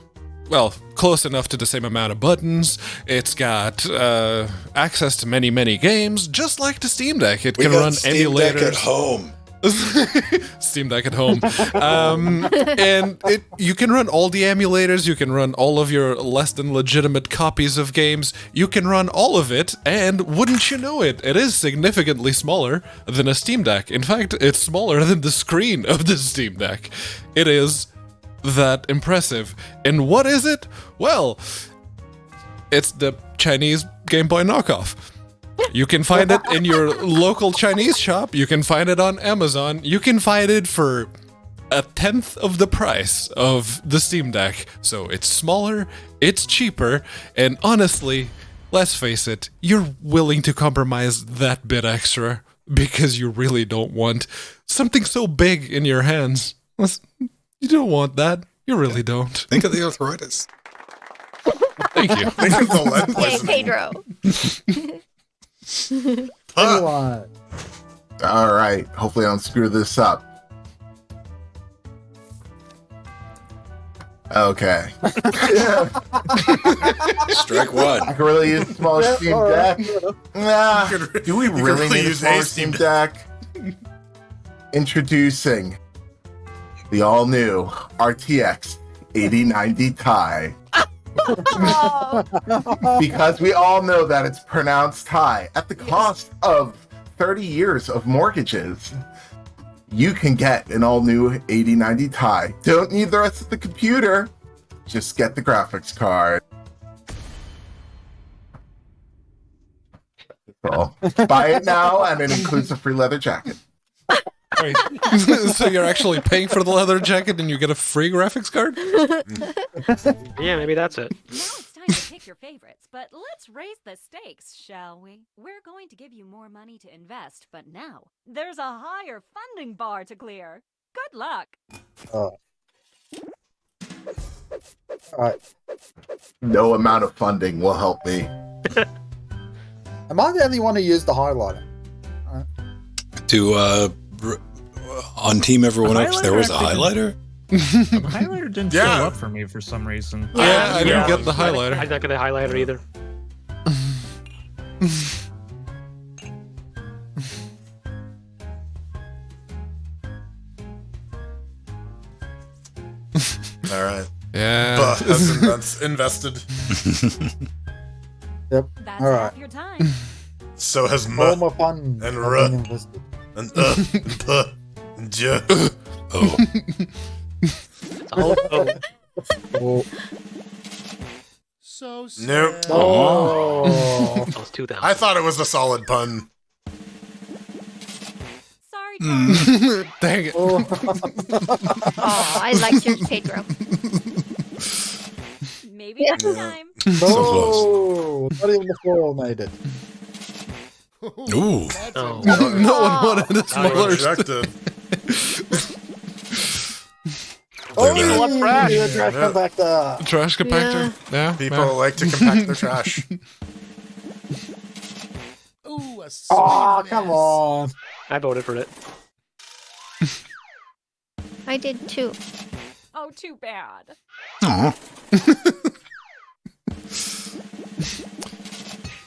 S2: well, close enough to the same amount of buttons. It's got access to many, many games, just like the Steam Deck. It can run
S3: Steam
S2: emulators.
S3: Deck at home.
S2: Steam Deck at home. And you can run all the emulators, you can run all of your less than legitimate copies of games, you can run all of it, and wouldn't you know it, it is significantly smaller than a Steam Deck. In fact, it's smaller than the screen of the Steam Deck. It is that impressive. And what is it? Well, it's the Chinese Game Boy knockoff. You can find it in your local Chinese shop. You can find it on Amazon. You can find it for 1/10 of the price of the Steam Deck. So it's smaller, it's cheaper, and honestly, let's face it, you're willing to compromise that bit extra because you really don't want something so big in your hands. You don't want that. You really don't.
S3: Think of the arthritis.
S2: Thank you.
S1: Think of the lead
S5: Hey,
S1: poisoning.
S5: Pedro.
S4: Anyone?
S6: All right. Hopefully, I don't screw this up. Okay.
S3: Strike one.
S6: I can really use a smaller Steam
S4: all
S6: Deck.
S4: right.
S6: Nah. Do we really
S1: really
S6: need a
S1: use
S6: smaller
S1: a
S6: Steam
S1: Steam
S6: Deck? Introducing the all-new RTX 8090 Ti. Because we all know that it's pronounced Ti. At the cost of 30 years of mortgages, you can get an all-new 8090 Ti. Don't need the rest of the computer. Just get the graphics card. That's all. Buy it now, and it includes a free leather jacket.
S2: Wait. So you're actually paying for the leather jacket and you get a free graphics card?
S9: Yeah, maybe that's it.
S10: Now it's time to pick your favorites, but let's raise the stakes, shall we? We're going to give you more money to invest, but now there's a higher funding bar to clear. Good luck.
S4: All right.
S6: No amount of funding will help me.
S4: Am I the only one who used the highlighter?
S3: To on Team Everyone X, there was a highlighter?
S12: The highlighter didn't show up for me for some reason.
S2: Yeah, I didn't get the highlighter.
S9: I did not get the highlighter either.
S1: All right.
S2: Yeah.
S1: Buh has invested.
S4: Yep.
S10: That's
S4: All
S10: half
S4: right.
S10: your time.
S1: So has
S4: All
S1: muh
S4: my fun.
S1: and
S4: have
S1: ruh
S4: been invested.
S1: and puh and juh.
S3: Oh.
S4: Oh.
S13: So
S1: Nope.
S4: Oh.
S9: That was 2000.
S1: I thought it was a solid pun.
S10: Sorry, Tom.
S2: Dang it.
S4: Oh.
S5: Oh, I liked yours, Pedro.
S10: Maybe next time.
S3: So close.
S4: No, not even the foil made it.
S3: Ooh.
S2: No one wanted a smaller
S1: Rejected.
S4: Trash compactor.
S2: trash compactor. Yeah.
S1: People like to compact their trash.
S13: Ooh, a
S4: Oh,
S13: sweet
S4: come
S13: mess.
S4: on.
S9: I voted for it.
S5: I did too.
S10: Oh, too bad.
S3: Aw.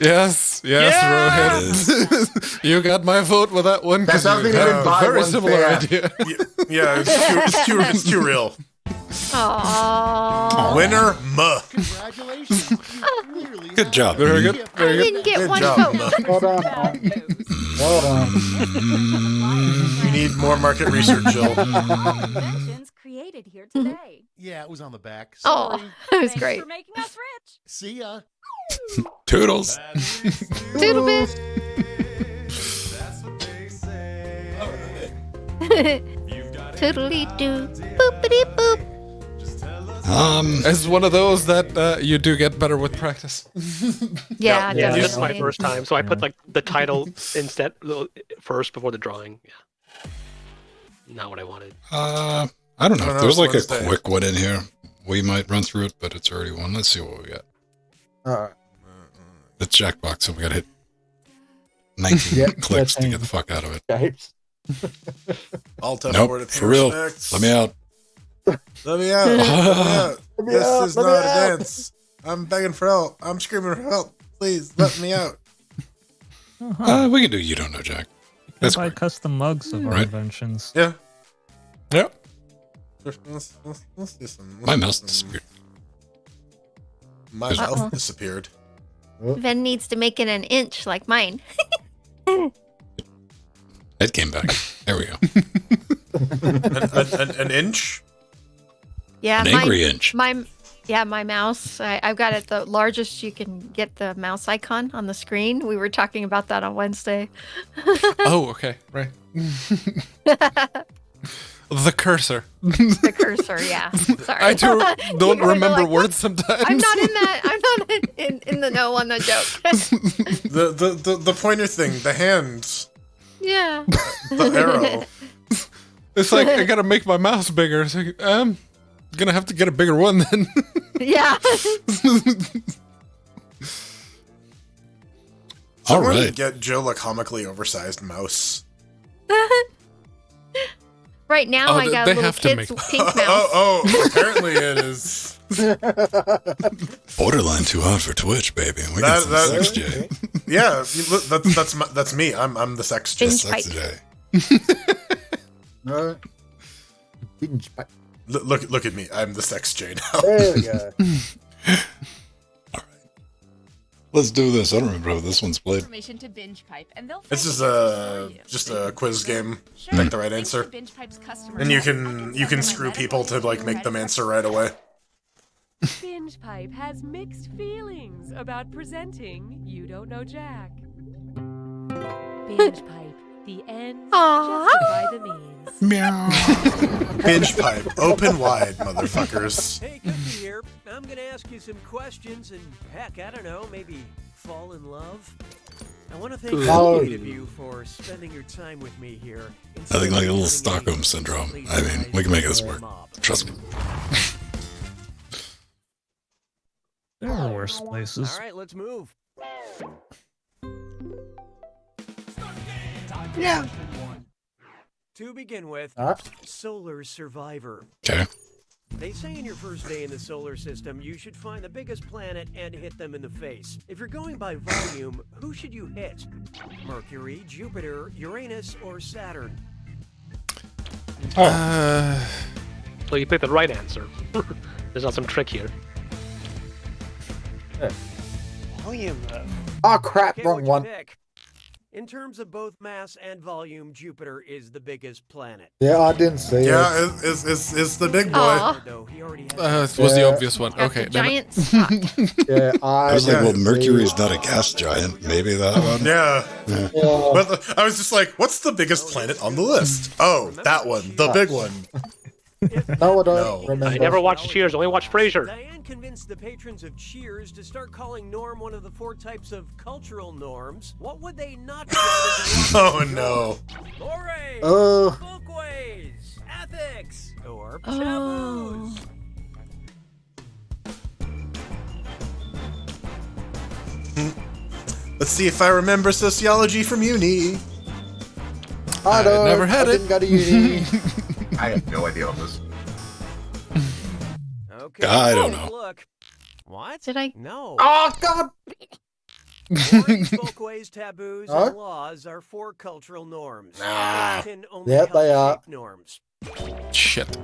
S2: Yes, Rohit. You got my vote with that one
S6: That
S2: because you
S6: doesn't
S2: had
S6: even
S2: a
S6: buy
S2: very
S6: one
S2: similar
S6: fan.
S2: idea.
S1: Yeah, it's too real.
S5: Aww.
S1: Winner, muh.
S13: Congratulations. You clearly
S3: Good
S13: have
S3: job.
S13: the
S2: Very good.
S13: gift.
S5: I didn't get
S1: Good
S5: one
S1: job,
S5: vote.
S1: muh.
S4: Well done. Well done.
S1: We need more market research, Jill.
S10: Inventions created here today.
S13: Yeah, it was on the back.
S5: Oh,
S13: Sorry.
S5: that was
S10: Thanks
S5: great.
S10: for making us rich.
S13: See ya.
S3: Toodles.
S5: Doodle bit. Toodly doo. Boopity boop.
S2: It's one of those that you do get better with practice.
S5: Yeah,
S9: Yeah, this is my
S5: definitely.
S9: first time, so I put like the title instead first before the drawing. Yeah. Not what I wanted.
S3: I don't know.
S1: I don't know,
S3: There's like a
S1: Wednesday.
S3: quick one in here. We might run through it, but it's already one. Let's see what we got.
S4: All right.
S3: It's Jackbox, so we gotta hit 19
S4: Yep,
S3: clicks to
S4: that's
S3: get the fuck out of it.
S4: Japes.
S1: Alt F4
S3: Nope,
S1: to pay
S3: for real.
S1: respects.
S3: Let me out.
S1: Let me out. Let me out.
S4: Let me
S1: This
S4: out,
S1: is
S4: let me
S1: not a
S4: out.
S1: dance. I'm begging for help. I'm screaming for help. Please let me out.
S3: We can do You Don't Know Jack. That's
S12: buy
S3: quick.
S12: custom mugs of our
S3: Right.
S12: inventions.
S1: Yeah.
S2: Yep.
S1: Let's do some.
S3: My mouse disappeared.
S1: My
S5: Uh-oh.
S1: mouth disappeared.
S5: Ven needs to make it an inch like mine.
S3: It came back. There we go.
S1: An inch?
S5: Yeah,
S3: An angry inch.
S5: My mouse. I've got it the largest you can get the mouse icon on the screen. We were talking about that on Wednesday.
S2: Oh, okay. Right. The cursor.
S5: The cursor, yeah. Sorry.
S2: I too don't
S5: You were
S2: remember
S5: like, "What?"
S2: words sometimes.
S5: I'm not in that. I'm not in the know on the joke.
S1: The pointer thing, the hands,
S5: Yeah.
S1: the arrow.
S2: It's like I gotta make my mouse bigger. It's like, gonna have to get a bigger one then.
S5: Yeah.
S3: All
S1: Someone
S3: right.
S1: get Jill a comically oversized mouse.
S5: Right now,
S2: Oh,
S5: I got
S2: they
S5: a little
S2: have to
S5: kid's
S2: make-
S5: pink mouse.
S1: Oh, apparently it is.
S3: Borderline too hot for Twitch, baby. We
S1: That-
S3: got some
S1: that-
S3: sex J.
S1: Yeah, that's me. I'm the sex J.
S5: Binge
S3: Sex
S5: pipe.
S3: J.
S4: All right. Binge pipe.
S1: Look at me. I'm the sex J now.
S4: There we go.
S3: Let's do this. I don't remember how this one's played.
S10: Permission to binge pipe, and they'll
S1: This
S10: find
S1: is
S10: the answers for you.
S1: just a quiz game.
S10: Sure.
S1: Make the right
S10: Thanks to
S1: answer,
S10: Binge Pipe's customer
S1: and you
S10: support, I
S1: can
S10: send them a
S1: screw
S10: red
S1: people to like make them answer right away.
S10: Binge Pipe has mixed feelings about presenting You Don't Know Jack. Binge Pipe, the ends
S5: Aw.
S10: justify the means.
S3: Meow.
S1: Binge pipe, open wide, motherfuckers.
S14: Hey, Cookie here. I'm gonna ask you some questions and heck, I don't know, maybe fall in love? I want to thank
S4: Oh.
S14: all eight of you for spending your time with me here.
S3: I think like a little Stockholm syndrome. I mean, we can make this work. Trust me.
S12: There are worse places.
S14: All right, let's move.
S4: Yeah.
S14: To begin with,
S4: All right.
S14: Solar Survivor.
S3: Okay.
S14: They say in your first day in the solar system, you should find the biggest planet and hit them in the face. If you're going by volume, who should you hit? Mercury, Jupiter, Uranus, or Saturn?
S9: So you picked the right answer. There's not some trick here.
S8: Volume, though.
S4: Oh, crap.
S14: Okay,
S4: Wrong
S14: what'd you
S4: one.
S14: pick? In terms of both mass and volume, Jupiter is the biggest planet.
S4: Yeah, I didn't see
S1: Yeah,
S4: it.
S1: it's the big boy.
S5: Aw.
S14: Though he already has
S2: This was the
S4: Yeah.
S2: obvious one.
S5: Got
S2: Okay.
S5: the
S2: never-
S5: giant sock.
S4: Yeah,
S3: I was like,
S1: Yeah.
S3: well, Mercury's not a gas giant. Maybe that one.
S1: Yeah,
S4: Yeah.
S1: but I was just like, what's the biggest planet on the list? Oh, that one, the big one.
S4: No, I don't remember.
S9: I never watched Cheers. Only watched Frasier.
S14: Diane convinced the patrons of Cheers to start calling norm one of the 4 types of cultural norms. What would they not get as a
S1: Oh no.
S14: Mores, folkways, ethics, or taboos?
S1: Let's see if I remember sociology from uni.
S4: I
S1: never had it.
S4: Didn't go to uni.
S6: I have no idea on this.
S14: Okay.
S3: I don't know.
S14: Look. What?
S5: Did I?
S14: No.
S4: Oh God!
S14: Mores, folkways, taboos,
S4: Huh?
S14: and laws are 4 cultural norms.
S1: Ah.
S14: Ethics can only
S4: Yep,
S14: help
S4: they are.
S14: shape norms.
S2: Shit.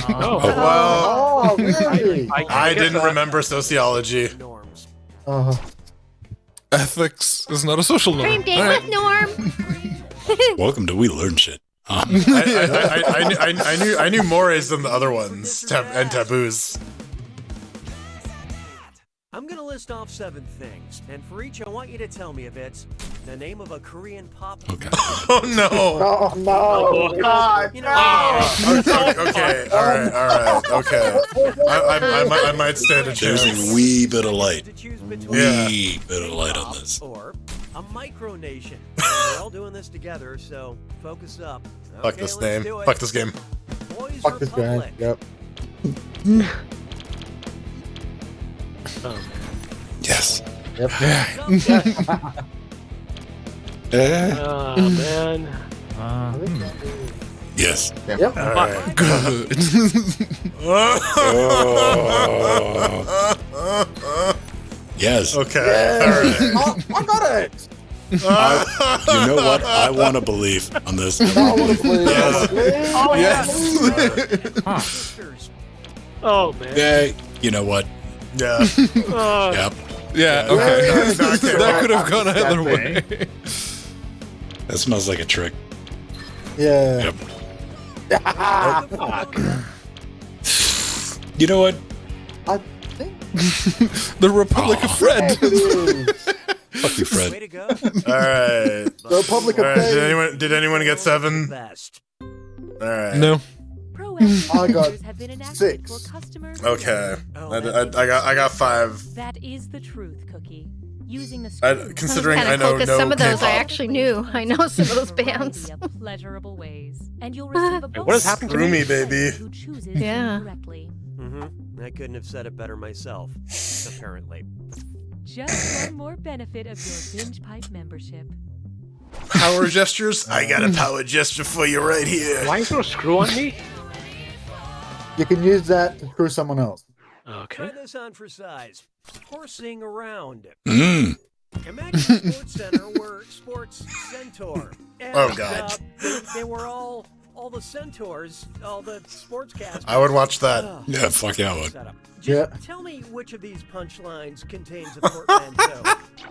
S9: Oh,
S1: Well,
S4: Oh, really?
S1: I didn't remember sociology.
S14: Norms.
S2: Ethics is not a social norm.
S5: Dream date
S2: All right.
S5: with Norm.
S3: Welcome to We Learn Shit.
S1: I knew mores than the other ones and taboos.
S14: I'm gonna list off 7 things, and for each I want you to tell me if it's the name of a Korean pop.
S3: Okay.
S1: Oh no.
S4: Oh no!
S6: God,
S14: You know,
S1: Okay. All right. Okay. I might stand a
S3: There's
S1: chance.
S3: a wee bit of light.
S14: to choose between
S3: Wee bit of light on this.
S14: or a micronation. We're all doing this together, so focus up.
S1: Fuck
S14: Okay,
S1: this
S14: let's
S1: name.
S14: do it.
S1: Fuck this game.
S14: Boys
S4: Fuck this guy.
S14: Republic.
S4: Yep.
S3: Yes.
S4: Yep.
S9: Oh man.
S3: Yes.
S4: Yep.
S1: All right.
S2: Good.
S3: Yes.
S1: Okay. All right.
S4: Oh, I got it.
S3: You know what? I want to believe on this.
S4: I want to believe.
S9: Oh
S2: Yes.
S14: Sisters.
S9: Oh man.
S3: Yeah. You know what?
S1: Yeah.
S3: Yep.
S2: Yeah,
S1: No,
S2: okay.
S1: no, okay.
S2: That could have gone
S4: That's
S2: either
S4: okay.
S2: way.
S3: That smells like a trick.
S4: Yeah.
S3: Yep. You know what?
S4: I think
S2: The Republic of Fred.
S4: it is.
S3: Fuck you,
S14: Way
S3: Fred.
S14: to go.
S1: All right.
S4: The Republic
S1: All
S4: of
S1: right.
S4: Fame.
S1: Did anyone get 7?
S14: Best.
S1: All right.
S2: No.
S4: I got
S10: have been enacted
S4: 6.
S10: for customers.
S1: Okay.
S14: Oh,
S1: I got 5.
S10: That is the truth, Cookie. Using the
S1: Considering
S5: Kind
S1: I
S5: of cool
S1: know
S5: because
S1: no
S5: some of those I
S1: K-pop.
S5: actually knew. I know some of those bands.
S10: pleasurable ways, and you'll receive a
S9: Wait, what has happened to
S1: Screw
S9: me?
S1: me, baby.
S10: who chooses
S5: Yeah.
S10: correctly.
S14: I couldn't have said it better myself, apparently.
S10: Just one more benefit of your binge pipe membership.
S1: Power gestures? I got a power gesture for you right here.
S9: Why is there a screw on me?
S4: You can use that to screw someone else.
S9: Okay.
S14: Try this on for size. Horsing around.
S3: Mm.
S14: Imagine a sports center were Sports Centaur. And,
S1: Oh, God.
S14: They were all the centaurs, all the sportscasters.
S1: I would watch that.
S3: Yeah, fuck yeah, I would.
S14: Setup. Just
S4: Yeah.
S14: tell me which of these punchlines contains a portmanteau.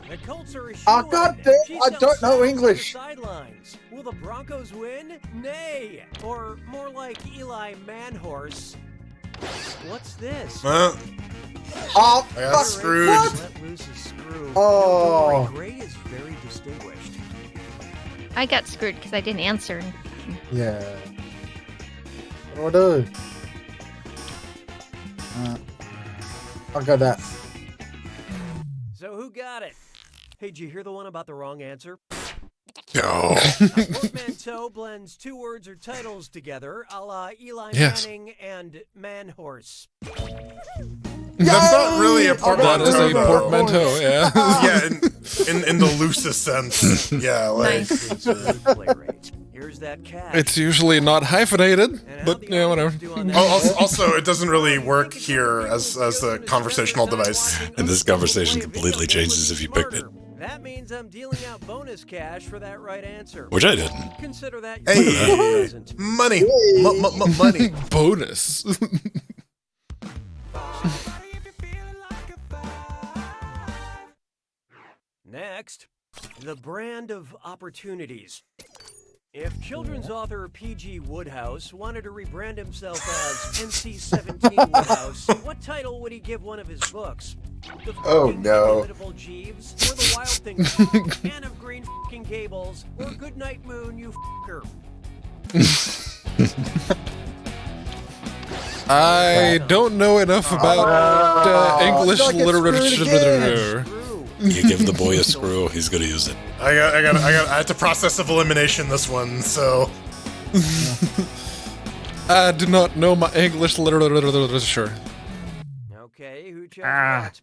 S14: The Colts are a
S4: Oh,
S14: shoo-in.
S4: goddamn,
S14: She
S4: I
S14: sells
S4: don't know
S14: salads on the
S4: English.
S14: Sidelines. Will the Broncos win? Nay. Or more like Eli Manhorse. What's this?
S1: Oh,
S4: Oh,
S1: I got
S4: fuck.
S1: screwed.
S4: What?
S14: Let loose a screw.
S4: Oh.
S14: Don't worry, Gray is very distinguished.
S5: I got screwed because I didn't answer.
S4: Yeah. What do I do? I got that.
S14: So who got it? Hey, did you hear the one about the wrong answer?
S3: No.
S14: A portmanteau blends 2 words or titles together, a la Eli
S2: Yes.
S14: Manning and Manhorse.
S1: That's not really a
S2: That
S1: portmanteau.
S2: is a
S1: though.
S2: portmanteau, yeah.
S1: Yeah, in the loosest sense. Yeah, like.
S14: Play rate. Here's that cat.
S2: It's usually not hyphenated,
S14: And how
S2: but
S14: the
S2: yeah, whatever.
S14: audience do on that?
S1: Also, it doesn't really work here as a conversational device.
S3: And this conversation completely changes if you picked it.
S14: That means I'm dealing out bonus cash for that right answer.
S3: Which I didn't.
S14: Consider that
S1: Hey,
S14: your present.
S1: money, money.
S2: Bonus.
S14: Next, the brand of opportunities. If children's author P.G. Wodehouse wanted to rebrand himself as NC-17 Woodhouse, what title would he give one of his books? The
S6: Oh,
S14: Fucking
S6: no.
S14: Inimitable Jeeves, or The Wild Things, Anne of Green Fucking Gables, or Goodnight Moon, you fucker?
S2: I don't know enough about English literature.
S3: You give the boy a screw, he's gonna use it.
S1: I had to process of elimination this one, so.
S2: I do not know my English literature.
S14: Okay, who chose what?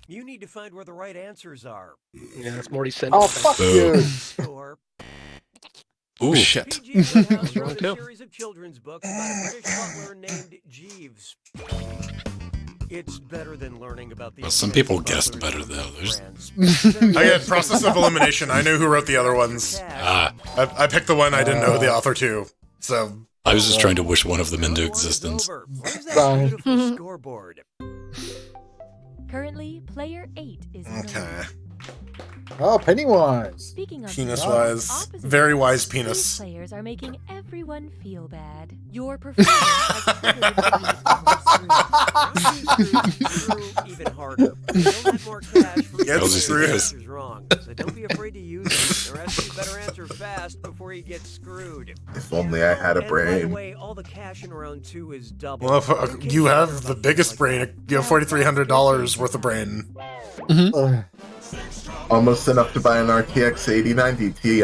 S14: You need to find where the right answers are.
S9: Yeah, that's Morty said.
S4: Oh, fuck you.
S14: Score.
S2: Ooh, shit.
S14: PG Woodhouse wrote a series of children's books about a British butler named Jeeves. It's better than learning about the.
S3: Well, some people guessed better than others.
S1: Again, process of elimination. I knew who wrote the other ones. I picked the one I didn't know the author to. So
S3: I was just trying to wish one of them into existence.
S14: Scoreboard.
S10: Currently, player 8 is in the
S1: okay.
S10: lead.
S4: Oh, Pennywise.
S10: Speaking of
S1: Penis
S10: the
S1: wise,
S10: opposite
S1: very wise
S10: these
S1: penis.
S10: players are making everyone feel bad. Your performance has triggered
S14: Even harder. You'll have more cash for
S1: Get screwed.
S14: answers wrong. So don't be afraid to use it. The rest of you better answer fast before you get screwed.
S6: If only I had a
S14: And by the
S6: brain.
S14: way, all the cash in round 2 is double.
S1: Well, if, you have the biggest brain. You have $4,300 worth of brain.
S6: Almost enough to buy an RTX 8090 Ti.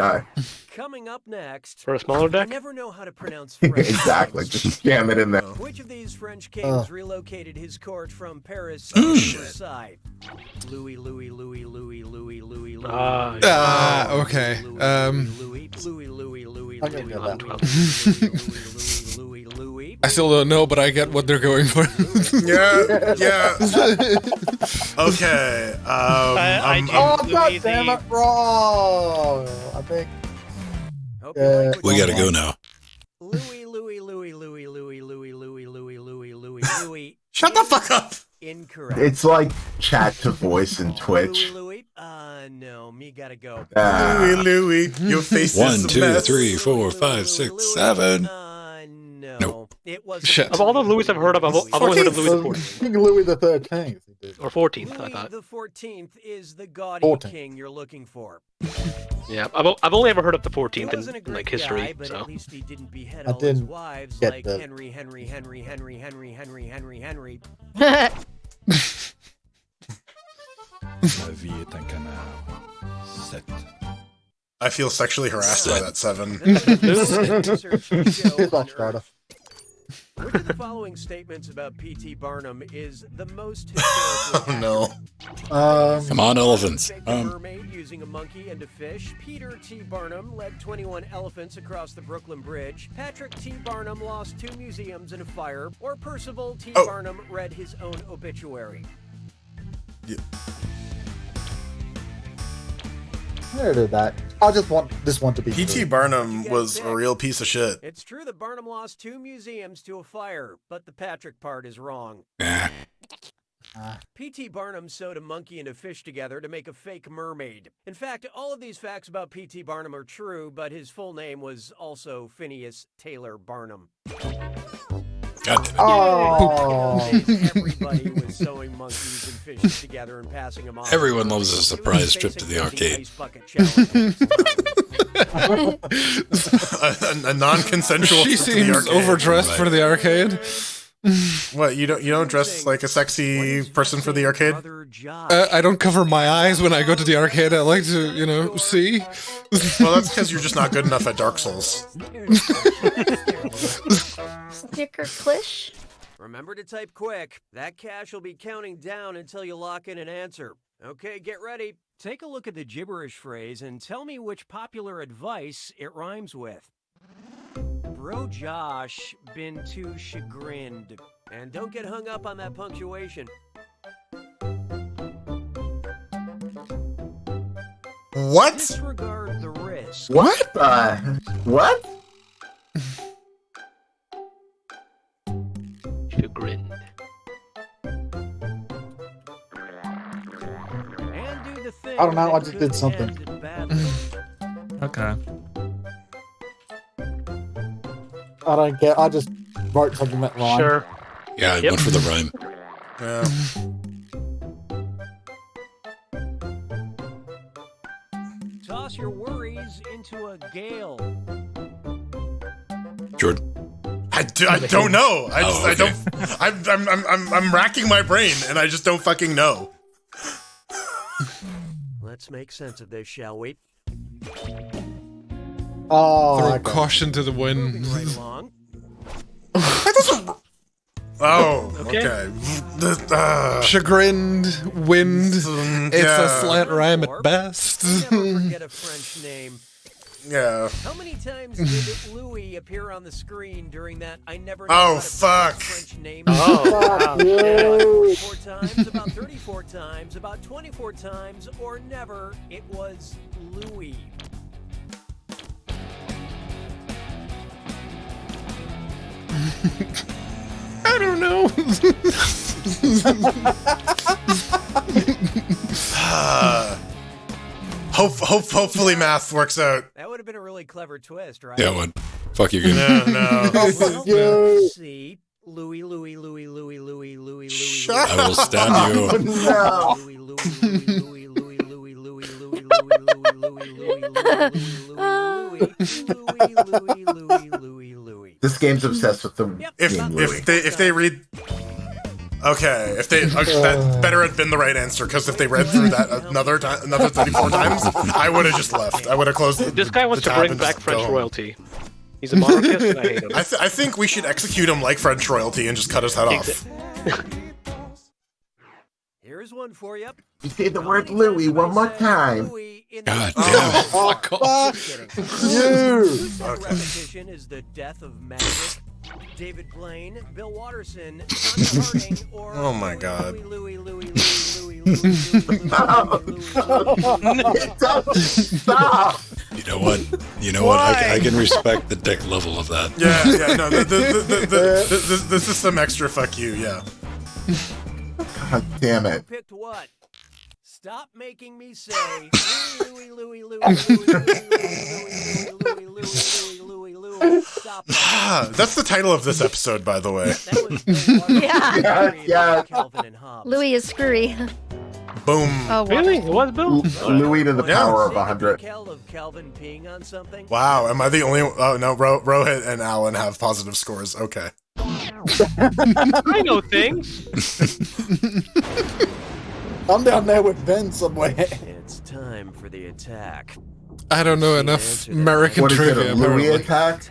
S14: Coming up next,
S9: For a smaller deck?
S14: I never know how to pronounce French.
S6: Exactly. Just jam it in there.
S14: Which of these French kings relocated his court from Paris to Versailles? Louis.
S2: Okay. I still don't know, but I get what they're going for.
S1: Yeah. Okay.
S4: Oh, god damn it, wrong. I think.
S3: We gotta go now.
S14: Louis.
S1: Shut the fuck up.
S14: Incorrect.
S6: It's like chat to voice in Twitch.
S14: Louis. No, me gotta go.
S1: Louis, your face is
S3: 1,
S1: a
S3: 2,
S1: mess.
S3: 3, 4, 5, 6, 7.
S14: No.
S3: Nope.
S14: It was
S2: Shit.
S9: Of all the Louis I've heard of, I've only heard of Louis XIV.
S4: King Louis the 13th.
S9: Or 14th, I
S14: Louis
S9: thought.
S14: the 14th is the gaudy
S4: 14th.
S14: king you're looking for.
S9: Yeah, I've only ever heard of the
S14: He
S9: 14th
S14: wasn't a
S9: in
S14: great
S9: like history,
S14: guy, but
S9: so.
S14: at least he didn't behead
S4: I
S14: all his
S4: didn't
S14: wives
S4: get
S14: like
S4: the-
S14: Henry.
S3: La vie est un canard. 7.
S1: I feel sexually harassed by that 7.
S4: Here's my starter.
S14: Which of the following statements about P.T. Barnum is the most historically
S1: Oh no.
S3: Come on, elephants.
S14: A mermaid using a monkey and a fish. Peter T. Barnum led 21 elephants across the Brooklyn Bridge. Patrick T. Barnum lost 2 museums in a fire. Or Percival T. Barnum read his own obituary.
S1: Yeah.
S4: I did that. I just want this one to be
S1: P.T.
S4: true.
S1: Barnum was a real piece of shit.
S14: It's true that Barnum lost 2 museums to a fire, but the Patrick part is wrong. P.T. Barnum sewed a monkey and a fish together to make a fake mermaid. In fact, all of these facts about P.T. Barnum are true, but his full name was also Phineas Taylor Barnum.
S3: God damn it.
S4: Oh.
S14: Everybody was sewing monkeys and fishes together and passing them off.
S3: Everyone loves a surprise trip to the arcade.
S1: A non-consensual
S2: She
S1: trip to the
S2: seems
S1: arcade.
S2: overdressed for the arcade.
S1: What, you don't dress like a sexy person for the arcade?
S2: I don't cover my eyes when I go to the arcade. I like to, see.
S1: Well, that's because you're just not good enough at Dark Souls.
S5: Sticker Clish.
S14: Remember to type quick. That cash will be counting down until you lock in an answer. Okay, get ready. Take a look at the gibberish phrase and tell me which popular advice it rhymes with. Bro Josh been too chagrined. And don't get hung up on that punctuation.
S1: What?
S14: Disregard the risk.
S6: What? What?
S9: Chagrined.
S14: And do the thing
S4: I don't know,
S14: that
S4: I just
S14: could
S4: did something.
S14: end badly.
S12: Okay.
S4: I don't care. I just wrote something that rhymed.
S9: Sure.
S3: Yeah, I went for the rhyme.
S1: Yeah.
S14: Toss your worries into a gale.
S3: Jordan.
S1: I don't know. I don't. I'm racking my brain, and I just don't fucking know.
S14: Let's make sense of this, shall we?
S4: Oh,
S2: Throw
S4: okay.
S2: caution to the wind.
S14: Moving right along.
S1: Oh,
S9: Okay.
S1: okay.
S2: Chagrined, wind. It's a slant rhyme at best.
S14: Never forget a French name.
S1: Yeah.
S14: How many times did Louis appear on the screen during that I never know
S1: Oh,
S14: how to pronounce
S1: fuck.
S14: French name?
S9: Oh,
S14: About
S4: you.
S14: 44 times, about 34 times, about 24 times, or never. It was Louis.
S2: I don't know.
S1: Hopefully math works out.
S14: That would have been a really clever twist, right?
S3: Yeah, what? Fuck you, game.
S1: No.
S14: Well,
S4: You.
S14: let's see. Louis.
S1: Shut
S3: I will stab you.
S6: No. This game's obsessed with the
S1: If they read. Okay, that better had been the right answer, because if they read through that another 34 times, I would have just left. I would have closed.
S9: This guy wants
S1: the
S9: to
S1: tab
S9: bring
S1: and
S9: back
S1: just
S9: French
S1: go.
S9: royalty. He's a monarchist, and I hate him.
S1: I think we should execute him like French royalty and just cut his head off.
S14: Here's one for you.
S6: You say the word Louis one more time.
S3: God damn it.
S2: Fuck off.
S4: You.
S14: Repetition is the death of magic. David Blaine, Bill Watterson, Tanya Harding, or
S1: Oh my God.
S14: Louis.
S6: Stop!
S3: You know what? I can respect the dick level of that.
S1: Yeah, no. This is some extra fuck you. Yeah.
S6: God damn it.
S14: Picked what? Stop making me say Louis. Stop.
S1: That's the title of this episode, by the way.
S14: That was Bill Watterson,
S6: Yeah.
S14: Calvin and Hobbes.
S5: Louis is screwy.
S1: Boom.
S5: Oh,
S9: Really? It was Bill?
S6: Louis to the
S1: Yeah.
S6: power of
S14: Say the
S6: 100.
S14: decal of Calvin peeing on something.
S1: Wow, am I the only? Oh no, Rohit and Alan have positive scores. Okay.
S9: I know things.
S4: I'm down there with Ben somewhere.
S14: It's time for the attack.
S2: I don't know enough American
S6: What is it,
S2: trivia.
S6: a Louis
S2: apparently.
S6: attack?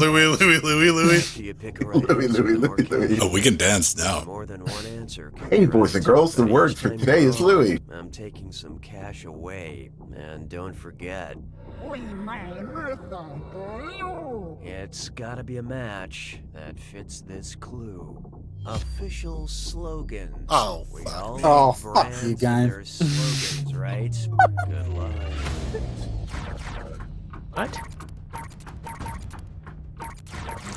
S1: Louis.
S14: Do you pick a right answer?
S6: Louis.
S3: Oh, we can dance now.
S14: More than one answer.
S6: Hey, boys and girls, the word for today is Louis.
S14: I'm taking some cash away, and don't forget, it's gotta be a match that fits this clue. Official slogans.
S1: Oh,
S14: We
S1: fuck
S14: all
S1: me.
S14: need
S4: Oh, fuck
S14: brands
S4: you
S14: and
S4: guys.
S14: their slogans, right? Good luck.
S9: What?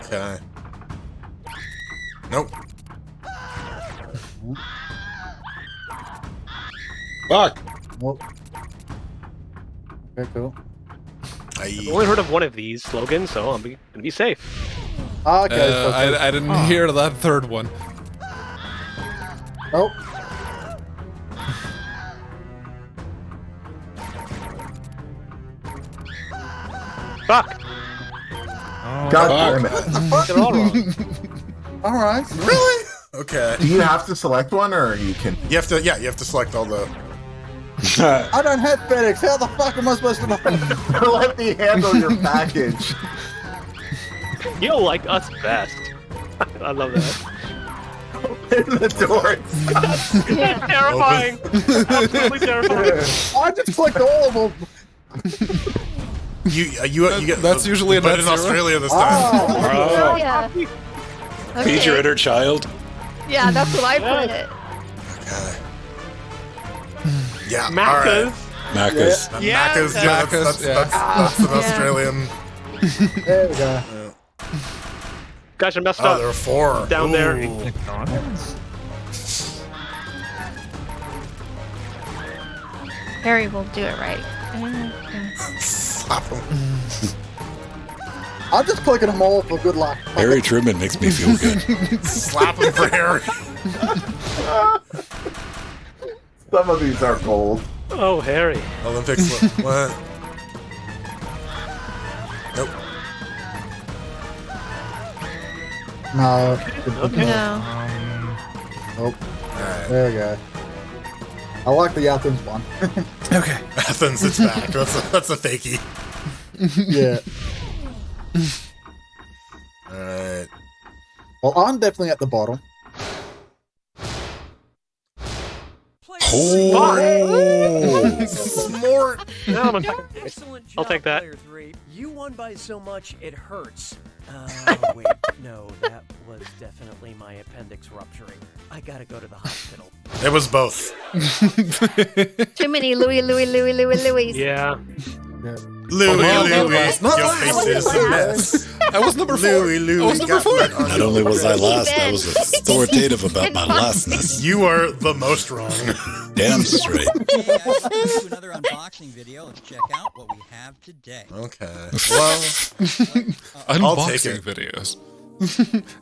S1: Okay. Nope.
S3: Fuck.
S4: Well, okay, cool.
S9: I've only heard of one of these slogans, so I'm gonna be safe.
S4: Okay. so-
S2: I didn't hear that third one.
S4: Oh.
S9: Fuck!
S6: God damn it.
S9: They're all wrong.
S4: All right.
S1: Really? Okay.
S6: Do you have to select one, or you can?
S1: You have to. Yeah, you have to select all the.
S4: I don't have FedEx. How the fuck am I supposed to know?
S6: Let me handle your package.
S9: You like us best. I love that.
S6: Open the door.
S9: That's terrifying. Absolutely terrifying.
S4: I just clicked all of them.
S1: You get.
S2: That's usually a
S1: but
S2: net
S1: in
S2: zero.
S1: Australia this time.
S5: Oh, yeah.
S3: Feed your inner child.
S5: Yeah, that's what I put it.
S1: Okay. Yeah.
S9: Macca's.
S3: Macca's.
S1: All right.
S8: Yeah,
S1: Macca's. Yeah,
S2: Macca's,
S1: that's an Australian.
S4: There we go.
S9: Gosh, I messed
S1: Oh,
S9: up.
S1: there are 4
S9: Down there.
S1: Ooh.
S12: McDonald's?
S5: Harry will do it right.
S1: Slap him.
S4: I'm just clicking them all for good luck.
S3: Harry Truman makes me feel good.
S1: Slap him for Harry.
S6: Some of these are gold.
S9: Oh, Harry.
S1: Olympics. What? Nope.
S4: No.
S5: No.
S4: Nope. There we go. I like the Athens one.
S1: Okay. Athens, it's back. That's a fakie.
S4: Yeah.
S1: Alright.
S4: Well, I'm definitely at the bottom.
S1: Oh! Smart!
S9: No, I'll take that.
S14: Player 3. You won by so much it hurts. Wait, no, that was definitely my appendix rupturing. I gotta go to the hospital.
S1: It was both.
S5: Too many Louis.
S9: Yeah.
S1: Louis, your
S2: face
S1: is a mess.
S2: I was number 4.
S1: Louis,
S2: I was number 4.
S3: Not only was I last, I was authoritative about my lastness.
S1: You are the most wrong.
S3: Damn straight.
S15: To another unboxing video. Let's check out what we have today.
S1: Okay. Well,
S2: Unboxing videos.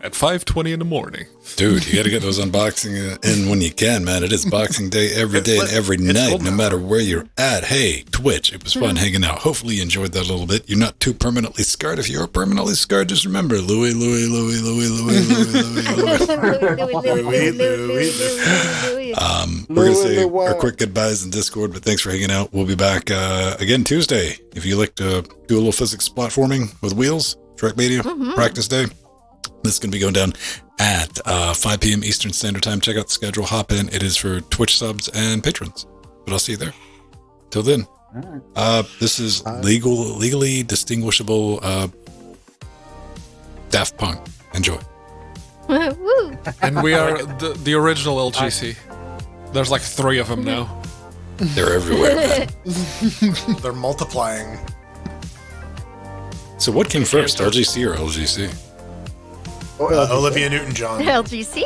S2: At 5:20 in the morning.
S3: Dude, you got to get those unboxing in when you can, man. It is Boxing Day every day and every night, no matter where you're at. Hey, Twitch, it was fun hanging out. Hopefully you enjoyed that a little bit. You're not too permanently scarred. If you're permanently scarred, just remember, Louis. We're going to say our quick goodbyes in Discord, but thanks for hanging out. We'll be back again Tuesday. If you like to do a little physics platforming with wheels, Trek Media, practice day. This is going to be going down at 5 p.m. Eastern Standard Time. Check out the schedule. Hop in. It is for Twitch subs and patrons. But I'll see you there. Till then, this is legally distinguishable Daft Punk. Enjoy.
S5: Woo.
S2: And we are the original LGC. There's like 3 of them now.
S3: They're everywhere.
S1: They're multiplying.
S3: So what came first, LGC or LGC?
S1: Olivia Newton-John.
S5: LGC.